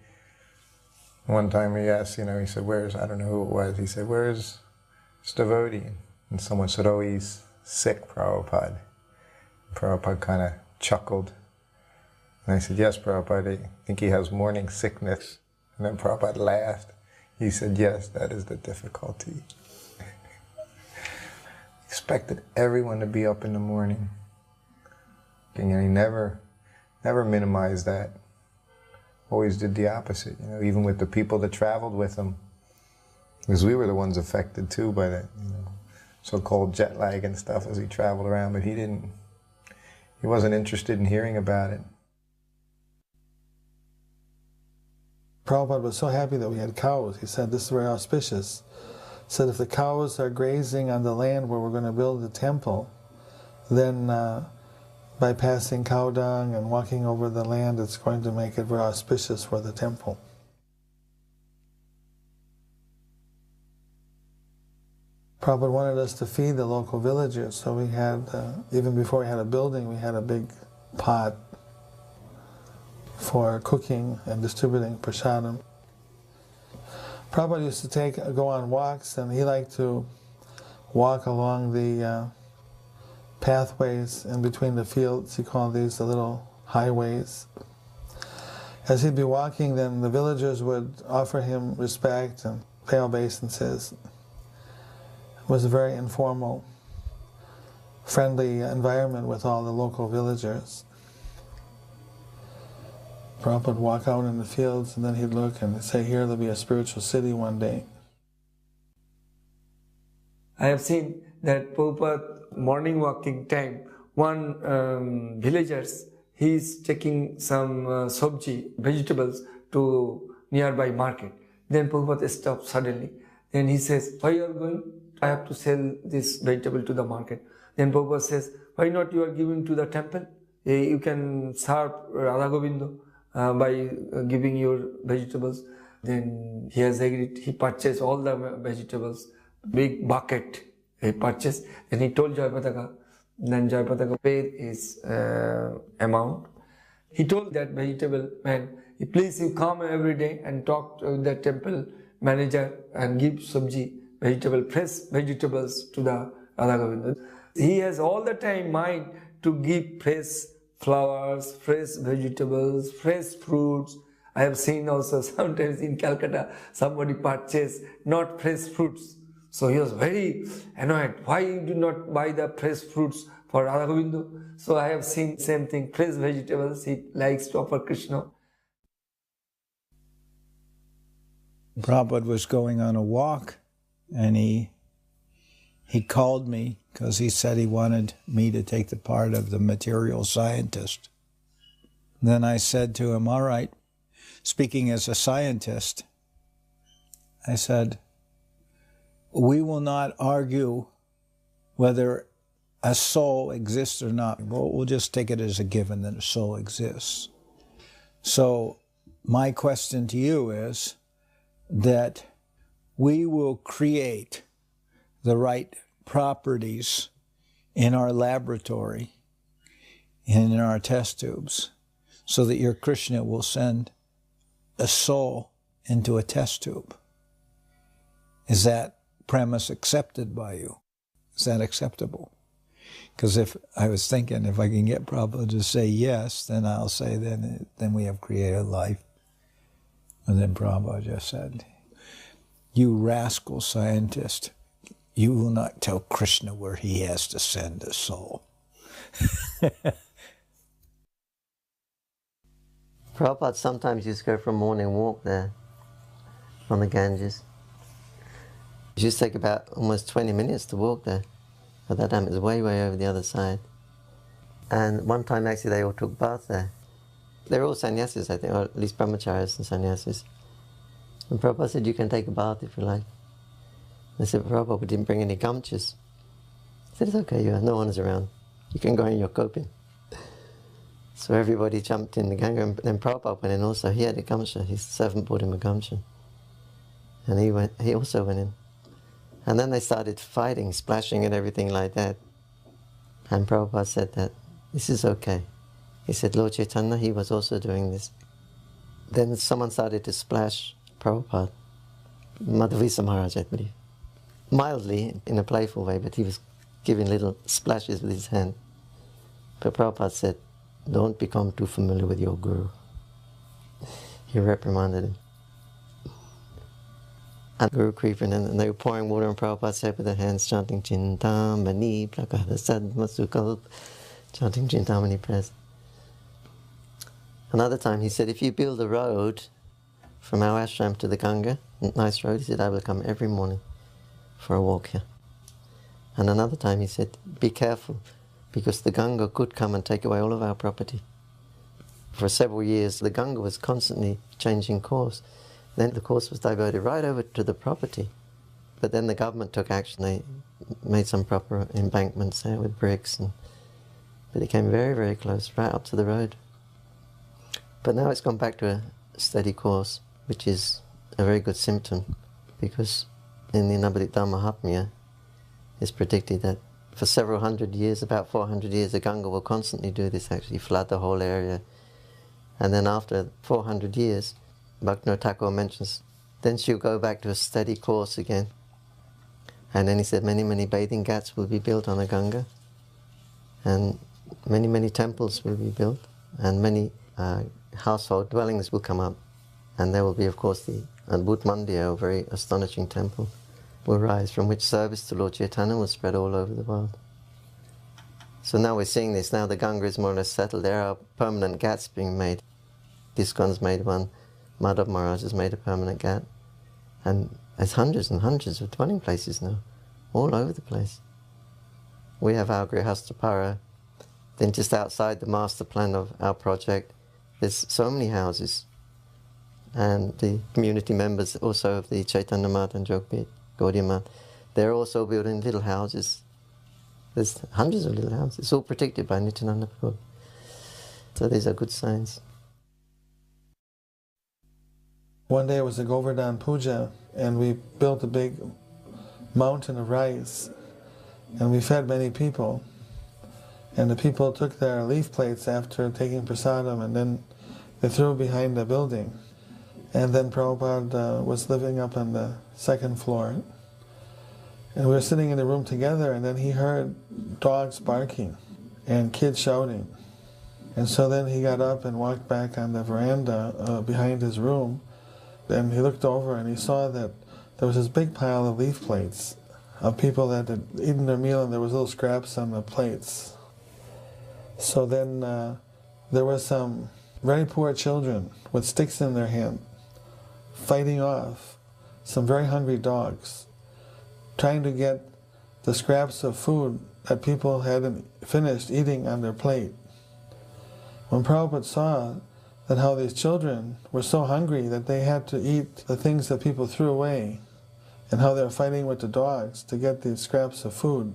One time he asked, you know, he said, "Where's," I don't know who it was, he said, "Where's this devotee?" And someone said, "Oh, he's sick, Prabhupada." Prabhupada kind of chuckled. And I said, "Yes, Prabhupada, I think he has morning sickness." And then Prabhupada laughed. He said, "Yes, that is the difficulty." Expected everyone to be up in the morning. And he never minimized that. Always did the opposite, you know, even with the people that traveled with him. Because we were the ones affected too by that, you know, so-called jet lag and stuff as he traveled around, but he wasn't interested in hearing about it. Prabhupada was so happy that we had cows. He said, "This is very auspicious." He said, "If the cows are grazing on the land where we're going to build the temple, then by passing cow dung and walking over the land, it's going to make it very auspicious for the temple." Prabhupada wanted us to feed the local villagers, so we had, even before we had a building, we had a big pot for cooking and distributing prasadam. Prabhupada used to go on walks, and he liked to walk along the pathways in between the fields. He called these the little highways. As he'd be walking, then the villagers would offer him respect and pay obeisances. It was a very informal, friendly environment with all the local villagers. Prabhupada would walk out in the fields and then he'd look and say, "Here there'll be a spiritual city one day." I have seen that Prabhupada morning walking time, one villagers, he's taking some sabji, vegetables to nearby market. Then Prabhupada stops suddenly. Then he says, "Why you are going?" "I have to sell this vegetable to the market." Then Prabhupada says, "Why not you are giving to the temple? You can serve Radha Govinda by giving your vegetables." Then he has agreed. He purchased all the vegetables, big bucket he purchased. Then he told Jayapataka. Then Jayapataka paid his amount. He told that vegetable man, "Please you come every day and talk to the temple manager and give sabji, fresh vegetables to the Radha Govinda." He has all the time mind to give fresh flowers, fresh vegetables, fresh fruits. I have seen also sometimes in Calcutta somebody purchase not fresh fruits. So he was very annoyed. Why you do not buy the fresh fruits for Radha Govinda? So I have seen same thing, fresh vegetables he likes to offer Krishna. Prabhupada was going on a walk and he called me because he said he wanted me to take the part of the material scientist. Then I said to him, "All right," speaking as a scientist, I said, "We will not argue whether a soul exists or not. We'll just take it as a given that a soul exists. So my question to you is that we will create the right properties in our laboratory and in our test tubes so that your Krishna will send a soul into a test tube. Is that premise accepted by you? Is that acceptable? Because if I was thinking, if I can get Prabhupada to say yes, then I'll say, then we have created life. And then Prabhupada just said, you rascal scientist, you will not tell Krishna where he has to send a soul. Prabhupada sometimes used to go for a morning walk there on the Ganges. It used to take about almost 20 minutes to walk there. At that time it was way, way over the other side. And one time actually they all took baths there. They were all sannyasis, I think, or at least brahmacharis and sannyasis. And Prabhupada said, you can take a bath if you like. They said, Prabhupada didn't bring any gamchas. He said, it's okay, no one's around. You can go in your kopin. So everybody jumped in the Ganga, and then Prabhupada went in also. He had a gamcha, his servant brought him a gamcha. And he also went in. And then they started fighting, splashing and everything like that. And Prabhupada said that, this is okay. He said, Lord Chaitanya, he was also doing this. Then someone started to splash Prabhupada, Madhavisa Maharaj, I believe. Mildly, in a playful way, but he was giving little splashes with his hand. But Prabhupada said, don't become too familiar with your guru. He reprimanded him. And Guru creeping in, and they were pouring water on Prabhupada's head with their hands, chanting Chintamani Prakara Sadmasukal, chanting Chintamani prayers. Another time he said, if you build a road from our ashram to the Ganga, nice road, he said, I will come every morning for a walk here. And another time he said, be careful, because the Ganga could come and take away all of our property. For several years, the Ganga was constantly changing course. Then the course was diverted right over to the property. But then the government took action. They made some proper embankments there with bricks. But it came very, very close, right up to the road. But now it's gone back to a steady course, which is a very good symptom, because in the Nabadita Mahatmya, it's predicted that for several hundred years, about 400 years, the Ganga will constantly do this, actually flood the whole area. And then after 400 years, Bhaktivinoda Thakur mentions, then she'll go back to a steady course again. And then he said many, many bathing ghats will be built on the Ganga, and many, many temples will be built, and many household dwellings will come up. And there will be, of course, the Adbhut Mandir, a very astonishing temple, will rise, from which service to Lord Chaitanya will spread all over the world. So now we're seeing this. Now the Ganga is more or less settled. There are permanent ghats being made. ISKCON's made one. Madhav Maharaj has made a permanent ghat. And there's hundreds and hundreds of dwelling places now, all over the place. We have our Grihastapara. Then just outside the master plan of our project, there's so many houses. And the community members also of the Chaitanya Math and Jogbit, Gaudiya Math, they're also building little houses. There's hundreds of little houses. It's all protected by Nityananda Prabhu. So these are good signs. One day it was a Govardhan Puja, and we built a big mountain of rice, and we fed many people. And the people took their leaf plates after taking prasadam, and then they threw behind the building. And then Prabhupada was living up on the second floor. And we were sitting in the room together, and then he heard dogs barking and kids shouting. And so then he got up and walked back on the veranda behind his room. And he looked over and he saw that there was this big pile of leaf plates of people that had eaten their meal, and there was little scraps on the plates. So then there were some very poor children with sticks in their hand, fighting off some very hungry dogs, trying to get the scraps of food that people hadn't finished eating on their plate. When Prabhupada saw that how these children were so hungry that they had to eat the things that people threw away, and how they were fighting with the dogs to get these scraps of food,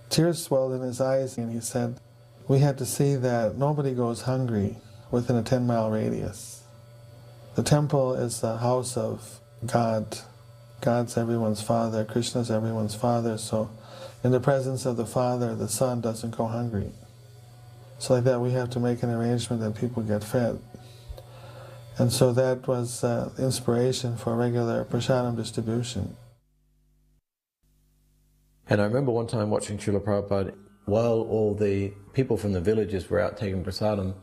tears swelled in his eyes, and he said, we had to see that nobody goes hungry within a 10-mile radius. The temple is the house of God, God's everyone's father, Krishna's everyone's father, so in the presence of the Father, the Son doesn't go hungry. So like that, we have to make an arrangement that people get fed. And so that was inspiration for regular prasadam distribution. And I remember one time watching Srila Prabhupada, while all the people from the villages were out taking prasadam,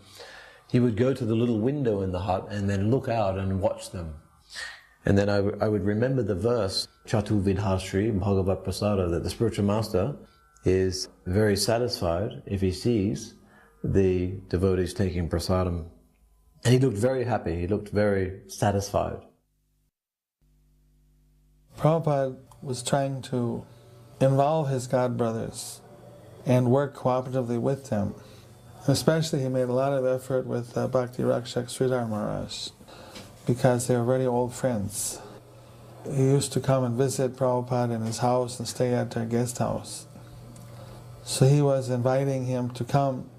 he would go to the little window in the hut and then look out and watch them. And then I would remember the verse, Chatu Vidhasri Bhagavat Prasada, that the spiritual master is very satisfied if he sees the devotees taking prasadam. And he looked very happy, he looked very satisfied. Prabhupada was trying to involve his godbrothers and work cooperatively with them. Especially he made a lot of effort with Bhakti Rakshak Sridhar Maharaj because they were very old friends. He used to come and visit Prabhupada in his house and stay at their guest house. So he was inviting him to come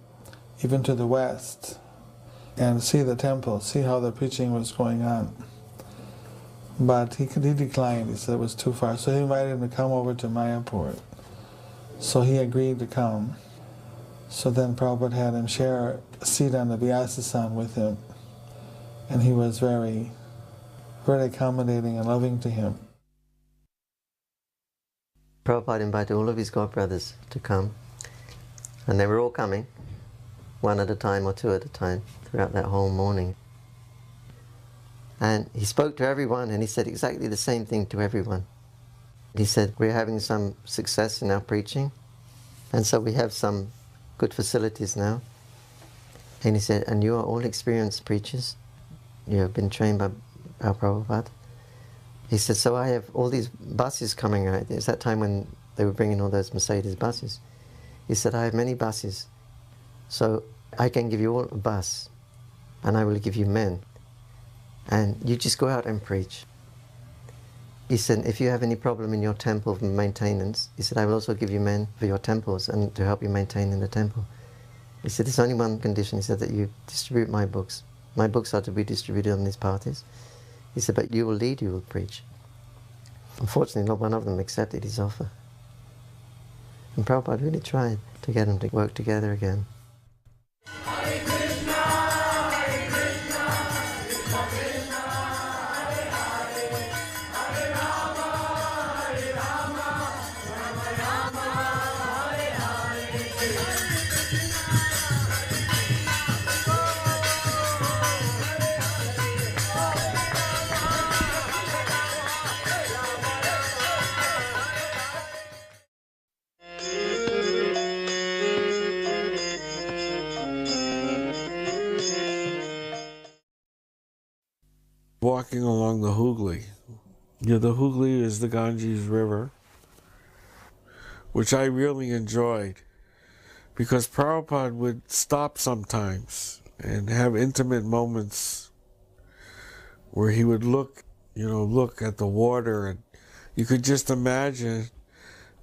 even to the West and see the temple, see how the preaching was going on. But he declined, he said it was too far. So he invited him to come over to Mayapur. So he agreed to come. So then Prabhupada had him share a seat on the Vyasasan with him. And he was very, very accommodating and loving to him. Prabhupada invited all of his godbrothers to come. And they were all coming, one at a time or two at a time, throughout that whole morning. And he spoke to everyone and he said exactly the same thing to everyone. He said, we're having some success in our preaching, and so we have some good facilities now. And he said, and you are all experienced preachers. You have been trained by our Prabhupada. He said, so I have all these buses coming out. It's that time when they were bringing all those Mercedes buses. He said, I have many buses, so I can give you all a bus, and I will give you men. And you just go out and preach. He said, if you have any problem in your temple of maintenance, he said, I will also give you men for your temples and to help you maintain in the temple. He said, there's only one condition, he said, that you distribute my books. My books are to be distributed on these parties. He said, but you will lead, you will preach. Unfortunately, not one of them accepted his offer. And Prabhupada really tried to get them to work together again. Walking along the Hooghly. The Hooghly is the Ganges River, which I really enjoyed because Prabhupada would stop sometimes and have intimate moments where he would look at the water, and you could just imagine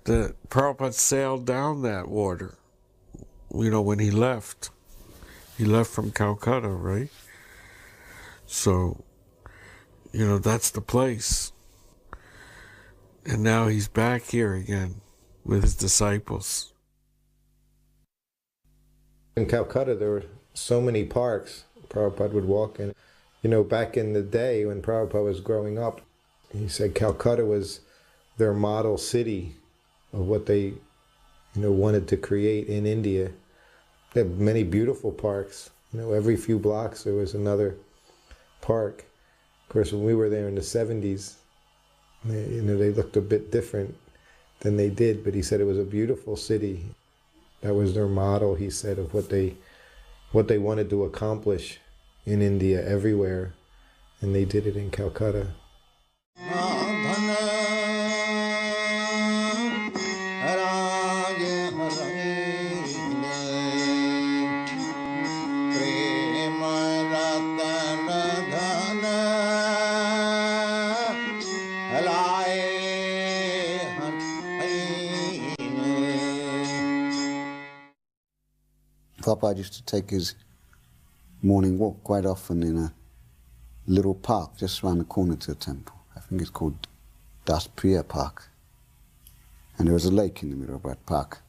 that Prabhupada sailed down that water, when he left. He left from Calcutta, right? So, that's the place. And now he's back here again with his disciples. In Calcutta, there were so many parks Prabhupada would walk in. Back in the day when Prabhupada was growing up, he said Calcutta was their model city of what they, wanted to create in India. They have many beautiful parks. Every few blocks there was another park. Of course, when we were there in the 70s, they looked a bit different than they did, but he said it was a beautiful city. That was their model, he said, of what they wanted to accomplish in India everywhere, and they did it in Calcutta. Prabhupada used to take his morning walk quite often in a little park just around the corner to the temple. I think it's called Das Priya Park. And there was a lake in the middle of that park.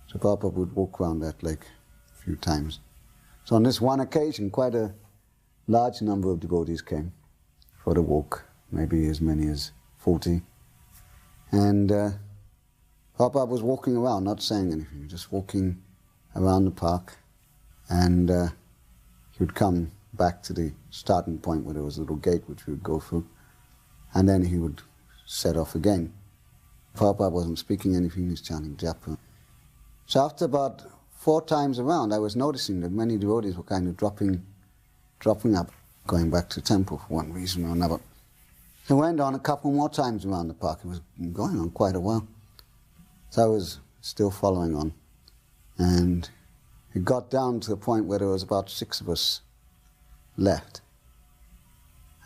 So Prabhupada would walk around that lake a few times. So on this one occasion, quite a large number of devotees came for the walk, maybe as many as 40. And Prabhupada was walking around, not saying anything, just walking around the park. And he would come back to the starting point where there was a little gate which we would go through. And then he would set off again. Prabhupada wasn't speaking anything, he was chanting japa. So after about 4 times around, I was noticing that many devotees were kind of dropping up, going back to the temple for one reason or another. He went on a couple more times around the park. It was going on quite a while. So I was still following on. And it got down to the point where there was about 6 of us left.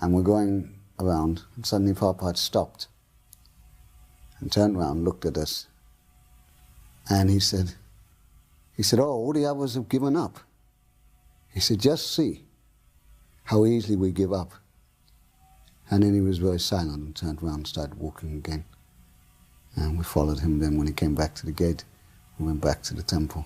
And we're going around, and suddenly Prabhupada stopped and turned around, looked at us, and he said, oh, all the others have given up. He said, just see how easily we give up. And then he was very silent and turned around and started walking again. And we followed him. Then when he came back to the gate, we went back to the temple.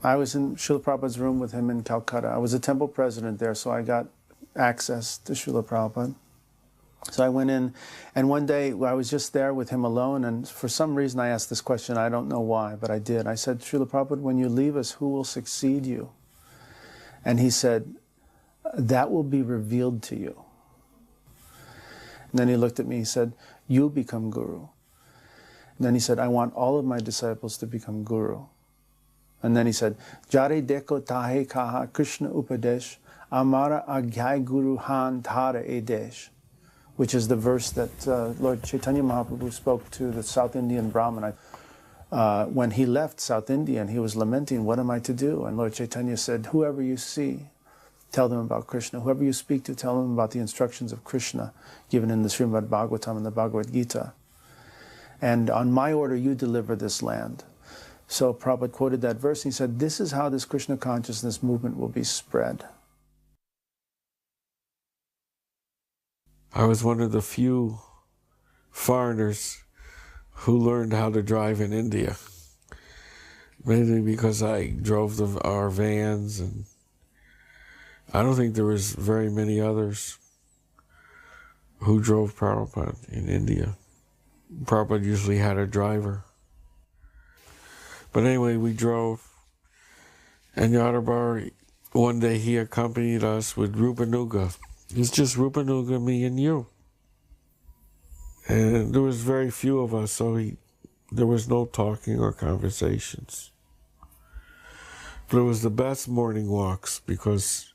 I was in Srila Prabhupada's room with him in Calcutta. I was a temple president there, so I got access to Srila Prabhupada. So I went in, and one day I was just there with him alone, and for some reason I asked this question. I don't know why, but I did. I said, Srila Prabhupada, when you leave us, who will succeed you? And he said, that will be revealed to you. And then he looked at me, he said, you become Guru. And then he said, I want all of my disciples to become Guru. And then he said, Jare deko tahe kaha Krishna upadesh, amara agyai guru han thara edesh, which is the verse that Lord Chaitanya Mahaprabhu spoke to the South Indian Brahmin. When he left South India and he was lamenting, what am I to do? And Lord Chaitanya said, whoever you see, tell them about Krishna. Whoever you speak to, tell them about the instructions of Krishna given in the Srimad Bhagavatam and the Bhagavad Gita. And on my order, you deliver this land. So Prabhupada quoted that verse, and he said, this is how this Krishna consciousness movement will be spread. I was one of the few foreigners who learned how to drive in India, mainly because I drove our vans, and I don't think there was very many others who drove Prabhupada in India. Prabhupada usually had a driver. But anyway, we drove, and Yadabar, one day he accompanied us with Rupanuga. It's just Rupanuga, me, and you. And there was very few of us, so there was no talking or conversations. But it was the best morning walks because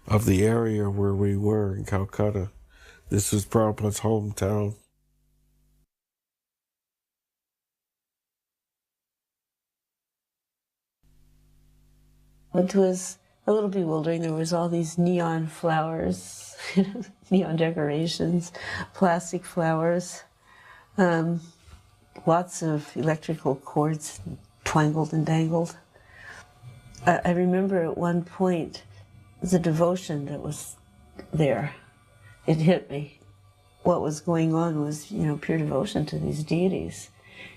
of the area where we were in Calcutta. This was Prabhupada's hometown. It was a little bewildering. There was all these neon flowers, neon decorations, plastic flowers, lots of electrical cords twangled and dangled. I remember at one point the devotion that was there. It hit me. What was going on was, pure devotion to these deities,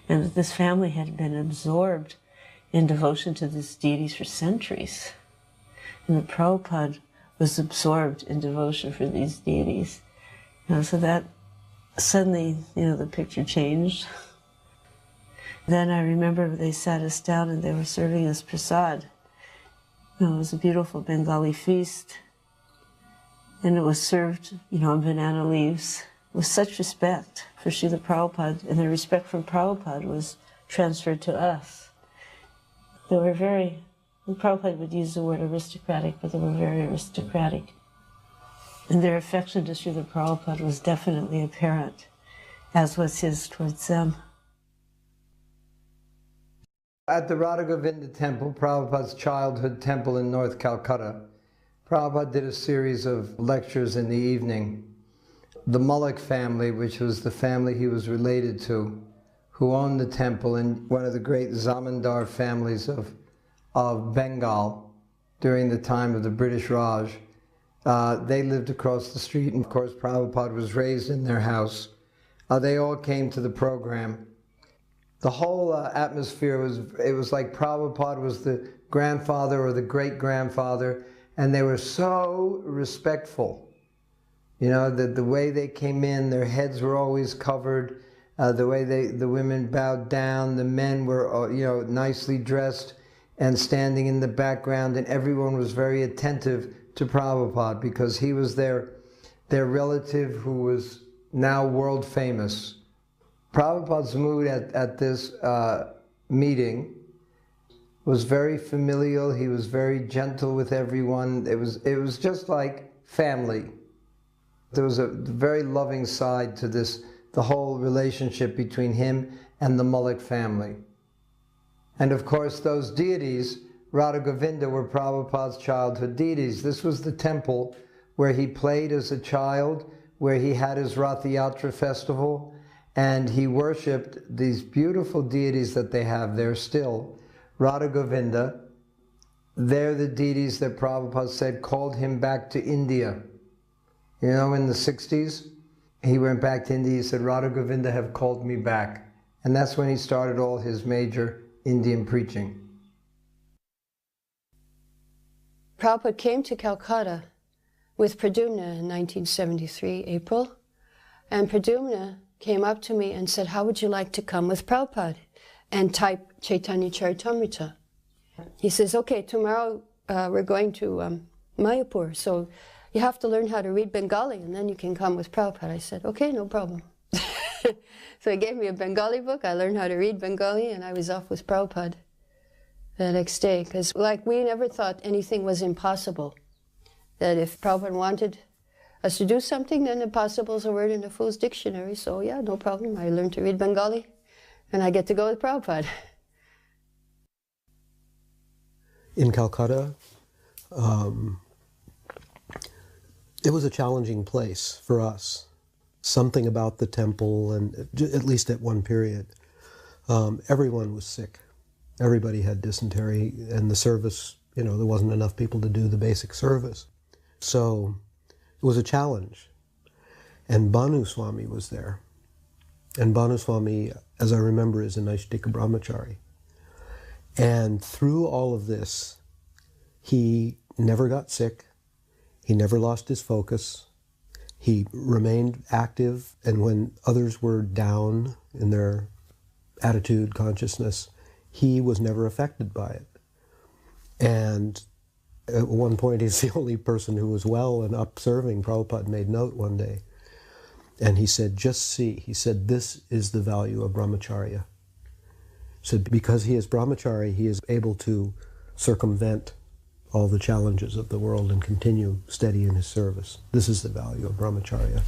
and that this family had been absorbed in devotion to these deities for centuries. And that Prabhupada was absorbed in devotion for these deities. So that suddenly, the picture changed. Then I remember they sat us down and they were serving us prasad. It was a beautiful Bengali feast. And it was served, on banana leaves with such respect for Srila Prabhupada, and the respect from Prabhupada was transferred to us. They were Prabhupada would use the word aristocratic, but they were very aristocratic. And their affection to Srila Prabhupada was definitely apparent, as was his towards them. At the Radha Govinda Temple, Prabhupada's childhood temple in North Calcutta, Prabhupada did a series of lectures in the evening. The Mullik family, which was the family he was related to, who owned the temple, and one of the great Zamindar families of Bengal during the time of the British Raj, They lived across the street, and of course Prabhupada was raised in their house. They all came to the program. The whole atmosphere was like Prabhupada was the grandfather or the great-grandfather, and they were so respectful. You know, the way they came in, their heads were always covered, the way the women bowed down, the men were, you know, nicely dressed and standing in the background, and everyone was very attentive to Prabhupada because he was their relative who was now world famous. Prabhupada's mood at this meeting was very familial. He was very gentle with everyone. It was just like family. There was a very loving side to this, the whole relationship between him and the Mullik family. And of course those deities, Radha Govinda, were Prabhupada's childhood deities. This was the temple where he played as a child, where he had his Rath Yatra festival, and he worshipped these beautiful deities that they have there still. Radha Govinda, they're the deities that Prabhupada said called him back to India. You know, in the 60s, he went back to India, he said, Radha Govinda have called me back. And that's when he started all his major Indian preaching. Prabhupada came to Calcutta with Pradyumna in 1973, April, and Pradyumna came up to me and said, how would you like to come with Prabhupada and type Chaitanya Charitamrita? He says, okay, tomorrow we're going to Mayapur, so you have to learn how to read Bengali and then you can come with Prabhupada. I said, okay, no problem. So he gave me a Bengali book, I learned how to read Bengali, and I was off with Prabhupada the next day, because like we never thought anything was impossible. That if Prabhupada wanted us to do something, then impossible is a word in the Fool's Dictionary, so yeah, no problem. I learned to read Bengali, and I get to go with Prabhupada. In Calcutta, it was a challenging place for us. Something about the temple, and at least at one period, everyone was sick. Everybody had dysentery, and the service, you know, there wasn't enough people to do the basic service. So it was a challenge. And Bhanu Swami was there. And Bhanu Swami, as I remember, is a Naishtika Brahmachari. And through all of this, he never got sick. He never lost his focus. He remained active, and when others were down in their attitude, consciousness, he was never affected by it. And at one point, he's the only person who was well and up serving. Prabhupada made note one day. And he said, just see, he said, this is the value of brahmacharya. He said, because he is brahmachari, he is able to circumvent all the challenges of the world and continue steady in his service. This is the value of brahmacharya.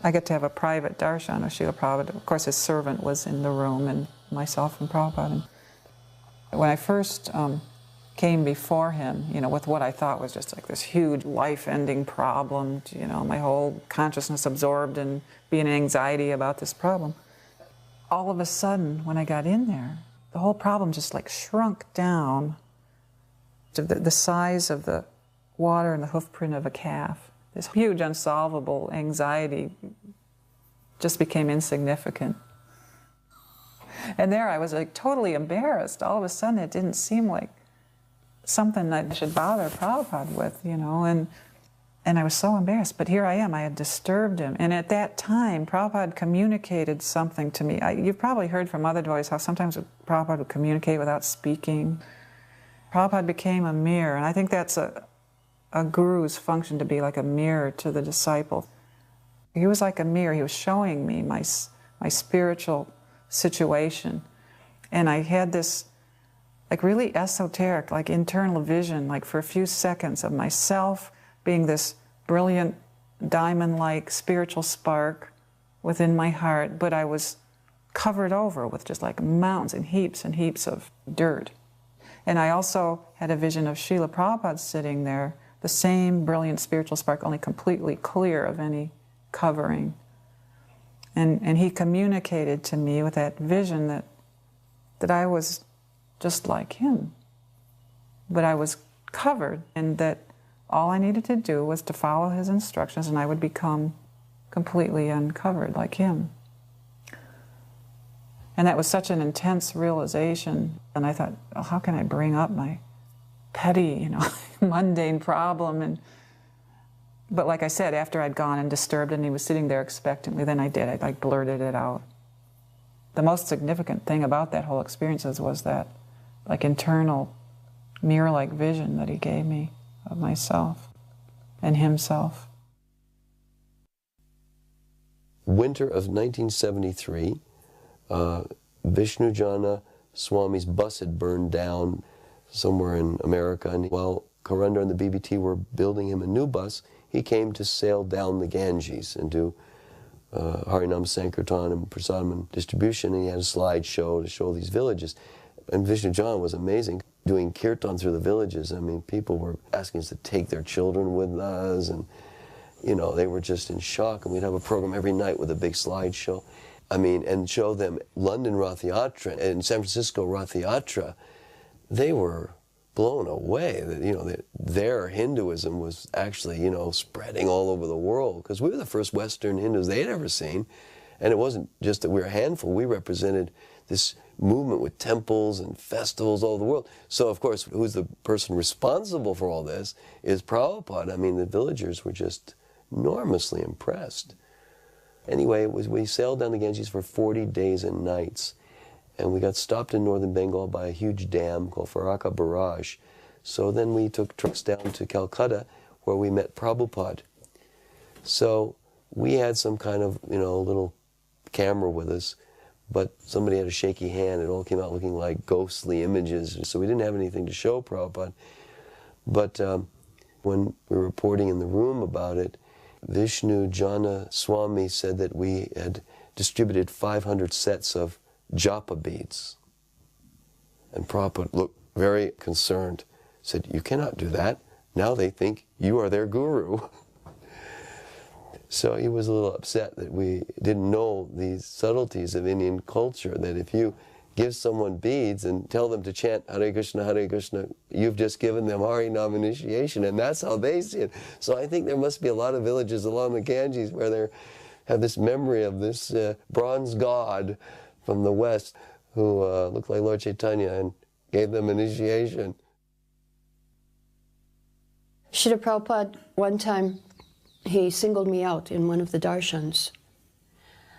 I get to have a private darshan of Srila Prabhupada. Of course, his servant was in the room, and myself and Prabhupada. When I first came before him, you know, with what I thought was just like this huge life-ending problem, you know, my whole consciousness absorbed in being in anxiety about this problem. All of a sudden, when I got in there, the whole problem just like shrunk down to the size of the water in the hoof print of a calf. This huge unsolvable anxiety just became insignificant. And there I was like totally embarrassed. All of a sudden it didn't seem like something I should bother Prabhupada with, you know, and I was so embarrassed. But here I am, I had disturbed him. And at that time, Prabhupada communicated something to me. You've probably heard from other devotees how sometimes Prabhupada would communicate without speaking. Prabhupada became a mirror, and I think that's a guru's function, to be like a mirror to the disciple. He was like a mirror. He was showing me my spiritual situation. And I had this like really esoteric, like internal vision, like for a few seconds of myself being this brilliant diamond-like spiritual spark within my heart, but I was covered over with just like mountains and heaps of dirt. And I also had a vision of Srila Prabhupada sitting there, the same brilliant spiritual spark, only completely clear of any covering. And he communicated to me with that vision that I was just like him, but I was covered, and that all I needed to do was to follow his instructions and I would become completely uncovered like him. And that was such an intense realization. And I thought, oh, how can I bring up my petty, mundane problem? But like I said, after I'd gone and disturbed and he was sitting there expectantly, then I did. I blurted it out. The most significant thing about that whole experience was that internal mirror-like vision that he gave me of myself and himself. Winter of 1973, Vishnujana Swami's bus had burned down somewhere in America, and while Karanda and the BBT were building him a new bus, he came to sail down the Ganges and do Harinam Sankirtan and Prasadam and distribution, and he had a slideshow to show these villages. And Vishnujana was amazing, doing kirtan through the villages. I mean, people were asking us to take their children with us, and they were just in shock. And we'd have a program every night with a big slideshow. I mean, and show them London Rath Yatra and San Francisco Rath Yatra. They were blown away that, their Hinduism was actually, spreading all over the world, because we were the first Western Hindus they'd ever seen. And it wasn't just that we were a handful, we represented this movement with temples and festivals all over the world. So, of course, who's the person responsible for all this is Prabhupada. I mean, the villagers were just enormously impressed. Anyway, we sailed down the Ganges for 40 days and nights, and we got stopped in northern Bengal by a huge dam called Farakka Barrage. So then we took trucks down to Calcutta, where we met Prabhupada. So we had some kind of, little camera with us, but somebody had a shaky hand. It all came out looking like ghostly images, so we didn't have anything to show Prabhupada. But when we were reporting in the room about it, Vishnujana Swami said that we had distributed 500 sets of japa beads. And Prabhupada looked very concerned, said, "You cannot do that. Now they think you are their guru." So he was a little upset that we didn't know these subtleties of Indian culture, that if you give someone beads and tell them to chant Hare Krishna, you've just given them Harinam initiation, and that's how they see it. So I think there must be a lot of villages along the Ganges where they have this memory of this bronze god from the West who looked like Lord Chaitanya and gave them initiation. Srila Prabhupada, one time, he singled me out in one of the darshans.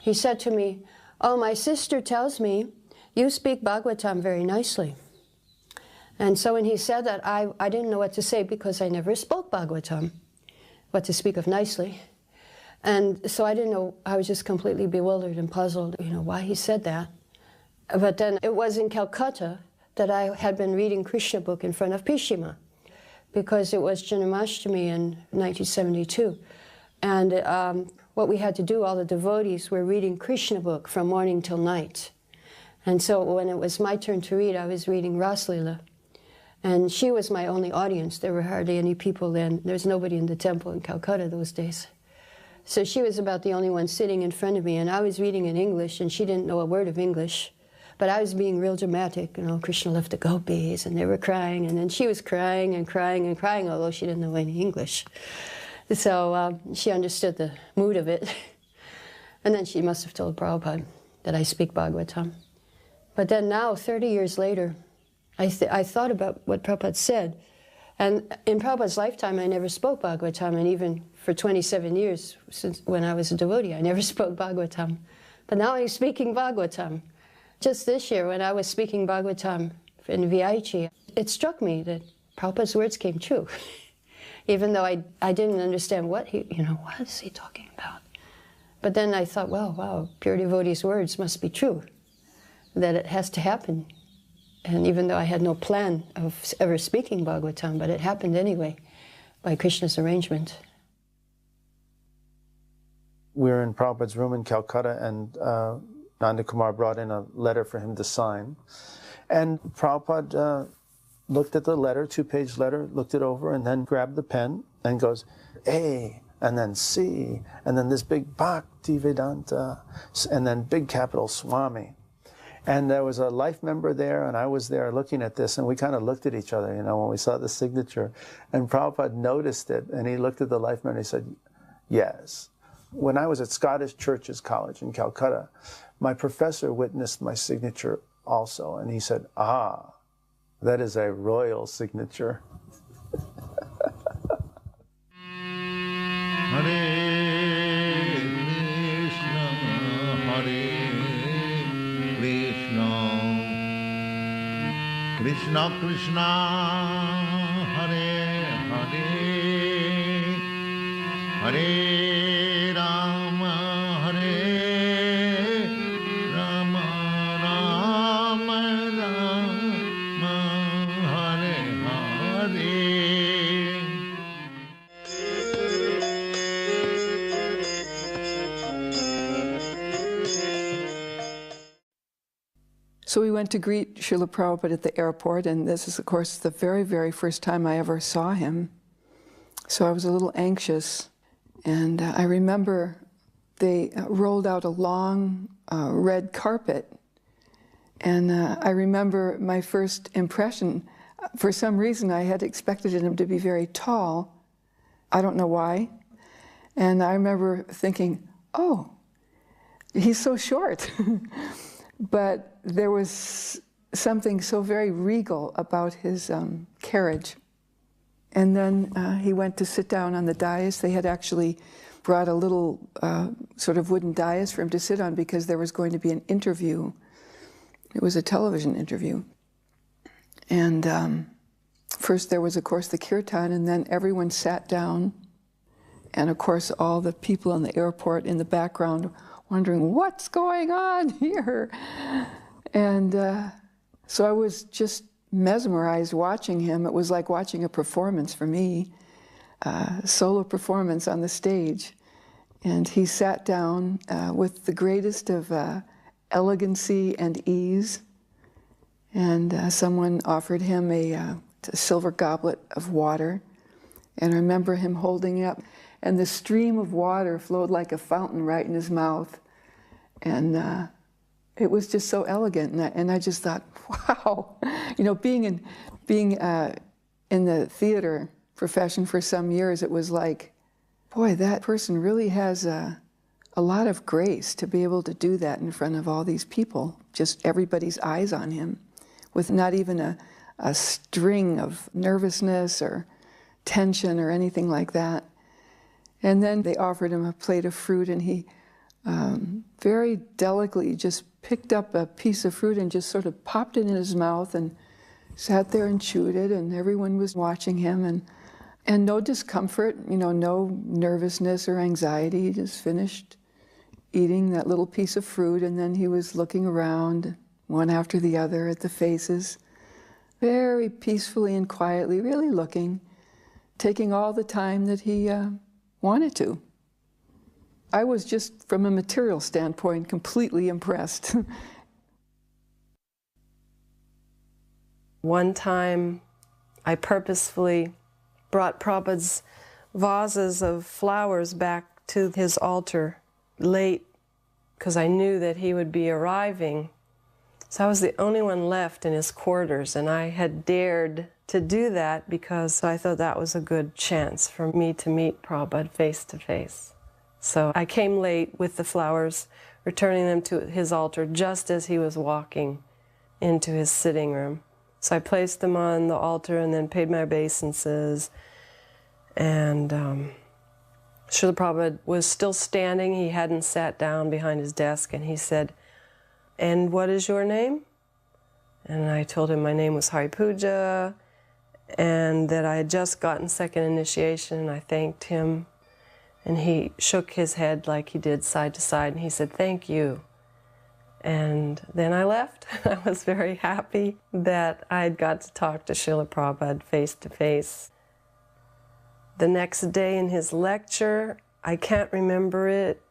He said to me, "Oh, my sister tells me you speak Bhagavatam very nicely." And so when he said that, I didn't know what to say, because I never spoke Bhagavatam, what to speak of nicely. And so I didn't know, I was just completely bewildered and puzzled, why he said that. But then it was in Calcutta that I had been reading Krishna book in front of Pishima, because it was Janmashtami in 1972. And what we had to do, all the devotees were reading Krishna book from morning till night. And so when it was my turn to read, I was reading Srila. And she was my only audience. There were hardly any people then. There was nobody in the temple in Calcutta those days. So she was about the only one sitting in front of me, and I was reading in English, and she didn't know a word of English. But I was being real dramatic, Krishna left the gopis, and they were crying, and then she was crying and crying and crying, although she didn't know any English. So she understood the mood of it. And then she must have told Prabhupada that I speak Bhagavatam. But then now, 30 years later, I thought about what Prabhupada said. And in Prabhupada's lifetime, I never spoke Bhagavatam, and even for 27 years, since when I was a devotee, I never spoke Bhagavatam. But now I'm speaking Bhagavatam. Just this year, when I was speaking Bhagavatam in Viaichi, it struck me that Prabhupada's words came true. Even though I didn't understand what is he talking about? But then I thought, well, wow, pure devotee's words must be true, that it has to happen. And even though I had no plan of ever speaking Bhagavatam, but it happened anyway, by Krishna's arrangement. We were in Prabhupada's room in Calcutta, and Nanda Kumar brought in a letter for him to sign. And Prabhupada looked at the letter, 2-page letter, looked it over, and then grabbed the pen and goes, A, and then C, and then this big Bhakti Vedanta, and then big capital Swami. And there was a life member there, and I was there looking at this, and we kind of looked at each other, you know, when we saw the signature. And Prabhupada noticed it, and he looked at the life member and he said, yes. When I was at Scottish Churches College in Calcutta, my professor witnessed my signature also, and he said, ah, that is a royal signature. Krishna Krishna Hare Hare Hare Rama Hare Rama Rama Rama Hare Hare. So we went to greet Srila Prabhupada at the airport, and this is, of course, the very, very first time I ever saw him. So I was a little anxious, and I remember they rolled out a long red carpet, and I remember my first impression. For some reason, I had expected him to be very tall. I don't know why. And I remember thinking, oh, he's so short. But there was something so very regal about his carriage. And then he went to sit down on the dais. They had actually brought a little sort of wooden dais for him to sit on because there was going to be an interview. It was a television interview. And first there was, of course, the kirtan, and then everyone sat down. And, of course, all the people in the airport in the background wondering, what's going on here? And so I was just mesmerized watching him. It was like watching a performance for me, solo performance on the stage. And he sat down with the greatest of elegancy and ease. And someone offered him a silver goblet of water. And I remember him holding it up. And the stream of water flowed like a fountain right in his mouth. And it was just so elegant. And I just thought, wow. You know, being in the theater profession for some years, it was like, boy, that person really has a lot of grace to be able to do that in front of all these people. Just everybody's eyes on him with not even a string of nervousness or tension or anything like that. And then they offered him a plate of fruit, and he very delicately just picked up a piece of fruit and just sort of popped it in his mouth and sat there and chewed it, and everyone was watching him, and no discomfort, you know, no nervousness or anxiety. He just finished eating that little piece of fruit, and then he was looking around, one after the other, at the faces, very peacefully and quietly, really looking, taking all the time that he wanted to. I was just, from a material standpoint, completely impressed. One time, I purposefully brought Prabhupada's vases of flowers back to his altar late, because I knew that he would be arriving. So I was the only one left in his quarters, and I had dared to do that because I thought that was a good chance for me to meet Prabhupada face to face. So I came late with the flowers, returning them to his altar just as he was walking into his sitting room. So I placed them on the altar and then paid my obeisances. And Srila Prabhupada was still standing. He hadn't sat down behind his desk, and he said, "And what is your name?" And I told him my name was Hari Puja, and that I had just gotten second initiation, and I thanked him. And he shook his head like he did side to side, and he said, "Thank you." And then I left. I was very happy that I'd got to talk to Srila Prabhupada face to face. The next day in his lecture, I can't remember it,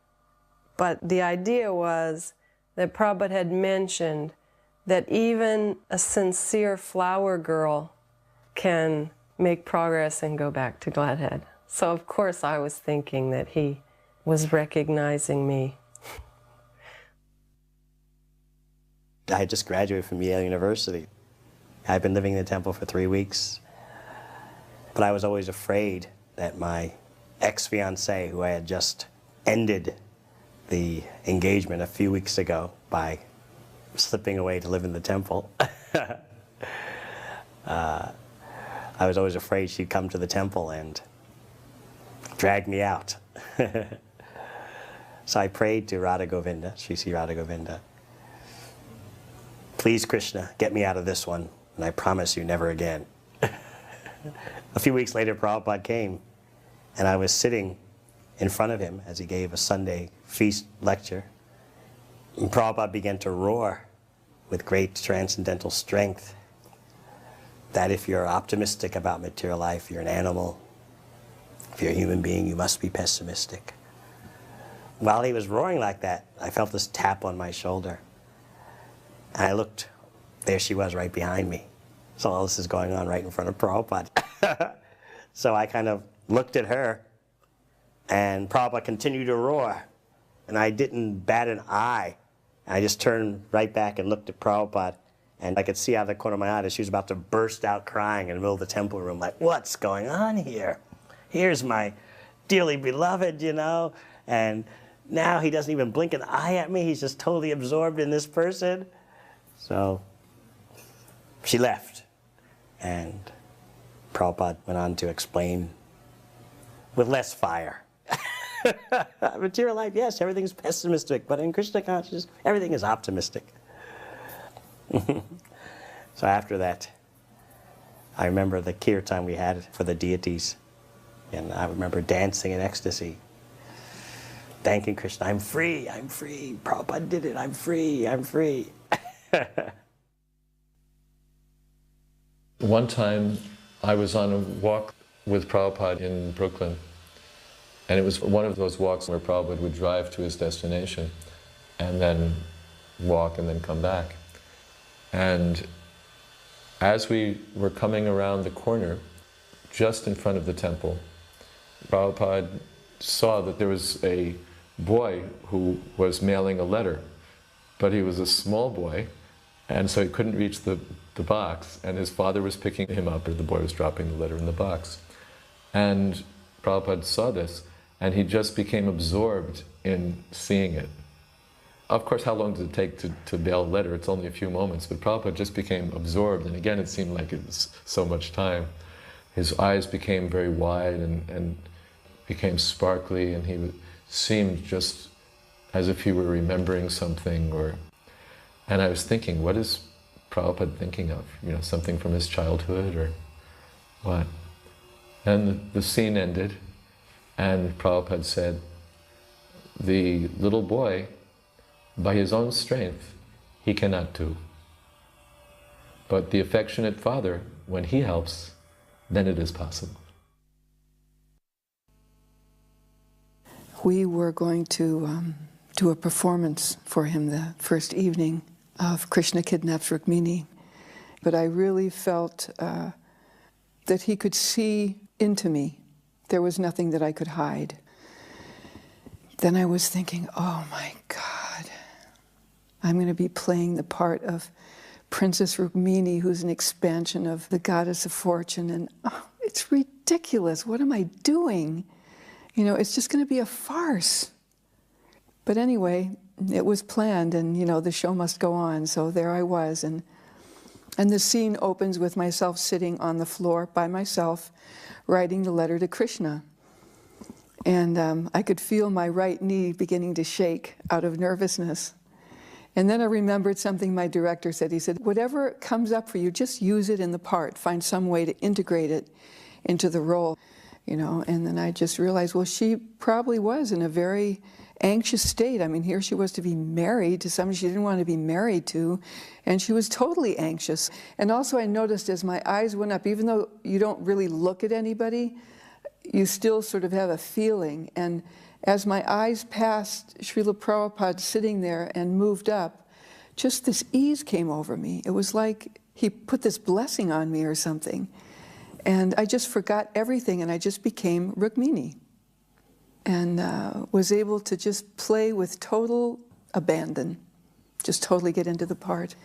but the idea was that Prabhupada had mentioned that even a sincere flower girl can make progress and go back to Gladhead. So of course I was thinking that he was recognizing me. I had just graduated from Yale University. I'd been living in the temple for 3 weeks, but I was always afraid that my ex-fiancée, who I had just ended the engagement a few weeks ago by slipping away to live in the temple, I was always afraid she'd come to the temple and drag me out. So I prayed to Radha Govinda, Sri Radha Govinda, please Krishna, get me out of this one, and I promise you never again. A few weeks later, Prabhupada came, and I was sitting in front of him as he gave a Sunday feast lecture. And Prabhupada began to roar with great transcendental strength that if you're optimistic about material life, you're an animal. If you're a human being, you must be pessimistic. While he was roaring like that, I felt this tap on my shoulder. And I looked, there she was right behind me. So all this is going on right in front of Prabhupada. So I kind of looked at her, and Prabhupada continued to roar. And I didn't bat an eye. I just turned right back and looked at Prabhupada. And I could see out of the corner of my eye that she was about to burst out crying in the middle of the temple room, like, what's going on here? Here's my dearly beloved, you know, and now he doesn't even blink an eye at me. He's just totally absorbed in this person. So she left, and Prabhupada went on to explain with less fire. Material life, yes, everything's pessimistic, but in Krishna consciousness, everything is optimistic. So after that, I remember the kirtan we had for the deities, and I remember dancing in ecstasy, thanking Krishna, I'm free, Prabhupada did it, I'm free, I'm free. One time I was on a walk with Prabhupada in Brooklyn, and it was one of those walks where Prabhupada would drive to his destination and then walk and then come back. And as we were coming around the corner, just in front of the temple, Prabhupada saw that there was a boy who was mailing a letter, but he was a small boy, and so he couldn't reach the box, and his father was picking him up, or the boy was dropping the letter in the box. And Prabhupada saw this, and he just became absorbed in seeing it. Of course, how long does it take to mail a letter? It's only a few moments, but Prabhupada just became absorbed, and again, it seemed like it was so much time. His eyes became very wide and became sparkly, and he seemed just as if he were remembering something, and I was thinking, what is Prabhupada thinking of? You know, something from his childhood, or what? And the scene ended, and Prabhupada said, the little boy, by his own strength, he cannot do. But the affectionate father, when he helps, then it is possible. We were going to do a performance for him the first evening of Krishna Kidnaps Rukmini, but I really felt that he could see into me. There was nothing that I could hide. Then I was thinking, oh my God, I'm going to be playing the part of Princess Rukmini, who's an expansion of the goddess of fortune, and it's ridiculous. What am I doing? You know, it's just going to be a farce. But anyway, it was planned, and you know, the show must go on. So there I was, and the scene opens with myself sitting on the floor by myself, writing the letter to Krishna. And I could feel my right knee beginning to shake out of nervousness. And then I remembered something my director said. He said, whatever comes up for you, just use it in the part. Find some way to integrate it into the role, you know. And then I just realized, well, she probably was in a very anxious state. I mean, here she was to be married to somebody she didn't want to be married to, and she was totally anxious. And also I noticed as my eyes went up, even though you don't really look at anybody, you still sort of have a feeling. And as my eyes passed Srila Prabhupada sitting there and moved up, just this ease came over me. It was like he put this blessing on me or something. And I just forgot everything, and I just became Rukmini. And was able to just play with total abandon. just totally get into the part.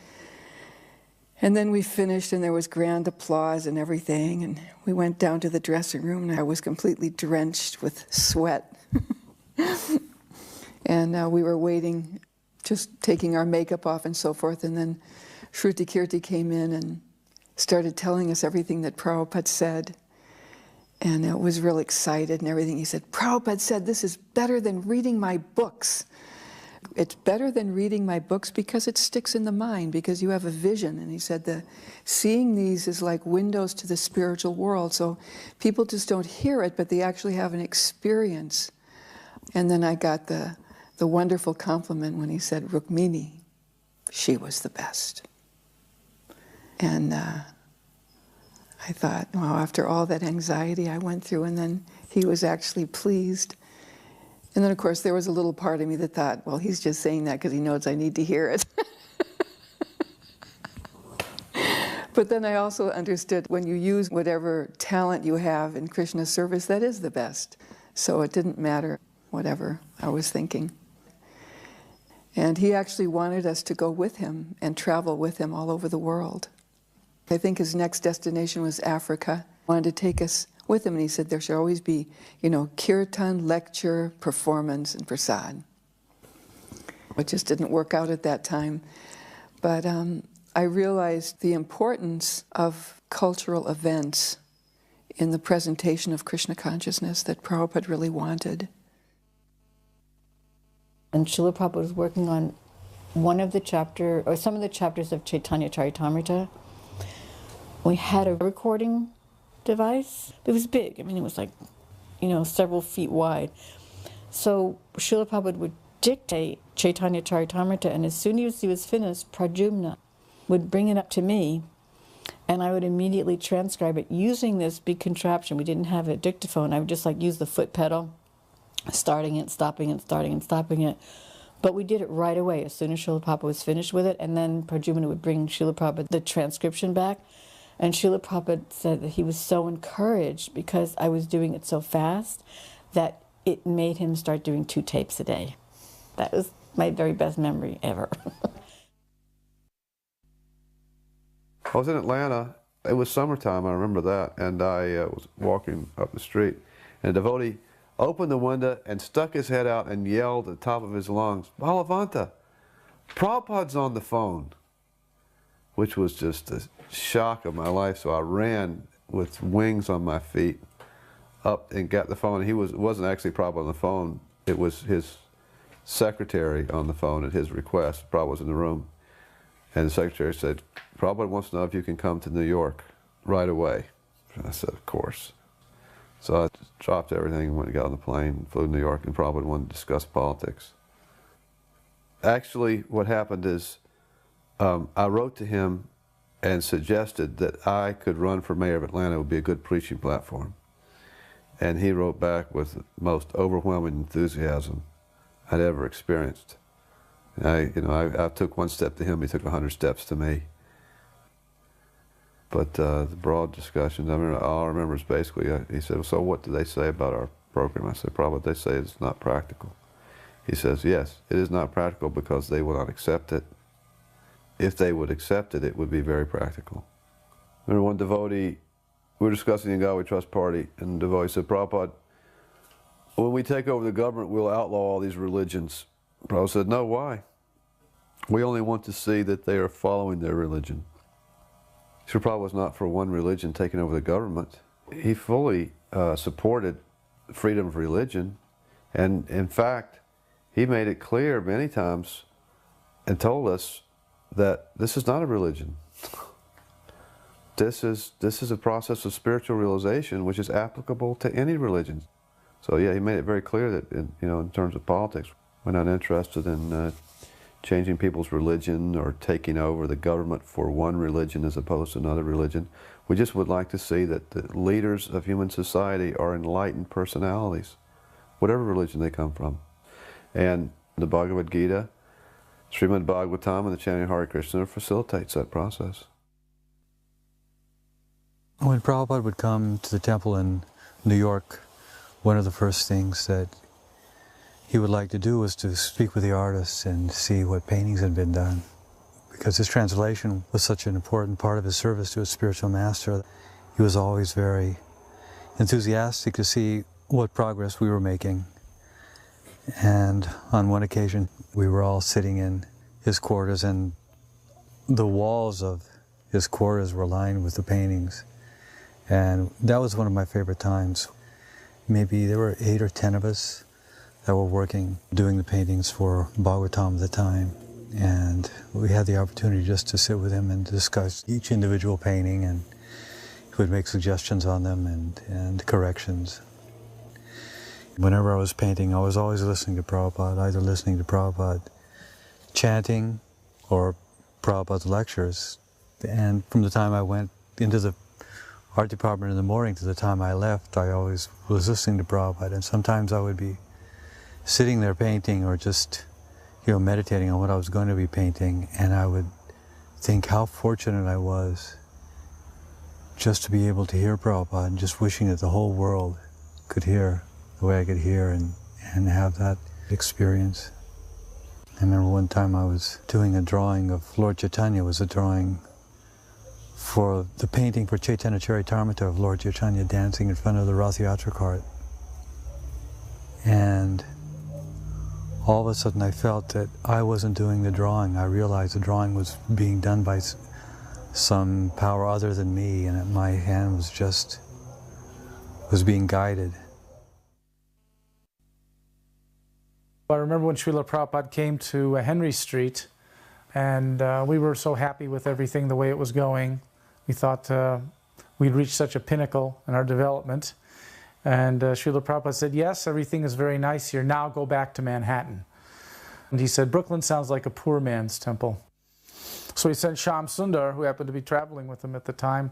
And then we finished, and there was grand applause and everything, and we went down to the dressing room, and I was completely drenched with sweat. And we were waiting, just taking our makeup off and so forth, and then Shruti Kirti came in and started telling us everything that Prabhupada said, and I was real excited and everything. He said, Prabhupada said, this is better than reading my books. It's better than reading my books because it sticks in the mind, because you have a vision. And he said seeing these is like windows to the spiritual world. So people just don't hear it, but they actually have an experience. And then I got the wonderful compliment when he said, Rukmini, she was the best. And I thought, wow, after all that anxiety I went through, and then he was actually pleased. And then, of course, there was a little part of me that thought, well, he's just saying that because he knows I need to hear it. But then I also understood when you use whatever talent you have in Krishna's service, that is the best. So it didn't matter whatever I was thinking. And he actually wanted us to go with him and travel with him all over the world. I think his next destination was Africa. He wanted to take us with him, and he said there should always be, kirtan, lecture, performance, and prasad. It just didn't work out at that time. But I realized the importance of cultural events in the presentation of Krishna consciousness that Prabhupada really wanted. And Srila Prabhupada was working on one of the chapter, or some of the chapters of Chaitanya Charitamrita. We had a recording device. It was big. I mean, it was like, several feet wide. So Srila Prabhupada would dictate Chaitanya Charitamrita, and as soon as he was finished, Pradyumna would bring it up to me, and I would immediately transcribe it using this big contraption. We didn't have a dictaphone. I would just use the foot pedal, starting it, stopping it, starting and stopping it. But we did it right away as soon as Srila Prabhupada was finished with it, and then Pradyumna would bring Srila Prabhupada the transcription back. And Srila Prabhupada said that he was so encouraged because I was doing it so fast that it made him start doing 2 tapes a day. That was my very best memory ever. I was in Atlanta. It was summertime, I remember that, and I was walking up the street, and a devotee opened the window and stuck his head out and yelled at the top of his lungs, Balavanta, Prabhupada's on the phone, which was just a shock of my life. So I ran with wings on my feet up and got the phone. It wasn't actually Prabhupada on the phone. It was his secretary on the phone at his request. Prabhupada was in the room. And the secretary said, Prabhupada wants to know if you can come to New York right away. And I said, of course. So I just dropped everything and went and got on the plane, flew to New York, and Prabhupada wanted to discuss politics. Actually, what happened is I wrote to him and suggested that I could run for mayor of Atlanta. It would be a good preaching platform. And he wrote back with the most overwhelming enthusiasm I'd ever experienced. And I took 1 step to him, he took 100 steps to me. But the broad discussions, all I remember is basically, he said, well, so what do they say about our program? I said, probably they say it's not practical. He says, yes, it is not practical because they will not accept it. If they would accept it, it would be very practical. I remember one devotee, we were discussing the Gawi Trust Party, and the devotee said, Prabhupada, when we take over the government, we'll outlaw all these religions. Prabhupada said, no, why? We only want to see that they are following their religion. Srila Prabhupada was not for one religion taking over the government. He fully supported freedom of religion, and in fact, he made it clear many times and told us that this is not a religion. This is a process of spiritual realization which is applicable to any religion. So yeah, he made it very clear that in terms of politics, we're not interested in changing people's religion or taking over the government for one religion as opposed to another religion. We just would like to see that the leaders of human society are enlightened personalities, whatever religion they come from. And the Bhagavad Gita, Srimad Bhagavatam, and the chanting Hare Krishna facilitates that process. When Prabhupada would come to the temple in New York, one of the first things that he would like to do was to speak with the artists and see what paintings had been done. Because his translation was such an important part of his service to his spiritual master, he was always very enthusiastic to see what progress we were making. And on one occasion, we were all sitting in his quarters, and the walls of his quarters were lined with the paintings. And that was one of my favorite times. Maybe there were 8 or 10 of us that were working, doing the paintings for Bhagavatam at the time. And we had the opportunity just to sit with him and discuss each individual painting, and he would make suggestions on them and corrections. Whenever I was painting, I was always listening to Prabhupada, either listening to Prabhupada chanting or Prabhupada's lectures. And from the time I went into the art department in the morning to the time I left, I always was listening to Prabhupada. And sometimes I would be sitting there painting or just, meditating on what I was going to be painting, and I would think how fortunate I was just to be able to hear Prabhupada, and just wishing that the whole world could hear the way I could hear and have that experience. I remember one time I was doing a drawing of Lord Chaitanya. It was a drawing for the painting for Chaitanya Charitamrita of Lord Chaitanya dancing in front of the Rath Yatra cart. And all of a sudden I felt that I wasn't doing the drawing. I realized the drawing was being done by some power other than me, and that my hand was being guided. I remember when Srila Prabhupada came to Henry Street, and we were so happy with everything, the way it was going. We thought we'd reached such a pinnacle in our development. And Srila Prabhupada said, yes, everything is very nice here. Now go back to Manhattan. And he said, Brooklyn sounds like a poor man's temple. So he sent Shyam Sundar, who happened to be traveling with him at the time,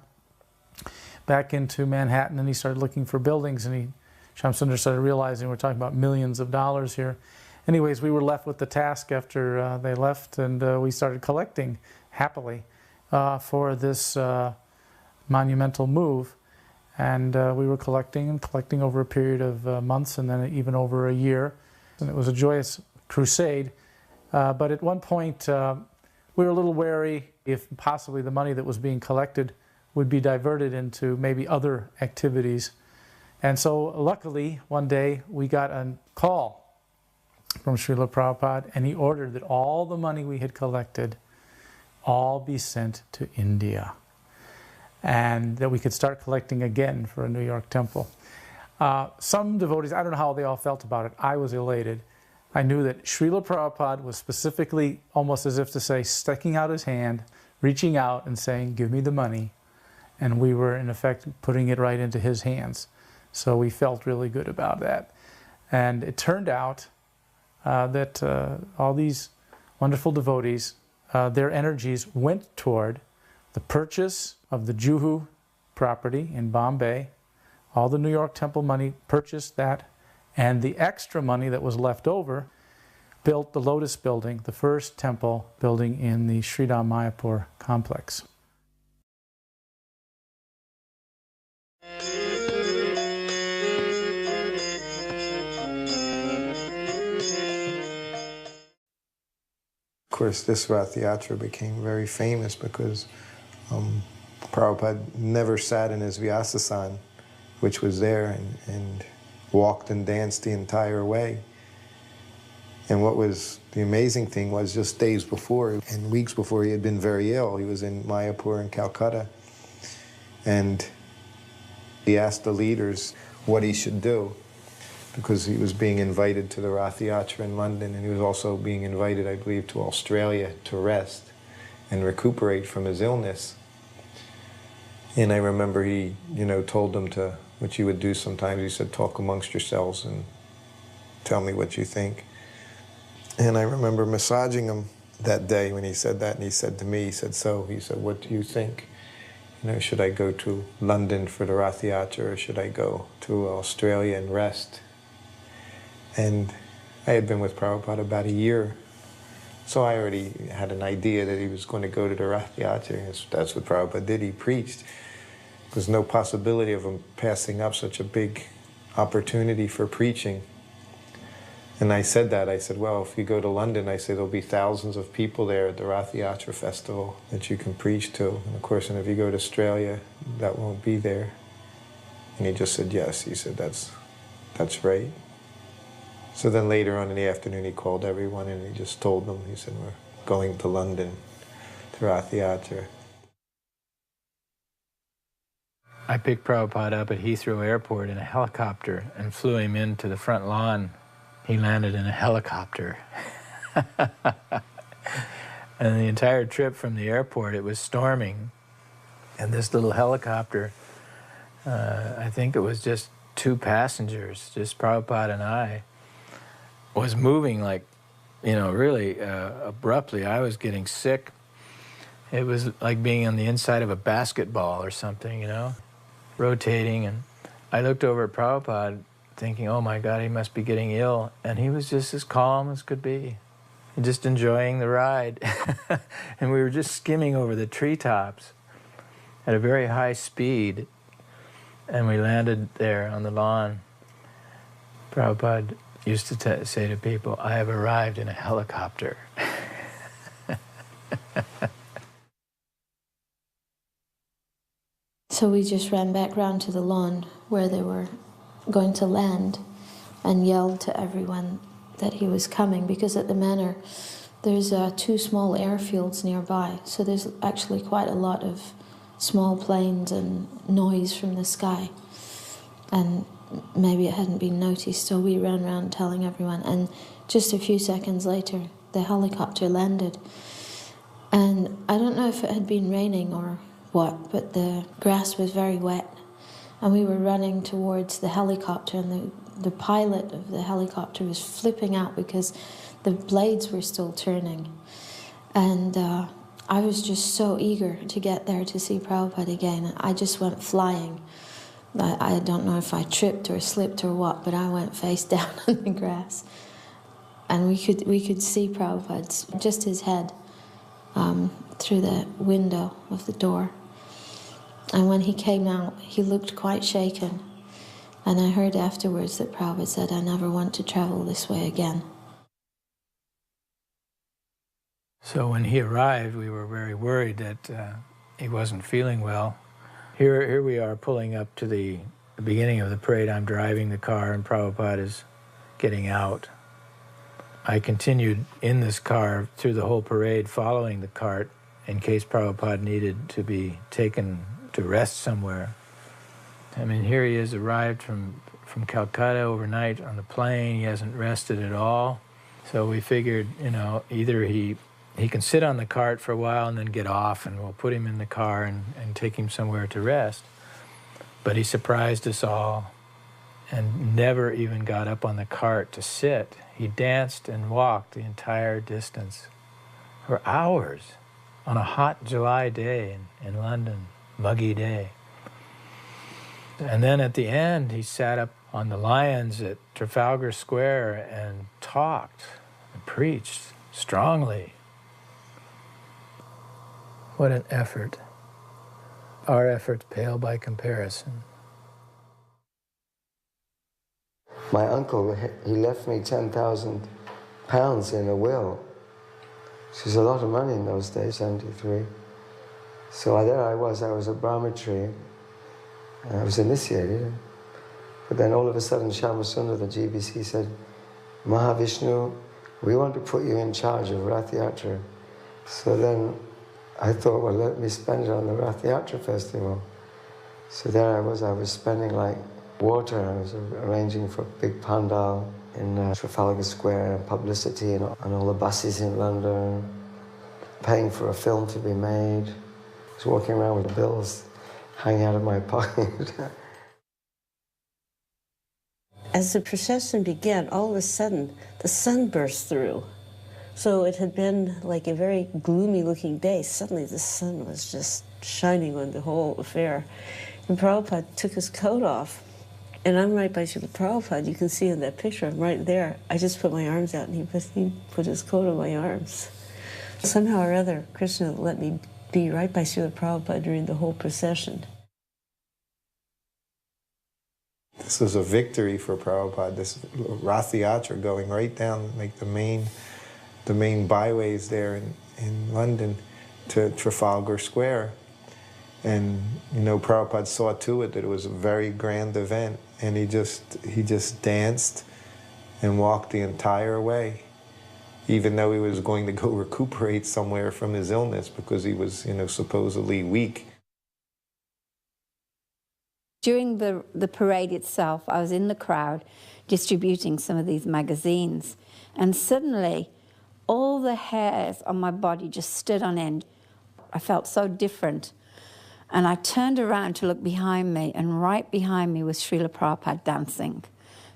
back into Manhattan, and he started looking for buildings. And Shyam Sundar started realizing we're talking about millions of dollars here. Anyways, we were left with the task after they left, and we started collecting happily for this monumental move. And we were collecting over a period of months, and then even over a year. And it was a joyous crusade. But at one point, we were a little wary if possibly the money that was being collected would be diverted into maybe other activities. And so luckily, one day, we got a call from Srila Prabhupada, and he ordered that all the money we had collected all be sent to India, and that we could start collecting again for a New York temple. Some devotees, I don't know how they all felt about it. I was elated. I knew that Srila Prabhupada was specifically, almost as if to say, sticking out his hand, reaching out and saying, give me the money. And we were, in effect, putting it right into his hands. So we felt really good about that. And it turned out that all these wonderful devotees, their energies went toward the purchase of the Juhu property in Bombay. All the New York temple money purchased that, and the extra money that was left over built the Lotus building, the first temple building in the Sridham Mayapur complex. Of course, this Rath Yatra became very famous because Prabhupada never sat in his Vyasasan, which was there, and walked and danced the entire way. And what was the amazing thing was just days before and weeks before, he had been very ill. He was in Mayapur in Calcutta, and he asked the leaders what he should do, because he was being invited to the Rath Yatra in London, and he was also being invited, I believe, to Australia to rest and recuperate from his illness. And I remember he, told them to, which he would do sometimes, he said, talk amongst yourselves and tell me what you think. And I remember massaging him that day when he said that, and he said to me, he said, what do you think? Should I go to London for the Rath Yatra, or should I go to Australia and rest? And I had been with Prabhupada about a year, so I already had an idea that he was going to go to the Rath Yatra, and that's what Prabhupada did. He preached. There was no possibility of him passing up such a big opportunity for preaching. And I said that, I said, well, if you go to London, I said, there'll be thousands of people there at the Rath Yatra festival that you can preach to. And of course, and if you go to Australia, that won't be there. And he just said, yes. He said, that's right. So then later on in the afternoon, he called everyone and he just told them, he said, we're going to London, to Rath Yatra. I picked Prabhupada up at Heathrow Airport in a helicopter and flew him into the front lawn. He landed in a helicopter. And the entire trip from the airport, it was storming. And this little helicopter, I think it was just 2 passengers, just Prabhupada and I, was moving like, you know, really abruptly. I was getting sick. It was like being on the inside of a basketball or something, you know, rotating. And I looked over at Prabhupada thinking, oh my God, he must be getting ill. And he was just as calm as could be, just enjoying the ride. And we were just skimming over the treetops at a very high speed. And we landed there on the lawn. Prabhupada used to say to people, I have arrived in a helicopter. So we just ran back round to the lawn where they were going to land and yelled to everyone that he was coming, because at the manor there's 2 small airfields nearby, so there's actually quite a lot of small planes and noise from the sky, and maybe it hadn't been noticed, so we ran around telling everyone, and just a few seconds later the helicopter landed. And I don't know if it had been raining or what, but the grass was very wet, and we were running towards the helicopter, and the pilot of the helicopter was flipping out because the blades were still turning. And I was just so eager to get there to see Prabhupada again. I just went flying. I don't know if I tripped or slipped or what, but I went face down on the grass. And we could see Prabhupada's, just his head, through the window of the door. And when he came out, he looked quite shaken. And I heard afterwards that Prabhupada said, I never want to travel this way again. So when he arrived, we were very worried that he wasn't feeling well. Here we are pulling up to the beginning of the parade. I'm driving the car and Prabhupada is getting out. I continued in this car through the whole parade, following the cart in case Prabhupada needed to be taken to rest somewhere. I mean, here he is, arrived from Calcutta overnight on the plane. He hasn't rested at all. So we figured, you know, either he can sit on the cart for a while and then get off, and we'll put him in the car and take him somewhere to rest. But he surprised us all and never even got up on the cart to sit. He danced and walked the entire distance for hours on a hot July day in London, muggy day. And then at the end, he sat up on the lions at Trafalgar Square and talked and preached strongly. What an effort. Our efforts pale by comparison. My uncle, he left me £10,000 in a will. Which was a lot of money in those days, 73. So there I was a brahmachari. I was initiated. But then all of a sudden, Shyamasundar, the GBC, said, Mahavishnu, we want to put you in charge of Rath Yatra. So then I thought, well, let me spend it on the Rath Yatra festival. So there I was spending like water. I was arranging for a big pandal in Trafalgar Square, and publicity on all the buses in London, paying for a film to be made. I was walking around with bills hanging out of my pocket. As the procession began, all of a sudden, the sun burst through. So it had been like a very gloomy-looking day. Suddenly the sun was just shining on the whole affair. And Prabhupada took his coat off. And I'm right by Srila Prabhupada. You can see in that picture, I'm right there. I just put my arms out, and he put his coat on my arms. Somehow or other, Krishna let me be right by Srila Prabhupada during the whole procession. This was a victory for Prabhupada, this Rath Yatra going right down like the main byways there in London to Trafalgar Square. And you know, Prabhupada saw to it that it was a very grand event, and he just danced and walked the entire way, even though he was going to go recuperate somewhere from his illness because he was, you know, supposedly weak. During the parade itself, I was in the crowd distributing some of these magazines, and suddenly all the hairs on my body just stood on end. I felt so different. And I turned around to look behind me, and right behind me was Srila Prabhupada dancing.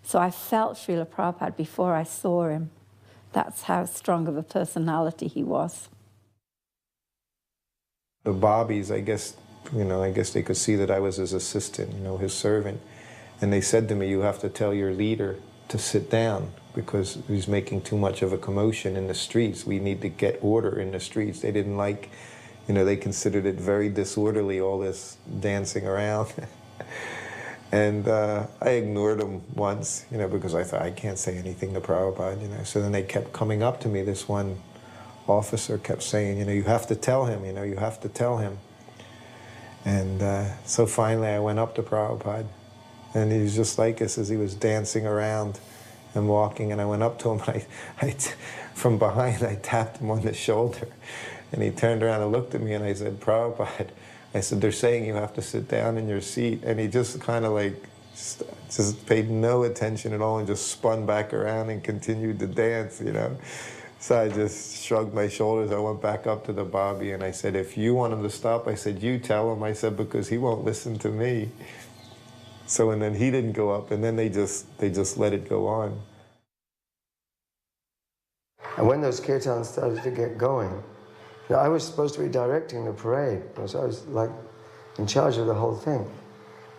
So I felt Srila Prabhupada before I saw him. That's how strong of a personality he was. The bobbies, I guess, you know, I guess they could see that I was his assistant, you know, his servant. And they said to me, you have to tell your leader to sit down because he's making too much of a commotion in the streets. We need to get order in the streets. They didn't like, you know, they considered it very disorderly, all this dancing around. And I ignored them once, you know, because I thought, I can't say anything to Prabhupada, you know. So then they kept coming up to me. This one officer kept saying, you know, you have to tell him, you know, you have to tell him. And so finally I went up to Prabhupada, and he was just like us as he was dancing around and walking, and I went up to him, and from behind I tapped him on the shoulder, and he turned around and looked at me, and I said, Prabhupada, I said, they're saying you have to sit down in your seat, and he just kind of like, just paid no attention at all and just spun back around and continued to dance, you know. So I just shrugged my shoulders. I went back up to the Bobby and I said, if you want him to stop, I said, you tell him. I said, because he won't listen to me. So, and then he didn't go up, and then they just let it go on. And when those kirtans started to get going, you know, I was supposed to be directing the parade, so I was like in charge of the whole thing.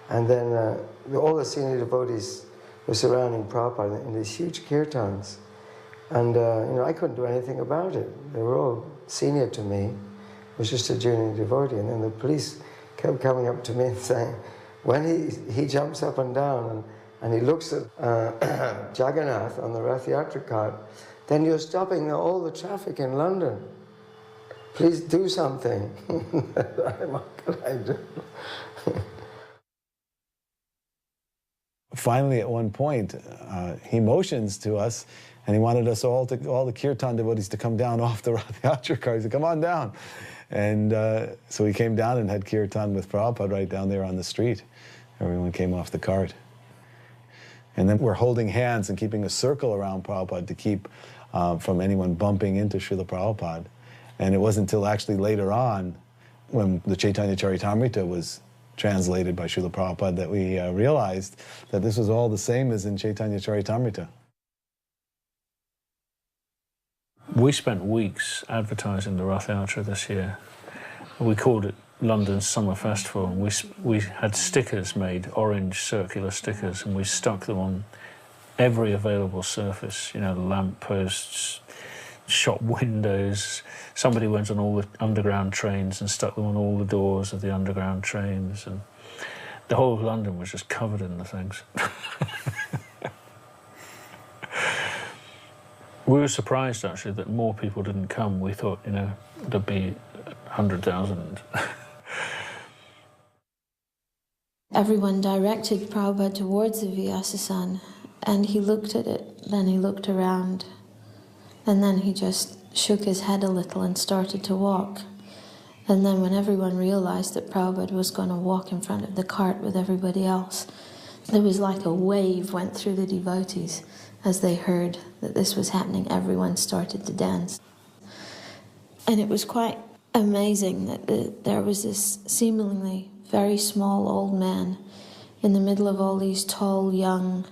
And then all the senior devotees were surrounding Prabhupada in these huge kirtans. And you know, I couldn't do anything about it. They were all senior to me. I was just a junior devotee. And then the police kept coming up to me and saying, when he jumps up and down and he looks at Jagannath on the Rath Yatra cart, then you're stopping all the traffic in London. Please do something. What could I do? Finally, at one point, he motions to us, and he wanted us all the kirtan devotees to come down off the Rath Yatra car. He said, come on down. And so we came down and had kirtan with Prabhupada right down there on the street. Everyone came off the cart. And then we're holding hands and keeping a circle around Prabhupada to keep from anyone bumping into Srila Prabhupada. And it wasn't until actually later on, when the Chaitanya Charitamrita was translated by Srila Prabhupada, that we realized that this was all the same as in Chaitanya Charitamrita. We spent weeks advertising the Rath Yatra this year. We called it London's Summer Festival, and we had stickers made, orange circular stickers, and we stuck them on every available surface, you know, lamp posts, shop windows. Somebody went on all the underground trains and stuck them on all the doors of the underground trains, and the whole of London was just covered in the things. We were surprised, actually, that more people didn't come. We thought, you know, there'd be 100,000. Everyone directed Prabhupada towards the Vyasasan, and he looked at it, then he looked around, and then he just shook his head a little and started to walk. And then when everyone realized that Prabhupada was going to walk in front of the cart with everybody else, there was like a wave went through the devotees. As they heard that this was happening, everyone started to dance. And it was quite amazing that there was this seemingly very small old man in the middle of all these tall, young,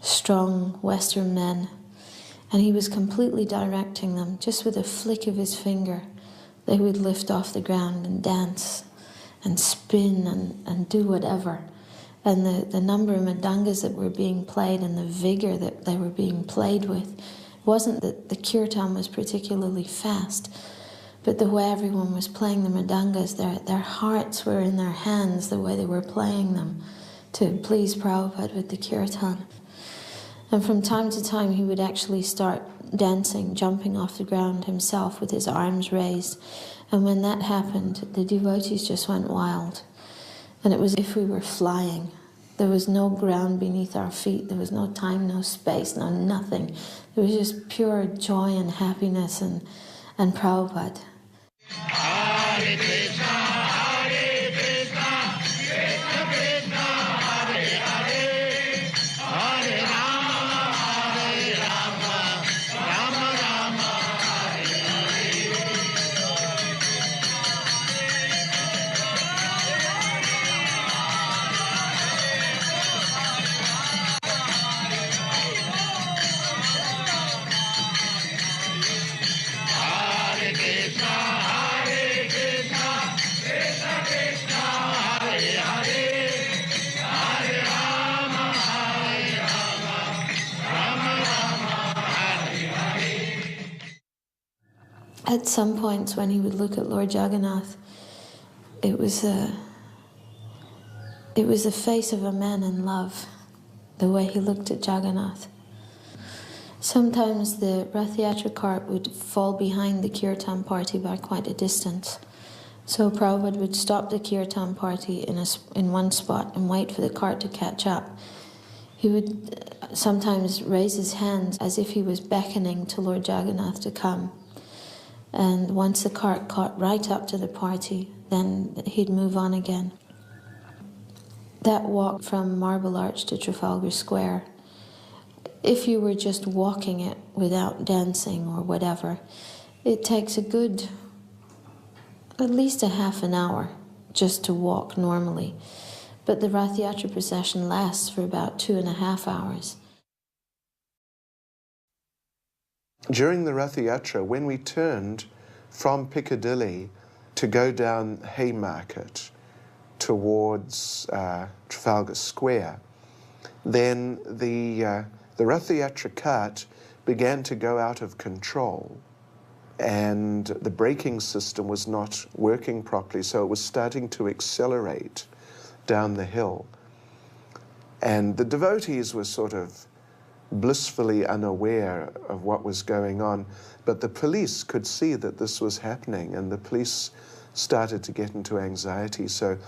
strong Western men. And he was completely directing them. Just with a flick of his finger, they would lift off the ground and dance and spin and do whatever. And the number of mridangas that were being played and the vigor that they were being played with, wasn't that the kirtan was particularly fast, but the way everyone was playing the mridangas, their hearts were in their hands, the way they were playing them. to please Prabhupada with the kirtan. And from time to time he would actually start dancing, jumping off the ground himself with his arms raised. And when that happened, the devotees just went wild. And it was as if we were flying. There was no ground beneath our feet. There was no time, no space, no nothing. There was just pure joy and happiness and Prabhupada. Hare Krishna, Hare Krishna, Krishna Krishna, Hare Hare, Hare Rama, Hare Rama, Rama Rama, Hare Hare. Hare Krishna, Hare Krishna, Krishna Krishna, Hare Hare, Hare Rama, Hare Rama, Rama Rama, Hare Hare. At some points when he would look at Lord Jagannath, it was the face of a man in love, the way he looked at Jagannath. Sometimes the Rath Yatra cart would fall behind the kirtan party by quite a distance. So Prabhupada would stop the kirtan party in one spot and wait for the cart to catch up. He would sometimes raise his hands as if he was beckoning to Lord Jagannath to come. And once the cart caught right up to the party, then he'd move on again. That walk from Marble Arch to Trafalgar Square, if you were just walking it without dancing or whatever, it takes a good, at least a half an hour just to walk normally. But the Rath Yatra procession lasts for about 2.5 hours. During the Rath Yatra, when we turned from Piccadilly to go down Haymarket towards Trafalgar Square, then the Rath Yatra cart began to go out of control, and the braking system was not working properly, so it was starting to accelerate down the hill. And the devotees were sort of blissfully unaware of what was going on, but the police could see that this was happening, and the police started to get into anxiety. So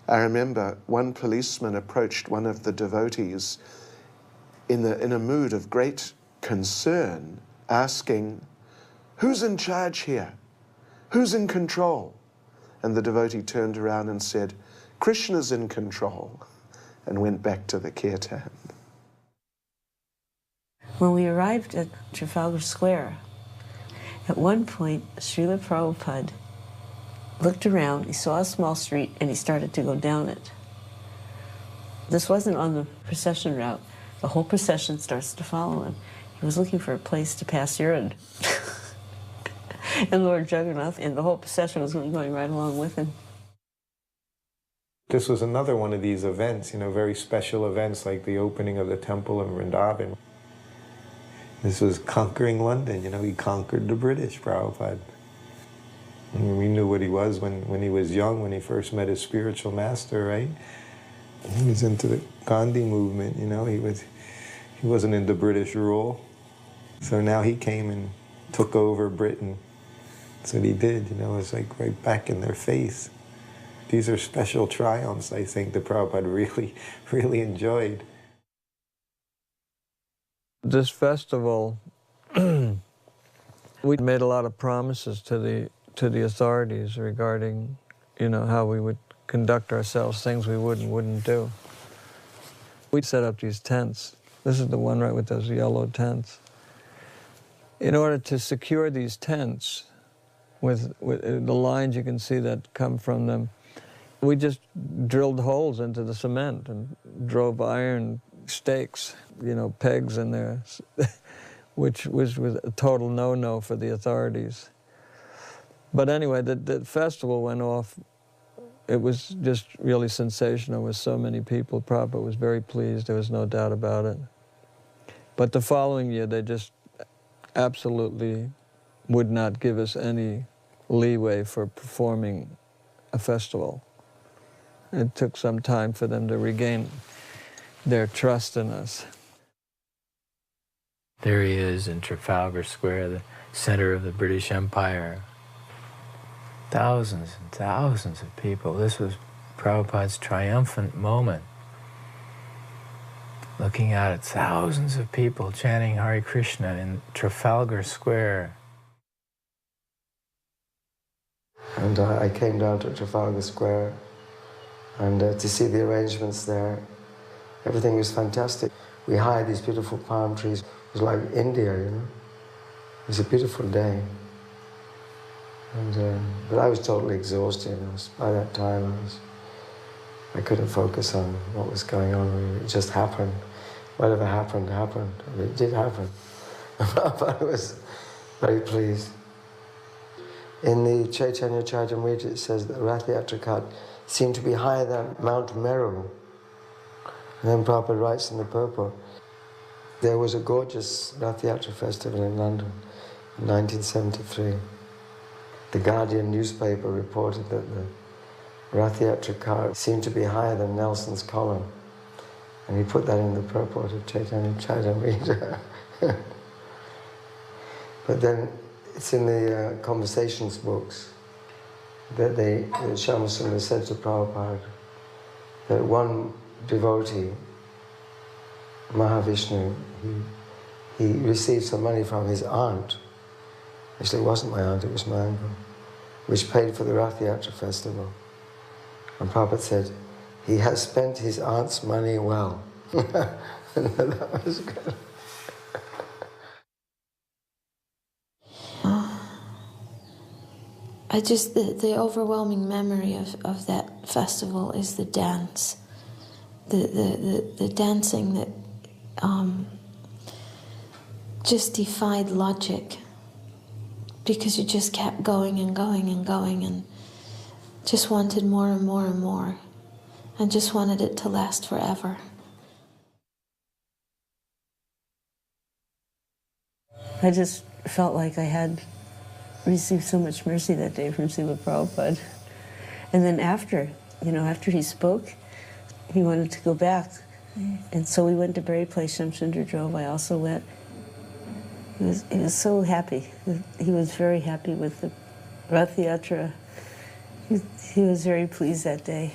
I remember one policeman approached one of the devotees in a mood of great concern, asking, "Who's in charge here? Who's in control?" And the devotee turned around and said, "Krishna's in control," and went back to the kirtan. When we arrived at Trafalgar Square, at one point, Srila Prabhupada looked around, he saw a small street, and he started to go down it. This wasn't on the procession route. The whole procession starts to follow him. He was looking for a place to pass urine. And Lord Jagannath and the whole procession was going right along with him. This was another one of these events, very special events like the opening of the temple in Vrindavan. This was conquering London, he conquered the British, Prabhupada. And we knew what he was when he was young, when he first met his spiritual master, right? He was into the Gandhi movement, he wasn't into British rule. So now he came and took over Britain. That's what he did, it was like right back in their face. These are special triumphs, I think, that Prabhupada really, really enjoyed. This festival, we made a lot of promises to the authorities regarding, how we would conduct ourselves, things we would and wouldn't do. We'd set up these tents. This is the one right with those yellow tents. In order to secure these tents with the lines you can see that come from them, we just drilled holes into the cement and drove iron stakes, pegs in there, which was a total no-no for the authorities. But anyway, the festival went off. It was just really sensational with so many people. Prabhupada was very pleased, there was no doubt about it. But the following year, they just absolutely would not give us any leeway for performing a festival. It took some time for them to regain their trust in us. There he is in Trafalgar Square, the center of the British Empire. Thousands and thousands of people. This was Prabhupada's triumphant moment. Looking out at thousands of people chanting Hare Krishna in Trafalgar Square. And I came down to Trafalgar Square and to see the arrangements there. Everything was fantastic. We hired these beautiful palm trees. It was like India, you know. It was a beautiful day. And, but I was totally exhausted. By that time, I couldn't focus on what was going on. It just happened. Whatever happened, happened. And it did happen. But I was very pleased. In the Chaitanya Charitamrita, it says that Rath Yatra cart seemed to be higher than Mount Meru. And then Prabhupada writes in the purport, there was a gorgeous Rath Yatra festival in London in 1973. The Guardian newspaper reported that the Rath Yatra cart seemed to be higher than Nelson's column. And he put that in the purport of Chaitanya Charitamrita. But then it's in the conversations books that Shyamasundar said to Prabhupada that one devotee, Mahavishnu, he received some money from his aunt. Actually, it wasn't my aunt, it was my uncle, which paid for the Rath Yatra festival. And Prabhupada said, he has spent his aunt's money well. That was good. The overwhelming memory of that festival is the dance. The dancing that just defied logic, because you just kept going and going and going and just wanted more and more and more and just wanted it to last forever. I just felt like I had received so much mercy that day from Srila Prabhupada. And then after he spoke, he wanted to go back. And so we went to Berry Place, Shamsundar drove, I also went. He was so happy. He was very happy with the Rath Yatra. He was very pleased that day.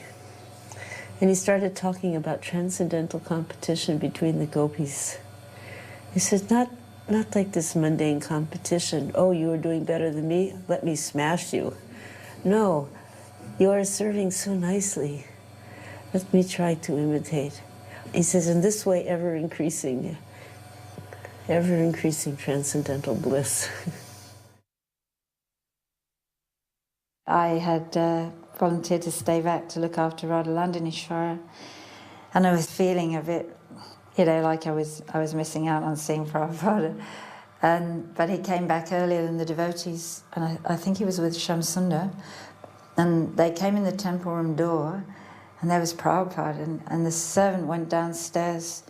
And he started talking about transcendental competition between the gopis. He said, not like this mundane competition. Oh, you are doing better than me, let me smash you. No, you are serving so nicely. Let me try to imitate. He says, in this way, ever-increasing transcendental bliss. I had volunteered to stay back to look after Radha Ishvara, and I was feeling a bit, like I was missing out on seeing Prabhupada. But he came back earlier than the devotees, and I think he was with Shamsundar, and they came in the temple room door, and there was Prabhupada, and the servant went downstairs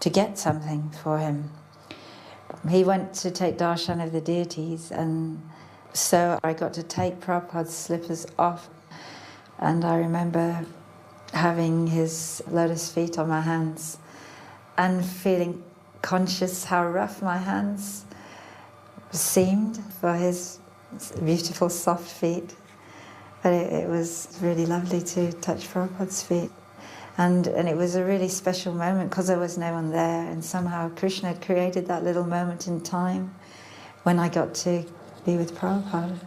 to get something for him. He went to take darshan of the deities, and so I got to take Prabhupada's slippers off, and I remember having his lotus feet on my hands and feeling conscious how rough my hands seemed for his beautiful soft feet. But it was really lovely to touch Prabhupada's feet. And it was a really special moment because there was no one there, and somehow Krishna had created that little moment in time when I got to be with Prabhupada.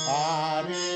Hare